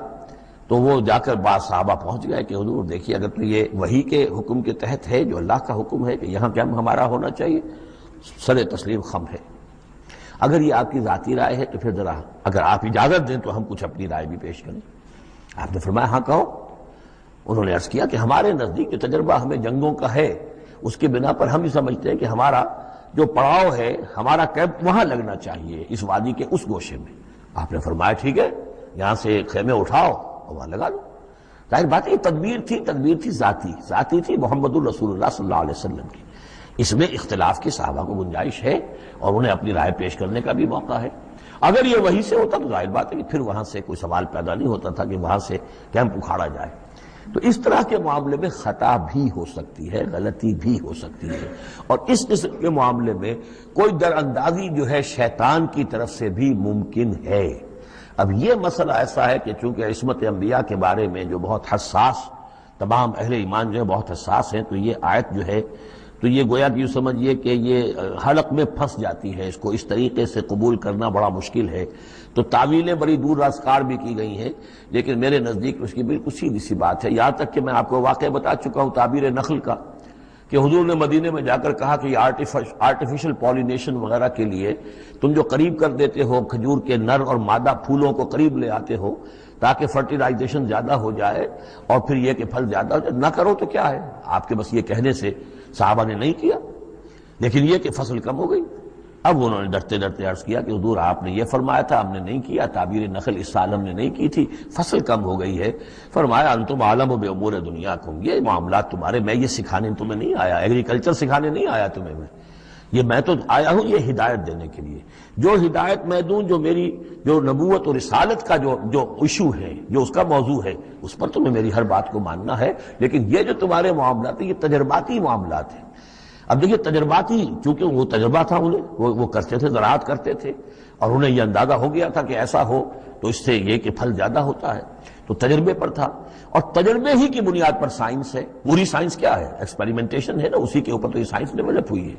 تو وہ جا کر بعض صحابہ پہنچ گئے کہ حضور دیکھیے اگر تو یہ وحی کے حکم کے تحت ہے، جو اللہ کا حکم ہے کہ یہاں کیمپ ہمارا ہونا چاہیے، سر تسلیم خم ہے۔ اگر یہ آپ کی ذاتی رائے ہے تو پھر ذرا اگر آپ اجازت دیں تو ہم کچھ اپنی رائے بھی پیش کریں۔ آپ نے فرمایا ہاں کہو۔ انہوں نے عرض کیا کہ ہمارے نزدیک جو تجربہ ہمیں جنگوں کا ہے اس کی بنا پر ہم یہ سمجھتے ہیں کہ ہمارا جو پڑاؤ ہے، ہمارا کیمپ وہاں لگنا چاہیے، اس وادی کے اس گوشے میں۔ آپ نے فرمایا ٹھیک ہے، یہاں سے خیمے اٹھاؤ اور وہاں لگا دو۔ ظاہر بات ہے یہ تدبیر تھی ذاتی تھی محمد الرسول اللہ صلی اللہ علیہ وسلم کی۔ اس میں اختلاف کی صحابہ کو گنجائش ہے اور انہیں اپنی رائے پیش کرنے کا بھی موقع ہے۔ اگر یہ وحی سے ہوتا تو ظاہر بات ہے کہ پھر وہاں سے کوئی سوال پیدا نہیں ہوتا تھا کہ وہاں سے کیمپ اکھاڑا جائے۔ تو اس طرح کے معاملے میں خطا بھی ہو سکتی ہے، غلطی بھی ہو سکتی ہے، اور اس قسم کے معاملے میں کوئی در اندازی جو ہے شیطان کی طرف سے بھی ممکن ہے۔ اب یہ مسئلہ ایسا ہے کہ چونکہ عصمت انبیاء کے بارے میں جو بہت حساس، تمام اہل ایمان جو ہے بہت حساس ہیں، تو یہ آیت جو ہے تو یہ گویا کہ یوں سمجھیے کہ یہ حلق میں پھنس جاتی ہے، اس کو اس طریقے سے قبول کرنا بڑا مشکل ہے۔ تو تعویلیں بڑی دور راسکار بھی کی گئی ہیں، لیکن میرے نزدیک اس کی بالکل سیدھی سی بات ہے۔ یہاں تک کہ میں آپ کو واقعہ بتا چکا ہوں تعبیر نخل کا، کہ حضور نے مدینے میں جا کر کہا کہ یہ آرٹیفیشل پولینیشن وغیرہ کے لیے تم جو قریب کر دیتے ہو کھجور کے نر اور مادہ پھولوں کو قریب لے آتے ہو تاکہ فرٹیلائزیشن زیادہ ہو جائے اور پھر یہ کہ پھل زیادہ ہو جائے، نہ کرو تو کیا ہے، آپ کے بس یہ کہنے سے صحابہ نے نہیں کیا، لیکن یہ کہ فصل کم ہو گئی۔ اب انہوں نے ڈرتے ڈرتے عرض کیا کہ حضور آپ نے یہ فرمایا تھا، ہم نے نہیں کیا، تعبیر نخل اس سال ہم نے نہیں کی تھی، فصل کم ہو گئی ہے۔ فرمایا انتم عالم بامور دنیاکم، یہ معاملات تمہارے، میں یہ سکھانے تمہیں نہیں آیا، ایگریکلچر سکھانے نہیں آیا تمہیں میں تو آیا ہوں یہ ہدایت دینے کے لیے۔ جو ہدایت میں دوں، جو میری جو نبوت اور رسالت کا جو ایشو ہے، جو اس کا موضوع ہے، اس پر تمہیں میری ہر بات کو ماننا ہے، لیکن یہ جو تمہارے معاملات ہیں یہ تجرباتی معاملات ہیں۔ اب دیکھیے تجرباتی، چونکہ وہ تجربہ تھا انہیں، وہ کرتے تھے، زراعت کرتے تھے، اور انہیں یہ اندازہ ہو گیا تھا کہ ایسا ہو تو اس سے یہ کہ پھل زیادہ ہوتا ہے، تو تجربے پر تھا، اور تجربے ہی کی بنیاد پر سائنس ہے۔ پوری سائنس کیا ہے؟ ایکسپیریمنٹیشن ہے نا، اسی کے اوپر تو یہ سائنس ڈیولپ ہوئی ہے۔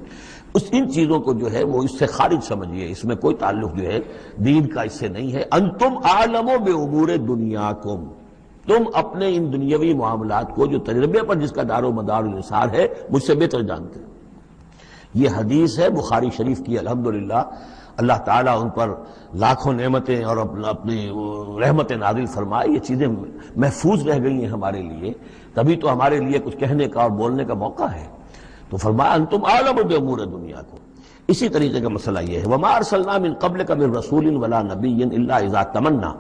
ان چیزوں کو جو ہے وہ اس سے خارج سمجھیے، اس میں کوئی تعلق جو ہے دین کا اس سے نہیں ہے۔ انتم عالم بامور دنیاکم، تم اپنے ان دنیاوی معاملات کو جو تجربے پر جس کا دار و مدار انحصار ہے مجھ سے بہتر جانتے ہیں۔ یہ حدیث ہے بخاری شریف کی، الحمدللہ اللہ تعالیٰ ان پر لاکھوں نعمتیں اور اپنی رحمت نازل فرمائے، یہ چیزیں محفوظ رہ گئی ہیں ہمارے لیے، تبھی تو ہمارے لیے کچھ کہنے کا اور بولنے کا موقع ہے۔ تو فرمایا انتم عالم بامور دنیاکم۔ اسی طریقے کا مسئلہ یہ ہے وما ارسلنا من قبلک من رسول ولا نبی الا اذا تمنا،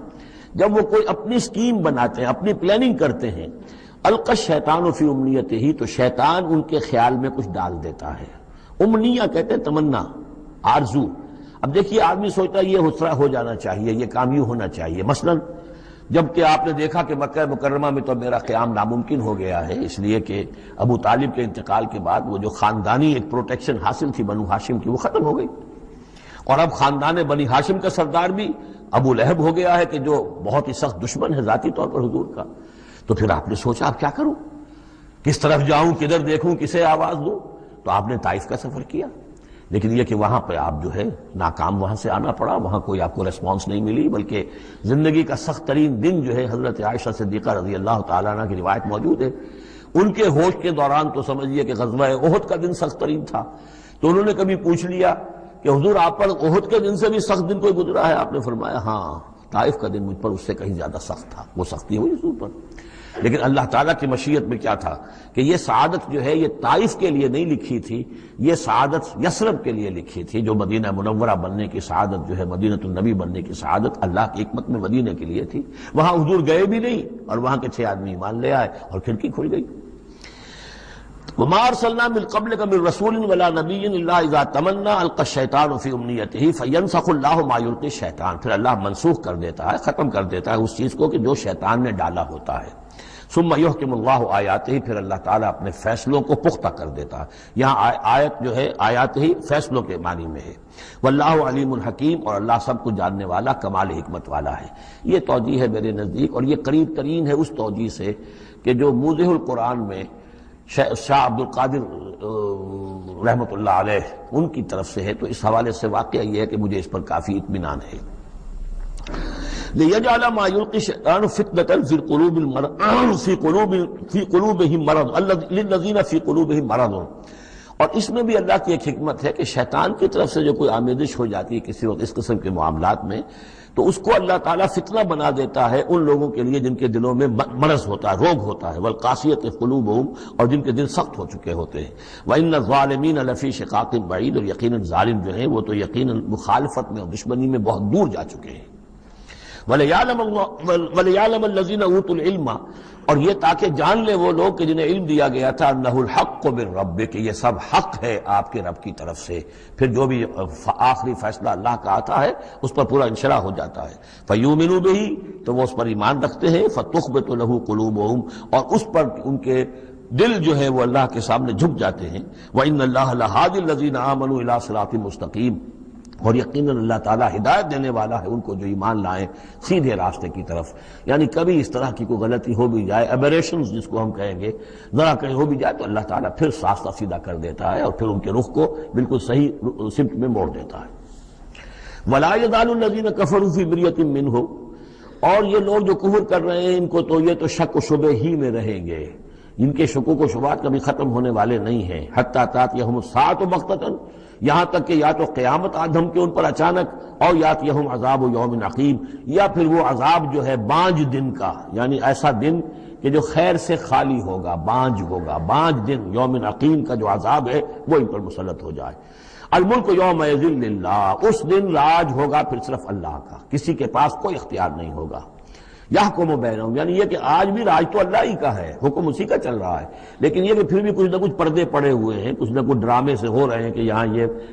جب وہ کوئی اپنی اسکیم بناتے ہیں، اپنی پلاننگ کرتے ہیں، القی الشیطان فی امنیتہ، تو شیطان ان کے خیال میں کچھ ڈال دیتا ہے۔ امنیہ کہتے ہیں تمنا، آرزو۔ اب دیکھیے آدمی سوچتا ہے یہ حسرہ ہو جانا چاہیے، یہ کام یوں ہونا چاہیے، مثلا جبکہ آپ نے دیکھا کہ مکہ مکرمہ میں تو میرا قیام ناممکن ہو گیا ہے، اس لیے کہ ابو طالب کے انتقال کے بعد وہ جو خاندانی ایک پروٹیکشن حاصل تھی بنو ہاشم کی، وہ ختم ہو گئی، اور اب خاندان بنی ہاشم کا سردار بھی ابو لہب ہو گیا ہے کہ جو بہت ہی سخت دشمن ہے ذاتی طور پر حضور کا۔ تو پھر آپ نے سوچا اب کیا کروں، کس طرف جاؤں، کدھر دیکھوں، کسے آواز دوں؟ تو آپ نے طائف کا سفر کیا، لیکن یہ کہ وہاں پہ آپ جو ہے ناکام وہاں سے آنا پڑا، وہاں کوئی آپ کو ریسپانس نہیں ملی، بلکہ زندگی کا سخت ترین دن جو ہے حضرت عائشہ صدیقہ رضی اللہ تعالیٰ عنہ کی روایت موجود ہے، ان کے ہوش کے دوران تو سمجھیے کہ غزوہ احد کا دن سخت ترین تھا، تو انہوں نے کبھی پوچھ لیا کہ حضور آپ پر احد کے دن سے بھی سخت دن کوئی گزرا ہے؟ آپ نے فرمایا ہاں، طائف کا دن مجھ پر اس سے کہیں زیادہ سخت تھا، وہ سختی ہوئی حضور پر۔ لیکن اللہ تعالیٰ کی مشیت میں کیا تھا کہ یہ سعادت جو ہے یہ طائف کے لیے نہیں لکھی تھی، یہ سعادت یثرب کے لیے لکھی تھی، جو مدینہ منورہ بننے کی سعادت جو ہے، مدینۃ النبی بننے کی سعادت اللہ کی حکمت میں مدینہ کے لیے تھی۔ وہاں حضور گئے بھی نہیں اور وہاں کے 6 آدمی ایمان لے آئے اور کھڑکی کھل گئی۔ وما ارسلنا من قبلک من رسول ولا نبی الا اذا تمنى القى الشیطان فی امنیته فینسخ اللہ ما یلقی الشیطان، پھر اللہ منسوخ کر دیتا ہے، ختم کر دیتا ہے اس چیز کو کہ جو شیطان نے ڈالا ہوتا ہے۔ ثم یحکم اللہ آیاتہ، پھر اللہ تعالیٰ اپنے فیصلوں کو پختہ کر دیتا ہے۔ یہاں آیت جو ہے آیات ہی فیصلوں کے معنی میں ہے۔ واللہ علیم الحکیم، اور اللہ سب کو جاننے والا کمال حکمت والا ہے۔ یہ توجیہ ہے میرے نزدیک، اور یہ قریب ترین ہے اس توجیہ سے کہ جو موضح القرآن میں شاہ عبد القادر رحمۃ اللہ علیہ ان کی طرف سے ہے، تو اس حوالے سے واقعہ یہ ہے کہ مجھے اس پر کافی اطمینان ہے۔ لِيَجْعَلَ مَا يُلْقِي الشَّيْطَانُ فِتْنَةً فِي قُلُوبِهِمْ مَرَضٌ لِلَّذِينَ فِي قُلُوبِهِمْ مَرَضٌ، اور اس میں بھی اللہ کی ایک حکمت ہے کہ شیطان کی طرف سے جو کوئی آمیزش ہو جاتی ہے کسی وقت اس قسم کے معاملات میں، تو اس کو اللہ تعالیٰ فتنہ بنا دیتا ہے ان لوگوں کے لیے جن کے دلوں میں مرض ہوتا ہے، روگ ہوتا ہے، وَالْقَاسِيَةِ قُلُوبُهُمْ، اور جن کے دل سخت ہو چکے ہوتے ہیں۔ وَإِنَّ الظَّالِمِينَ لَفِي شِقَاقٍ بَعِيدٍ، اور یقیناً ظالم جو ہیں وہ تو یقیناً مخالفت میں اور دشمنی میں بہت دور جا چکے ہیں۔ وَلِيَعْلَمَ الَّذِينَ أُوتُوا الْعِلْمَ، اور یہ تاکہ جان لے وہ لوگ کہ جنہیں علم دیا گیا تھا، أَنَّهُ الْحَقُّ مِن رَبِّكَ، کہ یہ سب حق ہے آپ کے رب کی طرف سے۔ پھر جو بھی آخری فیصلہ اللہ کا آتا ہے اس پر پورا انشراح ہو جاتا ہے۔ فَيُؤْمِنُوا بِهِ، تو وہ اس پر ایمان رکھتے ہیں، فَتُخْبِتُ لَهُ قُلُوبُهُمْ، اور اس پر ان کے دل جو ہے وہ اللہ کے سامنے جھک جاتے ہیں۔ وَإِنَّ اللَّهَ لَهَادِ الَّذِينَ آمَنُوا إِلَىٰ صِرَاطٍ مُسْتَقِيمٍ، اور یقیناً اللہ تعالیٰ ہدایت دینے والا ہے ان کو جو ایمان لائیں سیدھے راستے کی طرف۔ یعنی کبھی اس طرح کی کوئی غلطی ہو بھی جائے، ایبریشنز جس کو ہم کہیں گے، ذرا کہیں ہو بھی جائے تو اللہ تعالیٰ پھر راستہ سیدھا کر دیتا ہے اور پھر ان کے رخ کو بالکل صحیح سمت میں موڑ دیتا ہے۔ وَلَا يَزَالُ الَّذِينَ كَفَرُوا فِي مِرْيَةٍ مِّنْهُ، اور یہ لوگ جو کفر کر رہے ہیں ان کو تو یہ تو شک و شبہ ہی میں رہیں گے، ان کے شکوک و شبہات کبھی ختم ہونے والے نہیں ہیں۔ حَتَّىٰ تَأْتِيَهُمُ السَّاعَةُ بَغْتَةً، یہاں تک کہ یا تو قیامت آ دھمکے ان پر اچانک، اور یاتیہم عذاب یوم عقیم، یا پھر وہ عذاب جو ہے بانج دن کا، یعنی ایسا دن کہ جو خیر سے خالی ہوگا، بانج ہوگا، بانج دن یوم عقیم کا جو عذاب ہے وہ ان پر مسلط ہو جائے۔ الملک یومئذ للہ، اس دن راج ہوگا پھر صرف اللہ کا، کسی کے پاس کوئی اختیار نہیں ہوگا۔ یحکم بینہم، یعنی یہ کہ آج بھی راج تو اللہ ہی کا ہے، حکم اسی کا چل رہا ہے، لیکن یہ کہ پھر بھی کچھ نہ کچھ پردے پڑے ہوئے ہیں، کچھ نہ کچھ ڈرامے سے ہو رہے ہیں کہ یہاں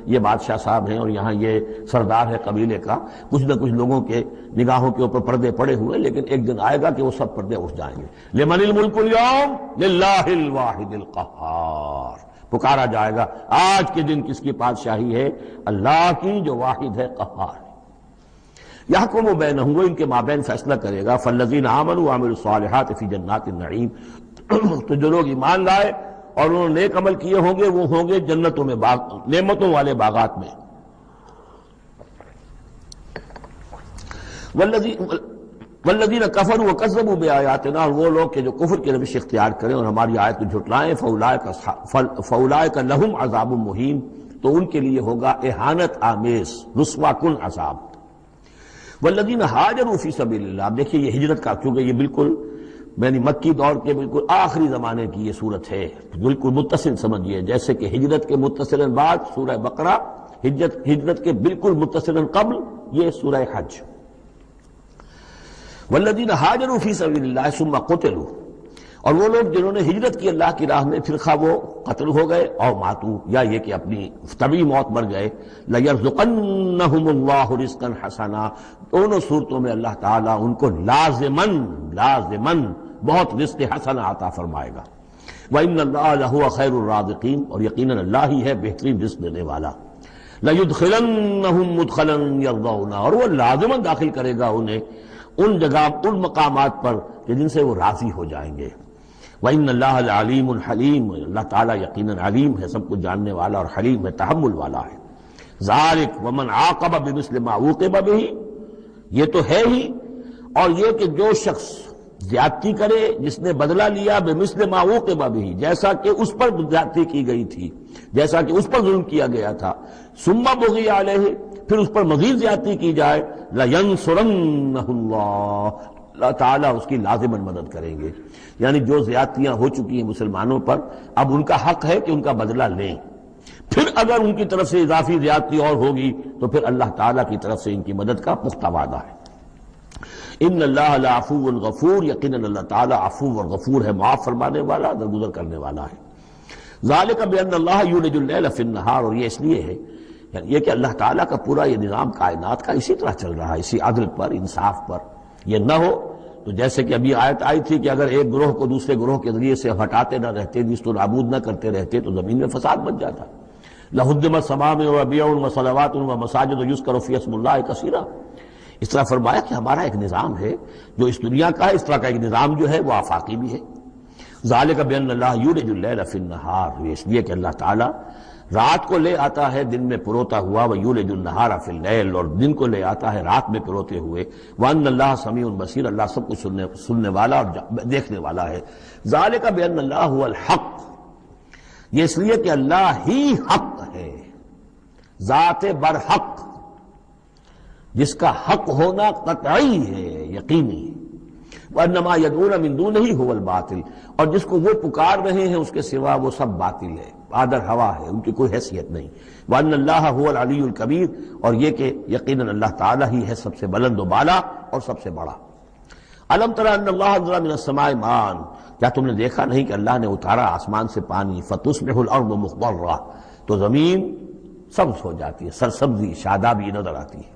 یہ بادشاہ صاحب ہیں اور یہاں یہ سردار ہے قبیلے کا، کچھ نہ کچھ لوگوں کے نگاہوں کے اوپر پردے پڑے ہوئے، لیکن ایک دن آئے گا کہ وہ سب پردے اٹھ جائیں گے۔ لمن الملک اليوم للہ الواحد القہار، پکارا جائے گا آج کے دن کس کی بادشاہی ہے؟ اللہ کی جو واحد ہے، قہار۔ یحکم بینہم، وہ ان کے مابین فیصلہ کرے گا۔ فالذین آمنوا وعملوا الصالحات فی جنات النعیم، تو جو لوگ ایمان لائے اور انہوں نے نیک عمل کیے ہوں گے وہ ہوں گے جنتوں میں، نعمتوں والے باغات میں۔ والذین کفروا وکذبوا بآیاتنا، اور وہ لوگ کہ جو کفر کی روش اختیار کریں اور ہماری آیت کو جھٹلائیں، فاولئک لہم عذاب مہین، تو ان کے لیے ہوگا اہانت آمیز رسوا کن عذاب۔ والذین ہاجروا فی سبیل اللہ، اب دیکھیے یہ ہجرت کا، کیونکہ یہ بالکل یعنی مکی دور کے بالکل آخری زمانے کی یہ صورت ہے، بالکل متصل سمجھیے، جیسے کہ ہجرت کے متصلاً بعد سورہ بقرہ، ہجرت کے بالکل متصلاً قبل یہ سورہ حج۔ والذین ہاجروا فی سبیل اللہ ثم قتلوا، اور وہ لوگ جنہوں نے ہجرت کی اللہ کی راہ میں، پھر خواہ وہ قتل ہو گئے اور ماتو، یا یہ کہ اپنی طبعی موت مر گئے، لَيَرْزُقَنَّهُمُ اللَّهُ رِزْقًا حَسَنًا، دونوں صورتوں میں اللہ تعالیٰ ان کو لازماً بہت رزق حسن عطا فرمائے گا۔ وَإِنَّ اللَّهَ لَهُوَ خَيْرُ الرَّازِقِينَ، اور یقیناً اللہ ہی ہے بہترین رزق دینے والا۔ لَيُدْخِلَنَّهُمْ مُدْخَلًا يَرْضَوْنَ، اور وہ لازماً داخل کرے گا انہیں ان جگہ، ان مقامات پر کہ جن سے وہ راضی ہو جائیں گے۔ وَإِنَّ اللَّهَ لَعَلِيمٌ حَلِيمٌ، اللہ تعالیٰ یقیناً علیم ہے، سب کچھ جاننے والا اور حلیم ہے، تحمل والا ہے۔ ذَلِكَ وَمَنْ عَاقَبَ بِمِثْلِ مَا عُوقِبَ بِهِ، یہ تو ہے ہی، اور یہ کہ جو شخص زیادتی کرے، جس نے بدلہ لیا بِمِثْلِ مَا عُوقِبَ بِهِ، جیسا کہ اس پر زیادتی کی گئی تھی، جیسا کہ اس پر ظلم کیا گیا تھا، ثُمَّ بُغِيَ عَلَيْهِ، پھر اس پر مزید زیادتی کی جائے، لَيَنْصُرَنَّهُ اللَّهُ، اللہ تعالیٰ اس کی لازماً مدد کریں گے۔ یعنی جو زیادتیاں ہو چکی ہیں مسلمانوں پر، اب ان کا حق ہے کہ ان کا بدلہ لیں، پھر اگر ان کی طرف سے اضافی زیادتی اور ہوگی تو پھر اللہ تعالیٰ کی طرف سے ان کی مدد کا پختہ وعدہ ہے۔ ان اللہ لعفو غفور، یقیناً اللہ تعالیٰ عفو اور غفور ہے، معاف فرمانے والا، درگزر کرنے والا ہے۔ ذالک بان اللہ یولج اللیل فی النہار، اور یہ اس لیے ہے یعنی یہ کہ اللہ تعالیٰ کا پورا یہ نظام کائنات کا اسی طرح چل رہا ہے، اسی عدل پر، انصاف پر۔ یہ نہ ہو تو جیسے کہ ابھی آیت آئی تھی کہ اگر ایک گروہ کو دوسرے گروہ کے ذریعے سے ہٹاتے نہ رہتے، نیست و نابود نہ کرتے رہتے، تو زمین میں فساد بن جاتا۔ لہدمت صوامع وبیع وصلوات ومساجد یذکر فیہا اسم اللہ کثیرا۔ اس طرح فرمایا کہ ہمارا ایک نظام ہے جو اس دنیا کا ہے، اس طرح کا ایک نظام جو ہے وہ آفاقی بھی ہے۔ ذالک بان اللہ یولج اللیل فی النہار، یہ اس لیے کہ اللہ تعالیٰ رات کو لے آتا ہے دن میں پروتا ہوا، ویولج النہار فی اللیل، اور دن کو لے آتا ہے رات میں پروتے ہوئے، وان اللہ سمیع بصیر، اللہ سب کچھ سننے والا اور دیکھنے والا ہے۔ ذالک بان اللہ هو الحق، یہ اس لیے کہ اللہ ہی حق ہے، ذات برحق، جس کا حق ہونا قطعی ہے، یقینی۔ وانما يدعون من دونه هو الباطل، اور جس کو وہ پکار رہے ہیں اس کے سوا وہ سب باطل ہے، آدر ہوا ہے، ان کی کوئی حیثیت نہیں۔ وان اللہ هو العلی الکبیر، اور یہ کہ یقیناً اللہ تعالیٰ ہی ہے سب سے بلند و بالا اور سب سے بڑا۔ الم تر ان اللہ انزل من السماء ماء، کیا تم نے دیکھا نہیں کہ اللہ نے اتارا آسمان سے پانی، فتصبح الارض مخضرا، تو زمین سبز ہو جاتی ہے، سرسبزی شادابی نظر آتی ہے۔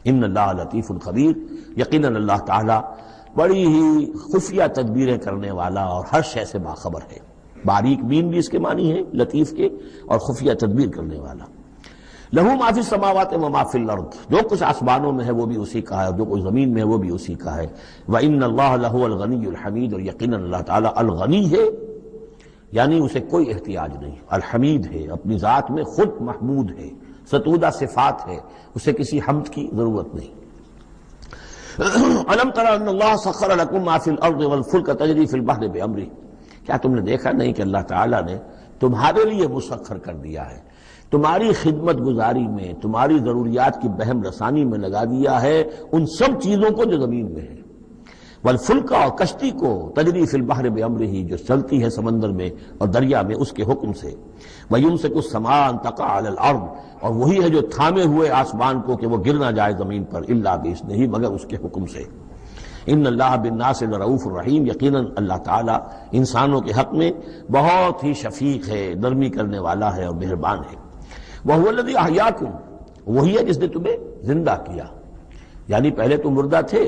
ان اللہ لطیف خبیر، یقیناً اللہ تعالیٰ بڑی ہی خفیہ تدبیریں کرنے والا اور ہر شے سے باخبر ہے۔ باریک بین بھی اس کے معنی ہے لطیف کے، اور خفیہ تدبیر کرنے والا۔ لہو ما فی السماوات و ما فی الارض، جو کچھ آسمانوں میں ہے وہ بھی اسی کا ہے، اور جو کچھ زمین میں ہے وہ بھی اسی کا ہے۔ وان اللہ لہو الغنی الحمید، اور یقیناً اللہ تعالیٰ الغنی ہے، یعنی اسے کوئی احتیاج نہیں، الحمید ہے، اپنی ذات میں خود محمود ہے، ستودہ صفات ہے، اسے کسی حمد کی ضرورت نہیں۔ الم تر ان اللہ سخر لکم ما فی الارض والفلک تجری فی البحر بامرہ، کیا تم نے دیکھا نہیں کہ اللہ تعالیٰ نے تمہارے لیے مسخر کر دیا ہے، تمہاری خدمت گزاری میں، تمہاری ضروریات کی بہم رسانی میں لگا دیا ہے ان سب چیزوں کو جو زمین میں ہے، والفلک، اور کشتی کو، تجری فی البحر بامرہ، جو چلتی ہے سمندر میں اور دریا میں اس کے حکم سے، وَيُمْسِكُ السَّمَاءَ أَن تَقَعَ عَلَى الْأَرْضِ، اور وہی ہے جو تھامے ہوئے آسمان کو کہ وہ گر نہ جائے زمین پر، الا بإذنہ، مگر اس کے حکم سے۔ ان اللہ بالناس لرؤوف الرحیم، یقیناً اللہ تعالیٰ انسانوں کے حق میں بہت ہی شفیق ہے، نرمی کرنے والا ہے اور مہربان ہے۔ وَهُوَ الَّذِي أَحْيَاكُمْ، وہی ہے جس نے تمہیں زندہ کیا، یعنی پہلے تم مردہ تھے۔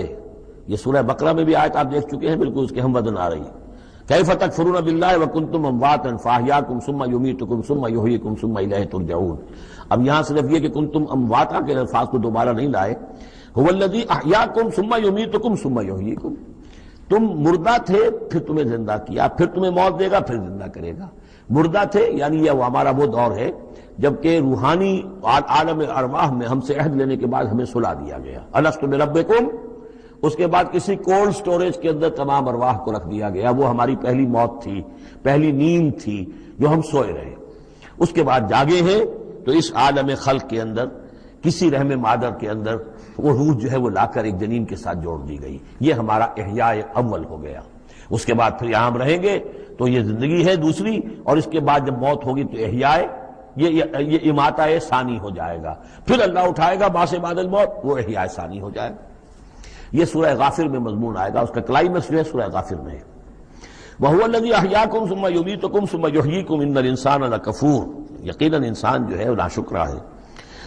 یہ سورہ بقرہ میں بھی آیت آپ دیکھ چکے ہیں، بالکل اس کے ہم وزن آ رہی ہے۔ کیف تکفرون باللہ وکنتم امواتا فاحیاکم ثم یمیتکم ثم یحییکم ثم الیہ ترجعون۔ اب یہاں صرف یہ کہ کنتم امواتا کے الفاظ کو دوبارہ نہیں لائے، هو الذی احیاکم ثم یمیتکم ثم یحییکم، تم مردہ تھے پھر تمہیں زندہ کیا، پھر تمہیں موت دے گا، پھر زندہ کرے گا۔ مردہ تھے یعنی یہ ہمارا وہ دور ہے جبکہ روحانی عالم ارواح میں ہم سے عہد لینے کے بعد ہمیں سلا دیا گیا، الست بربکم، اس کے بعد کسی کولڈ سٹوریج کے اندر تمام ارواح کو رکھ دیا گیا، وہ ہماری پہلی موت تھی، پہلی نیند تھی جو ہم سوئے رہے۔ اس کے بعد جاگے ہیں تو اس عالم خلق کے اندر کسی رحم مادر کے اندر وہ روح جو ہے وہ لا کر ایک جنین کے ساتھ جوڑ دی گئی، یہ ہمارا احیاء اول ہو گیا۔ اس کے بعد پھر یہاں ہم رہیں گے تو یہ زندگی ہے دوسری، اور اس کے بعد جب موت ہوگی تو احیاء یہ اماتہ ثانی ہو جائے گا، پھر اللہ اٹھائے گا بعد بعد الموت، وہ احیاء ثانی ہو جائے گا۔ یہ سورہ غافر میں مضمون آئے گا، اس کا کلائمیکس جو ہے سورہ غافر میں ہے۔ وَهُوَ الَّذِي أَحْيَاكُمْ ثُمَّ يُمِيتُكُمْ ثُمَّ يُحْيِيكُمْ إِنَّ الْإِنسَانَ لَكَفُورٌ، یقیناً انسان جو ہے وہ ناشکرا ہے۔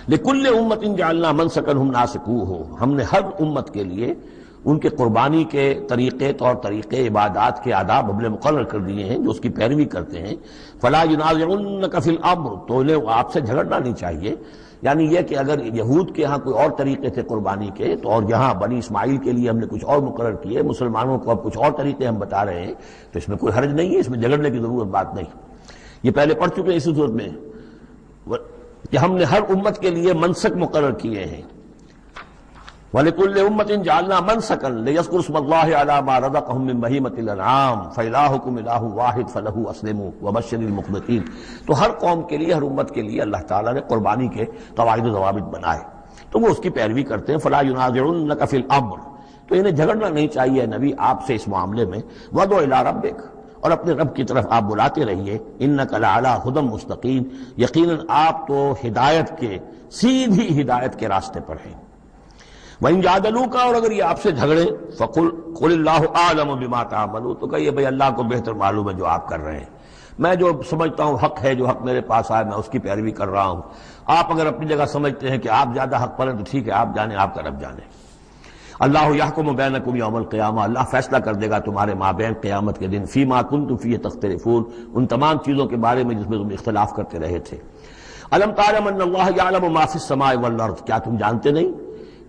لِكُلِّ أُمَّةٍ جَعَلْنَا مَنْسَكًا هُمْ نَاسِكُوهُ، ہم نے ہر امت کے لیے ان کے قربانی کے طریقے، طور طریقے، عبادات کے آداب ہم نے مقرر کر دیے ہیں جو اس کی پیروی کرتے ہیں۔ فَلَا يُنَازِعُنَّكَ فِي الْأَمْرِ، تو انہیں آپ سے جھگڑنا نہیں چاہیے، یعنی یہ کہ اگر یہود کے ہاں کوئی اور طریقے تھے قربانی کے تو اور یہاں بنی اسماعیل کے لیے ہم نے کچھ اور مقرر کیے، مسلمانوں کو اب کچھ اور طریقے ہم بتا رہے ہیں، تو اس میں کوئی حرج نہیں ہے، اس میں جھگڑنے کی ضرورت بات نہیں۔ یہ پہلے پڑھ چکے ہیں اسی صورت میں کہ ہم نے ہر امت کے لیے منسک مقرر کیے ہیں۔ وَلِكُلِّ أُمَّةٍ جَعَلْنَا مَنْسَكًا لِيَذْكُرُوا اسْمَ اللَّهِ عَلَىٰ مَا رَزَقَهُم مِّن بَهِيمَةِ الْأَنْعَامِ فَإِلَٰهُكُمْ إِلَٰهٌ وَاحِدٌ فَلَهُ أَسْلِمُوا وَبَشِّرِ الْمُخْبِتِينَ، تو ہر قوم کے لیے، ہر امت کے لیے اللہ تعالیٰ نے قربانی کے قواعد و ضوابط بنائے، تو وہ اس کی پیروی کرتے ہیں۔ فَلَا يُنَازِعُنَّكَ فِي الْأَمْرِ، تو انہیں جھگڑنا نہیں چاہیے نبی آپ سے اس معاملے میں۔ وَادْعُ إِلَىٰ رَبِّكَ، اور اپنے رب کی طرف آپ بلاتے رہیے۔ إِنَّكَ لَعَلَىٰ هُدًى مُسْتَقِيمٍ، یقیناً آپ تو ہدایت کے، سیدھی ہدایت کے راستے پر ہیں۔ وَإِن جَادَلُوكَ، اور اگر یہ آپ سے جھگڑیں، فَقُلِ اللَّهُ أَعْلَمُ بِمَا تَعْمَلُونَ، تو کہیے بھئی اللہ کو بہتر معلوم ہے جو آپ کر رہے ہیں، میں جو سمجھتا ہوں حق ہے، جو حق میرے پاس آئے میں اس کی پیروی کر رہا ہوں، آپ اگر اپنی جگہ سمجھتے ہیں کہ آپ زیادہ حق پر ہیں تو ٹھیک ہے، آپ جانیں، آپ کا رب جانے۔ اللہ یحکم بینکم یوم القیامہ، اللہ فیصلہ کر دے گا تمہارے مابین قیامت کے دن، فیما کنتم فیہ تختلفون، ان تمام چیزوں کے بارے میں جس میں تم اختلاف کرتے رہے تھے۔ الم تعلم ان اللہ یعلم ما فی السماء والارض، کیا تم جانتے نہیں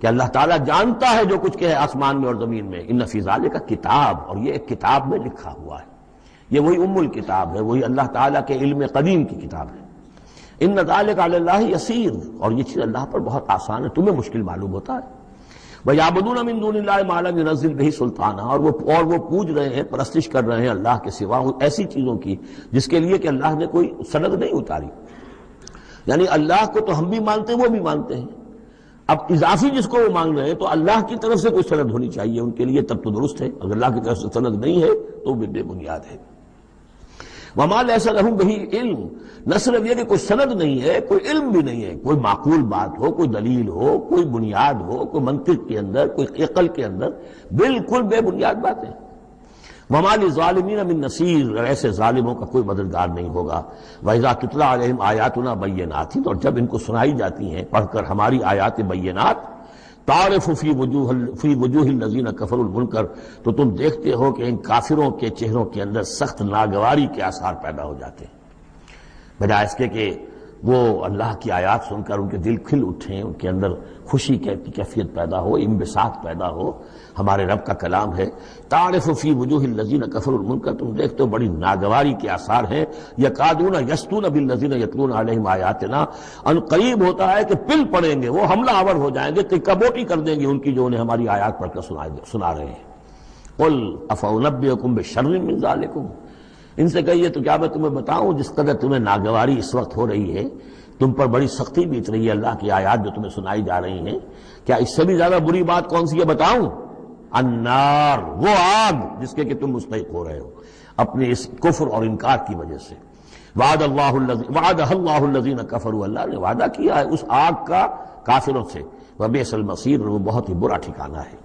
کہ اللہ تعالیٰ جانتا ہے جو کچھ کہ ہے آسمان میں اور زمین میں۔ ان فی ذالک کتاب، اور یہ ایک کتاب میں لکھا ہوا ہے، یہ وہی ام الکتاب ہے، وہی اللہ تعالیٰ کے علم قدیم کی کتاب ہے۔ ان ذالک علی اللہ یسیر، اور یہ چیز اللہ پر بہت آسان ہے، تمہیں مشکل معلوم ہوتا ہے۔ وَيَعْبُدُونَ مِن دُونِ اللَّهِ مَا لَمْ يُنَزِّلْ بِهِ سُلْطَانًا، اور وہ پوج رہے ہیں، پرستش کر رہے ہیں اللہ کے سوا ایسی چیزوں کی جس کے لیے کہ اللہ نے کوئی سند نہیں اتاری۔ یعنی اللہ کو تو ہم بھی مانتے ہیں، وہ بھی مانتے ہیں، اب اضافی جس کو وہ مانگ رہے ہیں تو اللہ کی طرف سے کوئی سند ہونی چاہیے ان کے لیے، تب تو درست ہے، اگر اللہ کی طرف سے سند نہیں ہے تو وہ بے بنیاد ہے۔ وَمَا لَيْسَ لَهُم بِهِ علم، نہ صرف یہ کہ کوئی سند نہیں ہے، کوئی علم بھی نہیں ہے، کوئی معقول بات ہو، کوئی دلیل ہو، کوئی بنیاد ہو، کوئی منطق کے اندر، کوئی عقل کے اندر، بالکل بے بنیاد باتیں۔ وَمَا لِلظَّالِمِينَ مِن نَصِيرٍ، ایسے ظالموں کا کوئی مددگار نہیں ہوگا۔ وَإِذَا تُتْلَىٰ عَلَيْهِمْ آيَاتُنَا بَيِّنَاتٍ، اور جب ان کو سنائی جاتی ہیں پڑھ کر ہماری آیات بینات، تعرف فی وجوہ الذین کفروا المنکر، تو تم دیکھتے ہو کہ ان کافروں کے چہروں کے اندر سخت ناگواری کے آثار پیدا ہو جاتے ہیں، بجائے اس کے کہ وہ اللہ کی آیات سن کر ان کے دل کھل اٹھیں، ان کے اندر خوشی کی کیفیت پیدا ہو، انبساط پیدا ہو، ہمارے رب کا کلام ہے۔ تعرف فی وجوہ الذین کفروا المنکر، تم دیکھتے ہو بڑی ناگواری کے آثار ہیں۔ یکادون یسطون بالذین یتلون علیہم آیاتنا، ان قریب ہوتا ہے کہ پل پڑیں گے، وہ حملہ آور ہو جائیں گے، تکبوٹی کر دیں گے ان کی جو انہیں ہماری آیات پڑھ کر سنا رہے ہیں۔ قل افانبئکم بشر من ذالکم، ان سے کہیے تو کیا میں تمہیں بتاؤں جس قدر تمہیں ناگواری اس وقت ہو رہی ہے، تم پر بڑی سختی بیت رہی ہے اللہ کی آیات جو تمہیں سنائی جا رہی ہیں، کیا اس سے بھی زیادہ بری بات کون سی ہے بتاؤں؟ النار، وہ آگ جس کے کہ تم مستحق ہو رہے ہو اپنے اس کفر اور انکار کی وجہ سے۔ وعدہ اللہ الذین کفروا، اللہ نے وعدہ کیا ہے اس آگ کا کافروں سے، وبئس المصیر، وہ بہت ہی برا ٹھکانہ ہے۔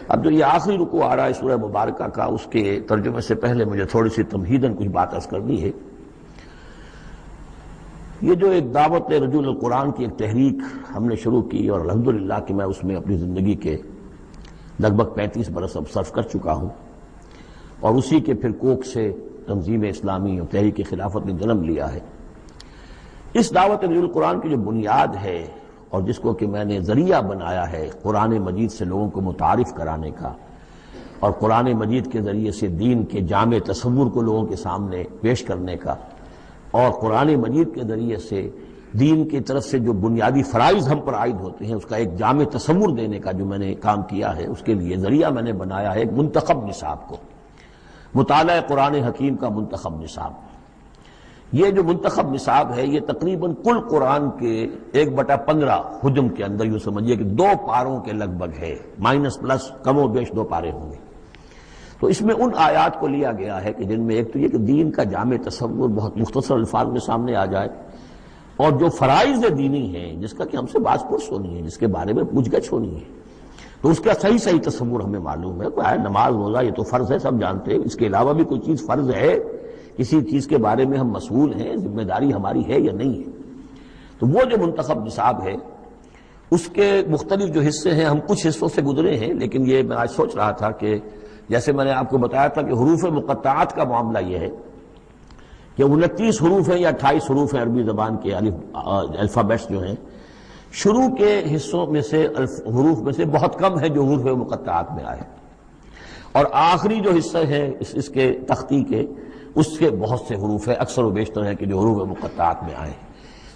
اب جو یہ آخری رکوع آ رہا ہے سورہ مبارکہ کا، اس کے ترجمے سے پہلے مجھے تھوڑی سی تمہیداً کچھ بات عرض کرنی ہے۔ یہ جو ایک دعوت رجوع القرآن کی ایک تحریک ہم نے شروع کی، اور الحمدللہ کہ میں اس میں اپنی زندگی کے لگ بھگ 35 برس اب صرف کر چکا ہوں، اور اسی کے پھر کوکھ سے تنظیم اسلامی اور تحریک خلافت نے جنم لیا ہے۔ اس دعوت رجوع القرآن کی جو بنیاد ہے اور جس کو کہ میں نے ذریعہ بنایا ہے قرآن مجید سے لوگوں کو متعارف کرانے کا، اور قرآن مجید کے ذریعے سے دین کے جامع تصور کو لوگوں کے سامنے پیش کرنے کا، اور قرآن مجید کے ذریعے سے دین کی طرف سے جو بنیادی فرائض ہم پر عائد ہوتے ہیں اس کا ایک جامع تصور دینے کا جو میں نے کام کیا ہے، اس کے لیے ذریعہ میں نے بنایا ہے ایک منتخب نصاب کو، مطالعہ قرآن حکیم کا منتخب نصاب۔ یہ جو منتخب نصاب ہے یہ تقریباً کل قرآن کے 1/15 حجم کے اندر، یوں سمجھیے کہ 2 پاروں کے لگ بھگ ہے، مائنس پلس کم و بیش 2 پارے ہوں گے۔ تو اس میں ان آیات کو لیا گیا ہے کہ جن میں ایک تو یہ کہ دین کا جامع تصور بہت مختصر الفاظ میں سامنے آ جائے، اور جو فرائض دینی ہیں جس کا کہ ہم سے باز پرس ہونی ہے، جس کے بارے میں پوچھ گچھ ہونی ہے، تو اس کا صحیح تصور ہمیں معلوم ہے۔ کوئی نماز روزہ یہ تو فرض ہے، سب جانتے ہیں، اس کے علاوہ بھی کوئی چیز فرض ہے، کسی چیز کے بارے میں ہم مسئول ہیں، ذمہ داری ہماری ہے یا نہیں ہے۔ تو وہ جو منتخب نصاب ہے اس کے مختلف جو حصے ہیں، ہم کچھ حصوں سے گزرے ہیں، لیکن یہ میں آج سوچ رہا تھا کہ جیسے میں نے آپ کو بتایا تھا کہ حروف مقطعات کا معاملہ یہ ہے کہ 29 حروف ہیں یا 28 حروف ہیں عربی زبان کے الفابیٹس جو ہیں، شروع کے حصوں میں سے حروف میں سے بہت کم ہے جو حروف مقطعات میں آئے، اور آخری جو حصہ ہے اس کے تختی کے، اس کے بہت سے حروف ہیں، اکثر و بیشتر ہے کہ جو حروف مقطعات میں آئے۔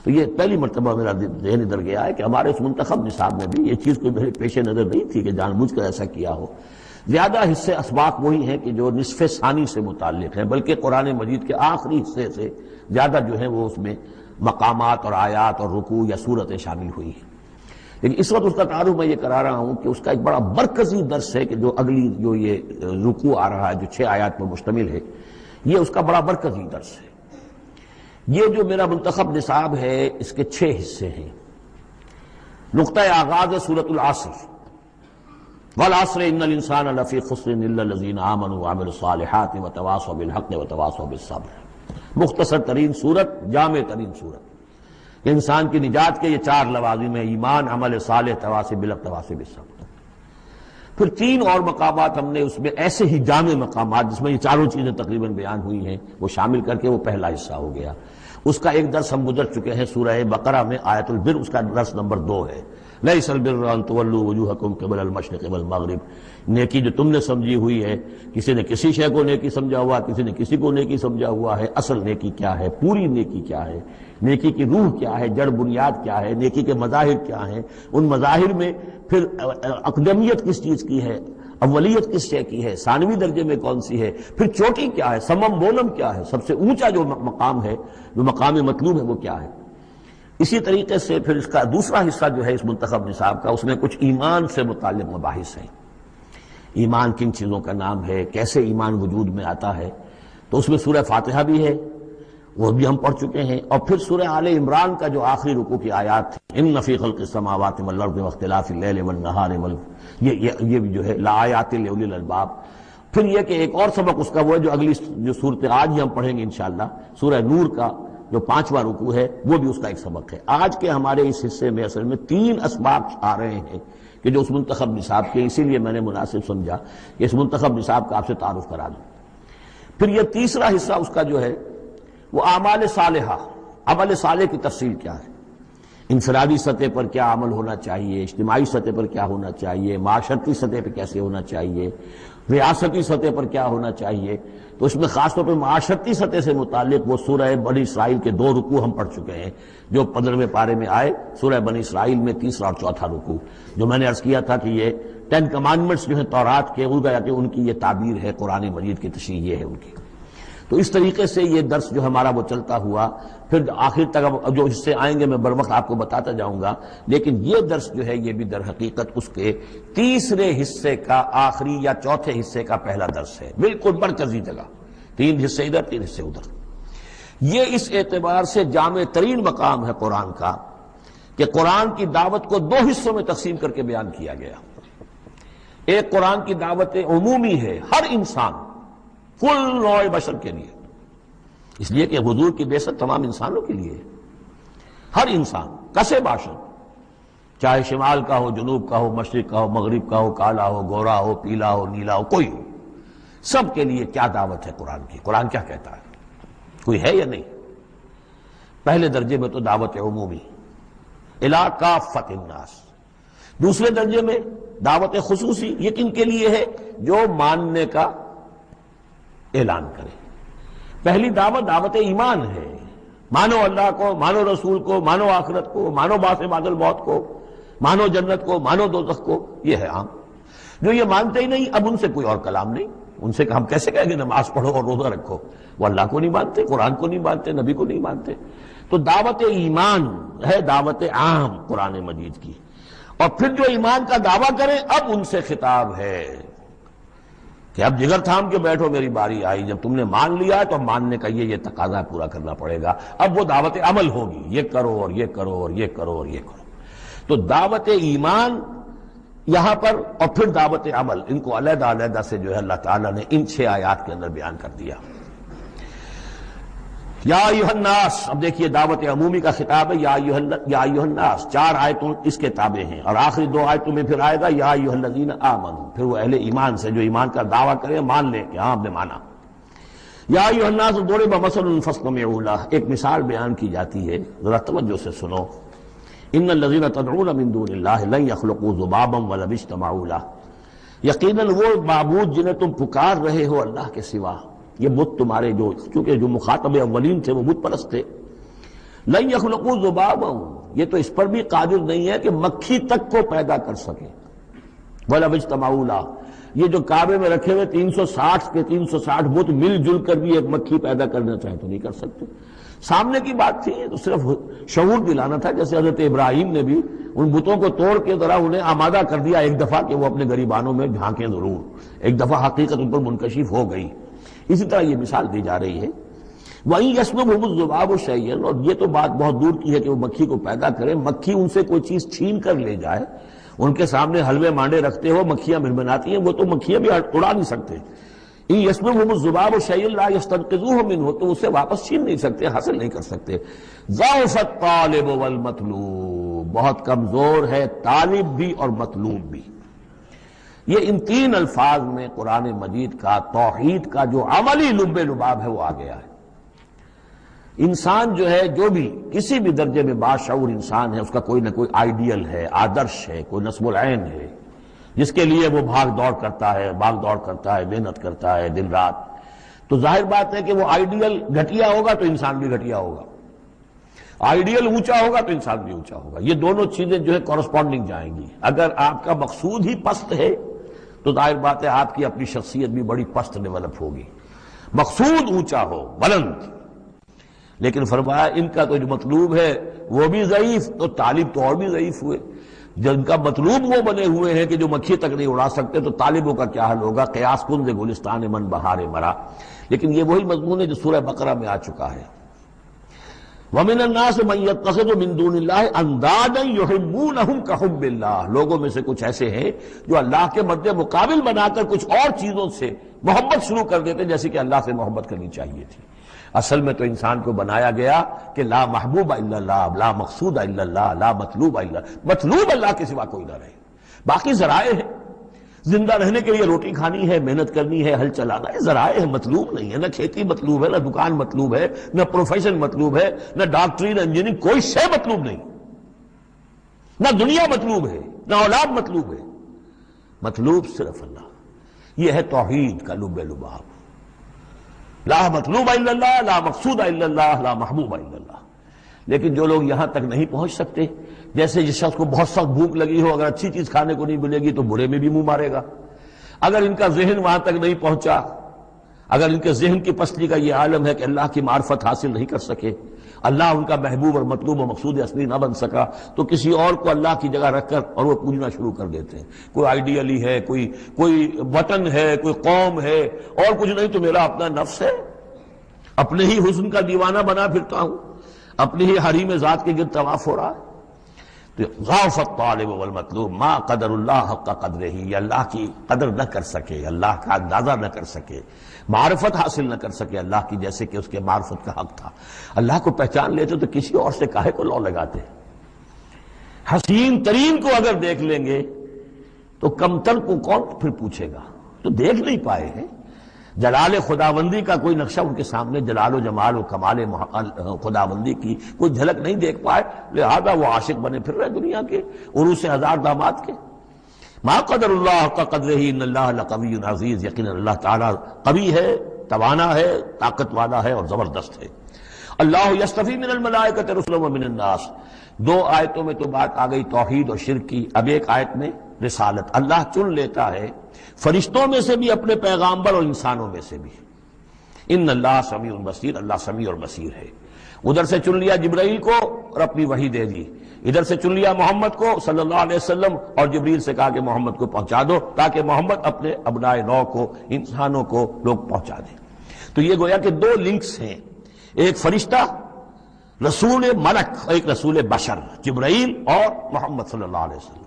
تو یہ پہلی مرتبہ میرا ذہن ادھر گیا ہے کہ ہمارے اس منتخب نصاب میں بھی یہ چیز کوئی میرے پیش نظر نہیں تھی کہ جان بوجھ کر ایسا کیا ہو۔ زیادہ حصے اسباق وہی ہیں کہ جو نصف ثانی سے متعلق ہیں، بلکہ قرآن مجید کے آخری حصے سے زیادہ جو ہیں وہ اس میں مقامات اور آیات اور رکوع یا صورتیں شامل ہوئی ہیں۔ لیکن اس وقت اس کا تعارف میں یہ کرا رہا ہوں کہ اس کا ایک بڑا مرکزی درس ہے کہ جو اگلی جو یہ رکوع آ رہا ہے جو 6 آیات پر مشتمل ہے، یہ اس کا بڑا مرکزی درس ہے۔ یہ جو میرا منتخب نصاب ہے اس کے 6 حصے ہیں۔ نقطہ آغاز ہے سورۃ العصر، والعصر ان الانسان لفی خسر الا الذین آمنوا وعملوا الصالحات وتواصوا بالحق وتواصوا بالصبر۔ مختصر ترین صورت، جامع ترین صورت۔ انسان کی نجات کے یہ چار لوازم ہیں: ایمان، عمل صالح، تواصی بالحق، تواصی بالصبر۔ پھر تین اور مقامات ہم نے اس میں ایسے ہی جامع مقامات جس میں یہ چاروں چیزیں تقریباً بیان ہوئی ہیں وہ شامل کر کے وہ پہلا حصہ ہو گیا۔ اس کا ایک درس ہم گزر چکے ہیں سورہ بقرہ میں، آیت البر، اس کا درس نمبر 2 ہے۔ لیس البر ان تولوا وجوہکم قبل المشرق والمغرب۔ نیکی جو تم نے سمجھی ہوئی ہے، کسی نے کسی شے کو نیکی سمجھا ہوا، کسی نے کسی کو نیکی سمجھا ہوا ہے۔ اصل نیکی کیا ہے؟ پوری نیکی کیا ہے؟ نیکی کی روح کیا ہے؟ جڑ بنیاد کیا ہے؟ نیکی کے مظاہر کیا ہیں؟ ان مظاہر میں پھر اقدمیت کس چیز کی ہے؟ اولیت کس شے کی ہے؟ ثانوی درجے میں کون سی ہے؟ پھر چوٹی کیا ہے؟ سمم بولم کیا ہے؟ سب سے اونچا جو مقام ہے، جو مقام مطلوب ہے، وہ کیا ہے؟ اسی طریقے سے پھر اس کا دوسرا حصہ جو ہے اس منتخب نصاب کا، اس میں کچھ ایمان سے متعلق مباحث ہیں۔ ایمان کن چیزوں کا نام ہے، کیسے ایمان وجود میں آتا ہے، تو اس میں سورہ فاتحہ بھی ہے، وہ بھی ہم پڑھ چکے ہیں۔ اور پھر سورہ آل عمران کا جو آخری رکوع کی آیات تھی، ان فی خلق السماوات والارض واختلاف اللیل والنہار یہ بھی جو ہے لآیات لأولی الالباب۔ پھر یہ کہ ایک اور سبق اس کا وہ ہے جو اگلی جو صورت آج ہی ہم پڑھیں گے انشاءاللہ، سورہ نور کا جو 5واں رکوع ہے، وہ بھی اس کا ایک سبق ہے۔ آج کے ہمارے اس حصے میں اصل میں 3 اسباق آ رہے ہیں کہ جو اس منتخب نصاب کے، اسی لیے میں نے مناسب سمجھا کہ اس منتخب نصاب کا آپ سے تعارف کرا دوں۔ پھر یہ تیسرا حصہ اس کا جو ہے وہ اعمال صالحہ، عمل صالح کی تفصیل کیا ہے، انفرادی سطح پر کیا عمل ہونا چاہیے، اجتماعی سطح پر کیا ہونا چاہیے، معاشرتی سطح پہ کیسے ہونا چاہیے، ریاستی سطح پر کیا ہونا چاہیے۔ تو اس میں خاص طور پہ معاشرتی سطح سے متعلق وہ سورہ بنی اسرائیل کے 2 رکوع ہم پڑھ چکے ہیں جو 15ویں پارے میں آئے، سورہ بنی اسرائیل میں 3 اور 4 رکوع، جو میں نے عرض کیا تھا کہ یہ 10 کمانڈمنٹس جو ہیں تورات کے، ان کی یہ تعبیر ہے، قرآن مجید کی تشریح یہ ہے ان کی۔ تو اس طریقے سے یہ درس جو ہمارا وہ چلتا ہوا، پھر آخر تک اب جو حصے آئیں گے میں بر وقت آپ کو بتاتا جاؤں گا، لیکن یہ درس جو ہے یہ بھی در حقیقت اس کے تیسرے حصے کا آخری یا چوتھے حصے کا پہلا درس ہے، بالکل مرکزی جگہ، 3 حصے ادھر 3 حصے ادھر۔ یہ اس اعتبار سے جامع ترین مقام ہے قرآن کا کہ قرآن کی دعوت کو 2 حصوں میں تقسیم کر کے بیان کیا گیا۔ ایک قرآن کی دعوت عمومی ہے، ہر انسان، کل نوع بشر کے لیے، اس لیے کہ حضور کی بعثت تمام انسانوں کے لیے ہے۔ ہر انسان کسے باشد، چاہے شمال کا ہو، جنوب کا ہو، مشرق کا ہو، مغرب کا ہو، کالا ہو، گورا ہو، پیلا ہو، نیلا ہو، کوئی ہو، سب کے لیے کیا دعوت ہے قرآن کی؟ قرآن کیا کہتا ہے؟ کوئی ہے یا نہیں؟ پہلے درجے میں تو دعوت عمومی، الی کافۃ الناس۔ دوسرے درجے میں دعوت خصوصی، یہ کن کے لیے ہے؟ جو ماننے کا اعلان کرے۔ پہلی دعوت دعوت ایمان ہے، مانو اللہ کو، مانو رسول کو، مانو آخرت کو، مانو بعث بعد الموت کو، مانو جنت کو، مانو دوزخ کو، یہ ہے عام۔ جو یہ مانتے ہی نہیں، اب ان سے کوئی اور کلام نہیں، ان سے ہم کیسے کہیں گے نماز پڑھو اور روزہ رکھو؟ وہ اللہ کو نہیں مانتے، قرآن کو نہیں مانتے، نبی کو نہیں مانتے۔ تو دعوت ایمان ہے دعوت عام قرآن مجید کی۔ اور پھر جو ایمان کا دعویٰ کریں، اب ان سے خطاب ہے کہ اب جگر تھام کے بیٹھو، میری باری آئی، جب تم نے مان لیا تو ماننے کا یہ تقاضا پورا کرنا پڑے گا۔ اب وہ دعوت عمل ہوگی، یہ کرو اور یہ کرو اور یہ کرو اور یہ کرو۔ تو دعوت ایمان یہاں پر اور پھر دعوت عمل، ان کو علیحدہ علیحدہ سے جو ہے اللہ تعالیٰ نے ان 6 آیات کے اندر بیان کر دیا۔ یا ایھا الناس، اب دیکھیے دعوت عمومی کا خطاب ہے، یا ایھا الناس، 4 آیتوں اس کے تابع ہیں، اور آخری 2 آیتوں میں پھر آئے گا یا ایھا الذین آمنوا، پھر وہ اہل ایمان سے جو ایمان کا دعویٰ کریں مان لیں کہ ہاں ہم نے مانا۔ یا ایھا الناس ضرب مثل فاستمعوا لہ، ایک مثال بیان کی جاتی ہے، ذرا توجہ سے سنو۔ ان الذین تدعون من دون اللہ لن یخلقوا ذبابا ولو اجتمعوا لہ، یقیناً وہ معبود جنہیں تم پکار رہے ہو اللہ کے سوا، یہ بت تمہارے جو، چونکہ جو مخاطب اولین تھے وہ بت پرست تھے، لن یخلقوا ذبابا، یہ تو اس پر بھی قادر نہیں ہے کہ مکھی تک کو پیدا کر سکے، ولو اجتمعوا لہ، یہ جو کعبے میں رکھے ہوئے 360 کے 360 بت مل جل کر بھی ایک مکھی پیدا کرنا چاہے تو نہیں کر سکتے۔ سامنے کی بات تھی، تو صرف شعور دلانا تھا، جیسے حضرت ابراہیم نے بھی ان بتوں کو توڑ کے ذرا انہیں آمادہ کر دیا ایک دفعہ کہ وہ اپنے گریبانوں میں جھانکیں ضرور، ایک دفعہ حقیقت ان پر منکشف ہو گئی۔ اسی طرح یہ مثال دی جا رہی ہے، وَإِن يَسْلُبْهُمُ الذُّبَابُ شَيْئًا، اور یہ تو بات بہت دور کی ہے کہ وہ مکھی کو پیدا کرے، مکھی ان سے کوئی چیز چھین کر لے جائے، ان کے سامنے حلوے مانڈے رکھتے ہو، مکھیاں بھنبھناتی ہیں، وہ تو مکھیاں بھی اڑا نہیں سکتے. یسلبهم الذباب شیئا لا یستنقذوه منه، تو اسے واپس چھین نہیں سکتے، حاصل نہیں کر سکتے. ضعف الطالب والمطلوب، بہت کمزور ہے طالب بھی اور مطلوب بھی. یہ ان تین الفاظ میں قرآن مجید کا توحید کا جو عملی لب لباب ہے وہ آ گیا ہے. انسان جو ہے، جو بھی کسی بھی درجے میں باشعور انسان ہے، اس کا کوئی نہ کوئی آئیڈیل ہے، آدرش ہے، کوئی نصب العین ہے جس کے لیے وہ بھاگ دوڑ کرتا ہے، محنت کرتا ہے دن رات. تو ظاہر بات ہے کہ وہ آئیڈیل گھٹیا ہوگا تو انسان بھی گھٹیا ہوگا، آئیڈیل اونچا ہوگا تو انسان بھی اونچا ہوگا. یہ دونوں چیزیں جو ہے کورسپونڈنگ جائیں گی. اگر آپ کا مقصود ہی پست ہے تو ظاہر بات ہے آپ کی اپنی شخصیت بھی بڑی پست ڈیولپ ہوگی. مقصود اونچا ہو، بلند. لیکن فرمایا ان کا تو جو مطلوب ہے وہ بھی ضعیف، تو طالب تو اور بھی ضعیف ہوئے. جن کا مطلوب وہ بنے ہوئے ہیں کہ جو مکھی تک نہیں اڑا سکتے، تو طالبوں کا کیا حل ہوگا؟ قیاس کن سے گلستان من بہار مرا. لیکن یہ وہی مضمون ہے جو سورہ بقرہ میں آ چکا ہے. وَمِنَ النَّاسِ مَن يَتَّخِذُ مِن دُونِ اللَّهِ أَندَادًا يُحِبُّونَهُمْ كَحُبِّ اللَّهِ. لوگوں میں سے کچھ ایسے ہیں جو اللہ کے مد مقابل بنا کر کچھ اور چیزوں سے محبت شروع کر دیتے جیسے کہ اللہ سے محبت کرنی چاہیے تھی. اصل میں تو انسان کو بنایا گیا کہ لا محبوب الا اللہ، لا مقصود الا اللہ، لا مطلوب الا اللہ. مطلوب اللہ کے سوا کوئی نہ رہے، باقی ذرائع ہیں. زندہ رہنے کے لیے روٹی کھانی ہے، محنت کرنی ہے، ہل چلانا ہے، ذرائع ہے، مطلوب نہیں ہے. نہ کھیتی مطلوب ہے، نہ دکان مطلوب ہے، نہ پروفیشن مطلوب ہے، نہ ڈاکٹری، نہ انجینئرنگ، کوئی شے مطلوب نہیں. نہ دنیا مطلوب ہے، نہ اولاد مطلوب ہے. مطلوب صرف اللہ. یہ ہے توحید کا لب لباب. لا مطلوب الا اللہ، لا مقصود الا اللہ، لا محبوب الا اللہ. لیکن جو لوگ یہاں تک نہیں پہنچ سکتے، جیسے جس شخص کو بہت سخت بھوک لگی ہو، اگر اچھی چیز کھانے کو نہیں ملے گی تو برے میں بھی منہ مارے گا. اگر ان کا ذہن وہاں تک نہیں پہنچا، اگر ان کے ذہن کی پستی کا یہ عالم ہے کہ اللہ کی معرفت حاصل نہیں کر سکے، اللہ ان کا محبوب اور مطلوب و مقصود اصلی نہ بن سکا، تو کسی اور کو اللہ کی جگہ رکھ کر اور وہ پوجنا شروع کر دیتے ہیں. کوئی آئیڈیلی ہے، کوئی وطن ہے، کوئی قوم ہے، اور کچھ نہیں تو میرا اپنا نفس ہے، اپنے ہی حسن کا دیوانہ بنا پھرتا ہوں، اپنی ہی حریم ذات کے گرد طواف ہو رہا ہے. تو ضعف الطالب والمطلوب ما قدر اللہ حق قدرہ. یہ اللہ کی قدر نہ کر سکے، اللہ کا اندازہ نہ کر سکے، معرفت حاصل نہ کر سکے اللہ کی جیسے کہ اس کے معرفت کا حق تھا. اللہ کو پہچان لیتے تو کسی اور سے کاہے کو لو لگاتے. حسین ترین کو اگر دیکھ لیں گے تو کمتر کو کون پھر پوچھے گا؟ تو دیکھ نہیں پائے ہیں. جلال خداوندی کا کوئی نقشہ ان کے سامنے، جلال و جمال و کمال خداوندی کی کوئی جھلک نہیں دیکھ پائے، لہذا وہ عاشق بنے پھر رہے دنیا کے عروس ہزار داماد کے. ما قدر اللہ کا قدرہ ان اللہ لقوی عزیز. یقینا اللہ تعالیٰ قوی ہے، توانا ہے، طاقت والا ہے اور زبردست ہے. اللہ یصطفی من الملائکۃ رسلا ومن الناس. دو آیتوں میں تو بات آ گئی توحید اور شرک کی، اب ایک آیت میں رسالت. اللہ چن لیتا ہے فرشتوں میں سے بھی اپنے پیغامبر اور انسانوں میں سے بھی. ان اللہ سمیع بصیر، اللہ سمیع اور بصیر ہے. ادھر سے چن لیا جبرائیل کو اور اپنی وحی دے دی، ادھر سے چن لیا محمد کو صلی اللہ علیہ وسلم اور جبریل سے کہا کہ محمد کو پہنچا دو تاکہ محمد اپنے ابنائے نو کو، انسانوں کو لوگ پہنچا دیں. تو یہ گویا کہ دو لنکس ہیں، ایک فرشتہ رسول ملک، ایک رسول بشر جبرائیل اور محمد صلی اللہ علیہ وسلم.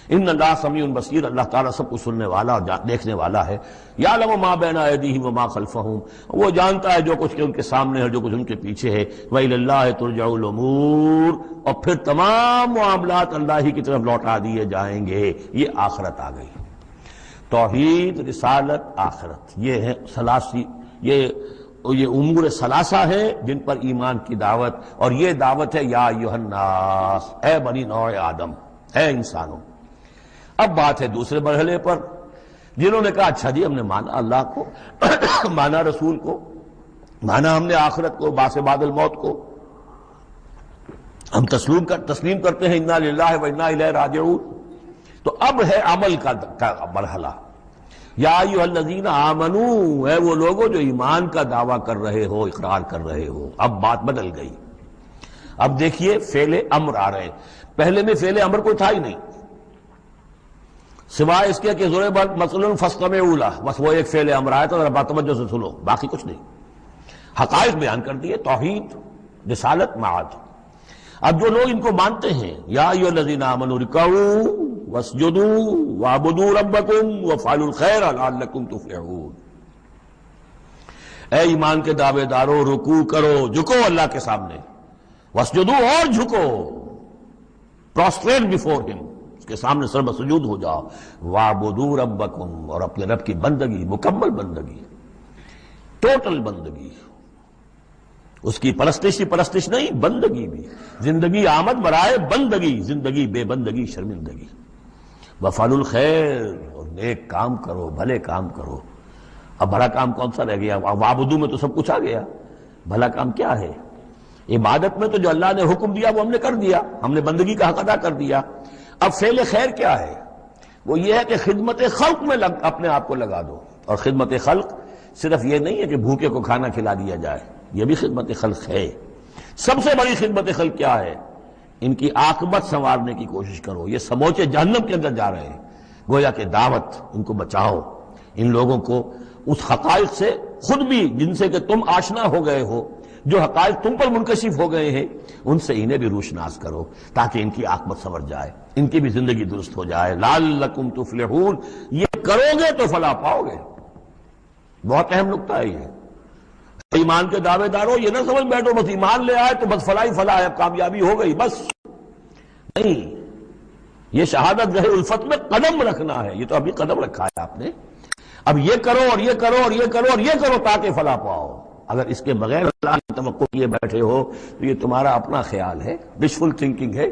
ان اللہ سمیع بصیر، اللہ تعالیٰ سب کچھ سننے والا اور دیکھنے والا ہے. یعلم ما بین ایدیہم وما خلفہم، وہ جانتا ہے جو کچھ کہ ان کے سامنے ہے، جو کچھ ان کے پیچھے ہے. وإلی اللہ ترجع الامور، اور پھر تمام معاملات اللہ ہی کی طرف لوٹا دیے جائیں گے. یہ آخرت آ گئی. توحید، رسالت، آخرت، یہ ہے ثلاثی، یہ امور ثلاثہ ہیں جن پر ایمان کی دعوت. اور یہ دعوت ہے یا ایھا الناس، اے بنی نوع آدم، اے انسانوں. اب بات ہے دوسرے مرحلے پر، جنہوں نے کہا اچھا جی ہم نے مانا اللہ کو، مانا رسول کو، مانا ہم نے آخرت کو، بعث بعد الموت کو، ہم تسلیم کرتے ہیں انا للہ و انا الیہ راجعون. تو اب ہے عمل کا مرحلہ. یا ایھا الذین آمنو، اے وہ لوگوں جو ایمان کا دعویٰ کر رہے ہو، اقرار کر رہے ہو. اب بات بدل گئی. اب دیکھیے فعل امر آ رہے ہیں. پہلے میں فعل امر کوئی تھا ہی نہیں، سوائے اس کے کہ ضرب مثلا فاستمعوا لہ، بس وہ ایک فعل امر آیا تھا، ذرا توجہ سے سنو، باقی کچھ نہیں. حقائق بیان کر دیے، توحید، رسالت، معاد. اب جو لوگ ان کو مانتے ہیں، یا ایھا الذین آمنوا ارکعوا واسجدوا واعبدوا ربکم وافعلوا الخیر لعلکم تفلحون۔ اے ایمان کے دعوے دارو، رکوع کرو، جھکو اللہ کے سامنے، واسجدوا اور جھکو، prostrate before him، اس کے سامنے سر بسجود ہو جاؤ، واعبدوا ربکم، اور اپنے رب کی بندگی، مکمل بندگی، ٹوٹل بندگی، اس کی پرستش نہیں، بندگی بھی، زندگی آمد برائے بندگی، زندگی بے بندگی شرمندگی، وفعلوا الخیر، اور نیک کام کرو، بھلے کام کرو۔ اب بھلا کام کون سا رہ گیا؟ وعبدو میں تو سب کچھ آ گیا، بھلا کام کیا ہے؟ عبادت میں تو جو اللہ نے حکم دیا وہ ہم نے کر دیا، ہم نے بندگی کا حق ادا کر دیا۔ اب فعل خیر کیا ہے؟ وہ یہ ہے کہ خدمت خلق میں اپنے آپ کو لگا دو، اور خدمت خلق صرف یہ نہیں ہے کہ بھوکے کو کھانا کھلا دیا جائے، یہ بھی خدمت خلق ہے۔ سب سے بڑی خدمت خلق کیا ہے؟ ان کی عاقبت سنوارنے کی کوشش کرو، یہ سموچے جہنم کے اندر جا رہے ہیں، گویا کہ دعوت، ان کو بچاؤ، ان لوگوں کو اس حقائق سے خود بھی جن سے کہ تم آشنا ہو گئے ہو، جو حقائق تم پر منکشف ہو گئے ہیں، ان سے انہیں بھی روشناس کرو تاکہ ان کی عاقبت سنور جائے، ان کی بھی زندگی درست ہو جائے۔ لعلکم تفلحون، یہ کرو گے تو فلاح پاؤ گے۔ بہت اہم نکتہ ہے یہ۔ ایمان کے دعوے دارو، یہ نہ سمجھ بیٹھو بس ایمان لے آئے تو بس فلاح ہی فلاح ہے، اب کامیابی ہو گئی بس، نہیں، یہ شہادت گاہ الفت میں قدم رکھنا ہے، یہ تو ابھی قدم رکھا ہے آپ نے، اب یہ کرو اور یہ کرو اور یہ کرو اور یہ کرو تاکہ فلاح پاؤ۔ اگر اس کے بغیر اللہ کی توقع کیے بیٹھے ہو تو یہ تمہارا اپنا خیال ہے، وشفل تھنکنگ ہے۔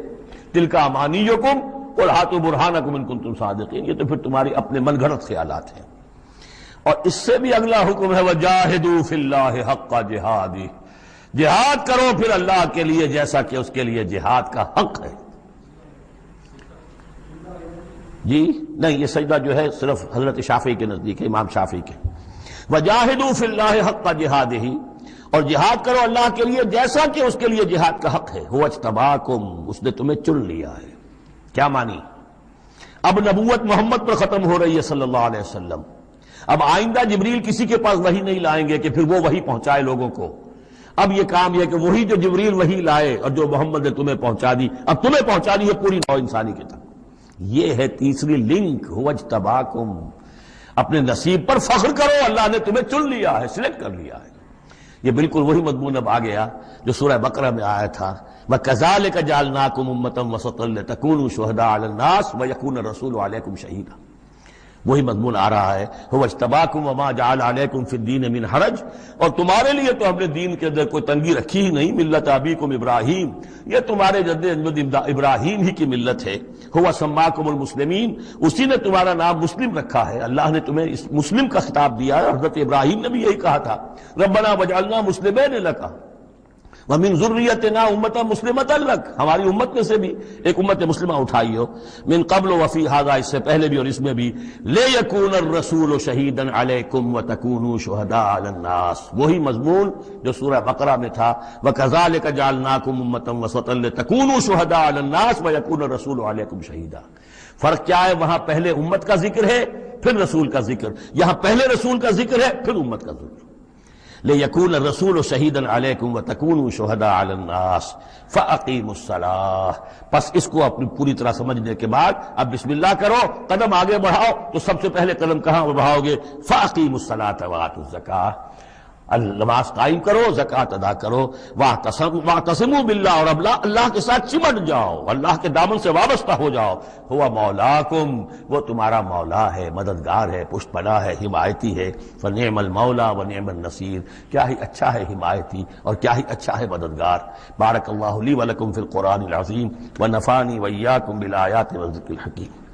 تلک امانیکم قل ہاتوا برہانکم ان کنتم صادقین، یہ تو پھر تمہاری اپنے من گھڑت خیالات ہیں۔ اور اس سے بھی اگلا حکم ہے وجاہدوا فی اللہ حق جہادہ، جہاد کرو پھر اللہ کے لیے جیسا کہ اس کے لیے جہاد کا حق ہے۔ جی نہیں، یہ سجدہ جو ہے صرف حضرت شافعی کے نزدیک ہے، امام شافعی کے۔ وجاہدوا فی اللہ حق جہادہ، اور جہاد کرو اللہ کے لیے جیسا کہ اس کے لیے جہاد کا حق ہے۔ هو اجتباکم، اس نے تمہیں چن لیا ہے۔ کیا مانی؟ اب نبوت محمد پر ختم ہو رہی ہے صلی اللہ علیہ وسلم، اب آئندہ جبریل کسی کے پاس وحی نہیں لائیں گے کہ پھر وہ وحی پہنچائے لوگوں کو، اب یہ کام یہ کہ وہی جو جبریل وحی لائے اور جو محمد نے تمہیں پہنچا دی، اب تمہیں پہنچا دی ہے پوری نوع انسانی کی طرف۔ یہ ہے تیسری لنک، هو اجتباکم، اپنے نصیب پر فخر کرو، اللہ نے تمہیں چن لیا ہے، سلیکٹ کر لیا ہے۔ یہ بالکل وہی مضمون اب آ گیا جو سورہ بقرہ میں آیا تھا، وَكَذَلِكَ جَعَلْنَاكُمْ أُمَّةً وَسَطًا لِتَكُونُوا شُهَدَاءَ عَلَى النَّاسِ وَيَكُونَ الرَّسُولُ عَلَيْكُمْ شَهِيدًا، وہی مضمون آ رہا ہے، هُوَ اجْتَبَاكُمْ وَمَا جَعَلَ عَلَيْكُمْ فِي الدِّينِ مِنْ حَرَجٍ، اور تمہارے لیے تو ہم نے دین کے اندر کوئی تنگی رکھی ہی نہیں، ملت ابیکم ابراہیم، یہ تمہارے جد ابراہیم ہی کی ملت ہے۔ هُوَ سَمَّاكُمُ الْمُسْلِمِينَ، اسی نے تمہارا نام مسلم رکھا ہے، اللہ نے تمہیں اس مسلم کا خطاب دیا ہے۔ حضرت ابراہیم نے بھی یہی کہا تھا، ربنا وجعلنا مسلمین لک ومن ذریتنا امۃ مسلمۃ لک، ہماری امت میں سے بھی ایک امت مسلمہ اٹھائی ہو، من قبل وفی ھذا، اس سے پہلے بھی اور اس میں بھی، لیکون الرسول شہیدا علیکم وتکونوا شہداء علی الناس، وہی مضمون جو سورہ بقرہ میں تھا، وکذالک جعلناکم امۃ وسطا لتکونوا شہداء علی الناس ویکون الرسول علیکم شہیدا۔ فرق کیا ہے؟ وہاں پہلے امت کا ذکر ہے پھر رسول کا ذکر، یہاں پہلے رسول کا ذکر ہے پھر امت کا ذکر۔ لِيَكُونَ الرَّسُولُ شَهِيدًا عَلَيْكُمْ وَتَكُونُوا شُهَدَاءَ عَلَى النَّاسِ فَأَقِيمُوا الصَّلَاةَ، پس اس کو اپنی پوری طرح سمجھنے کے بعد اب بسم اللہ کرو، قدم آگے بڑھاؤ، تو سب سے پہلے قدم کہاں بڑھاؤ گے؟ فَأَقِيمُوا الصَّلَاةَ وَآتُوا الزَّكَاةَ، نماز قائم کرو، زکوٰۃ ادا کرو، واعتصموا باللہ، اور اللہ کے ساتھ چمٹ جاؤ، اللہ کے دامن سے وابستہ ہو جاؤ، ہوا مولاکم، وہ تمہارا مولا ہے، مددگار ہے، پشت پناہ ہے، حمایتی ہے، فنعم المولا ونعم النصیر، کیا ہی اچھا ہے حمایتی اور کیا ہی اچھا ہے مددگار۔ بارک اللہ لی ولکم فی القرآن العظیم ونفعنی وإیاکم بالآیات والذکر الحکیم۔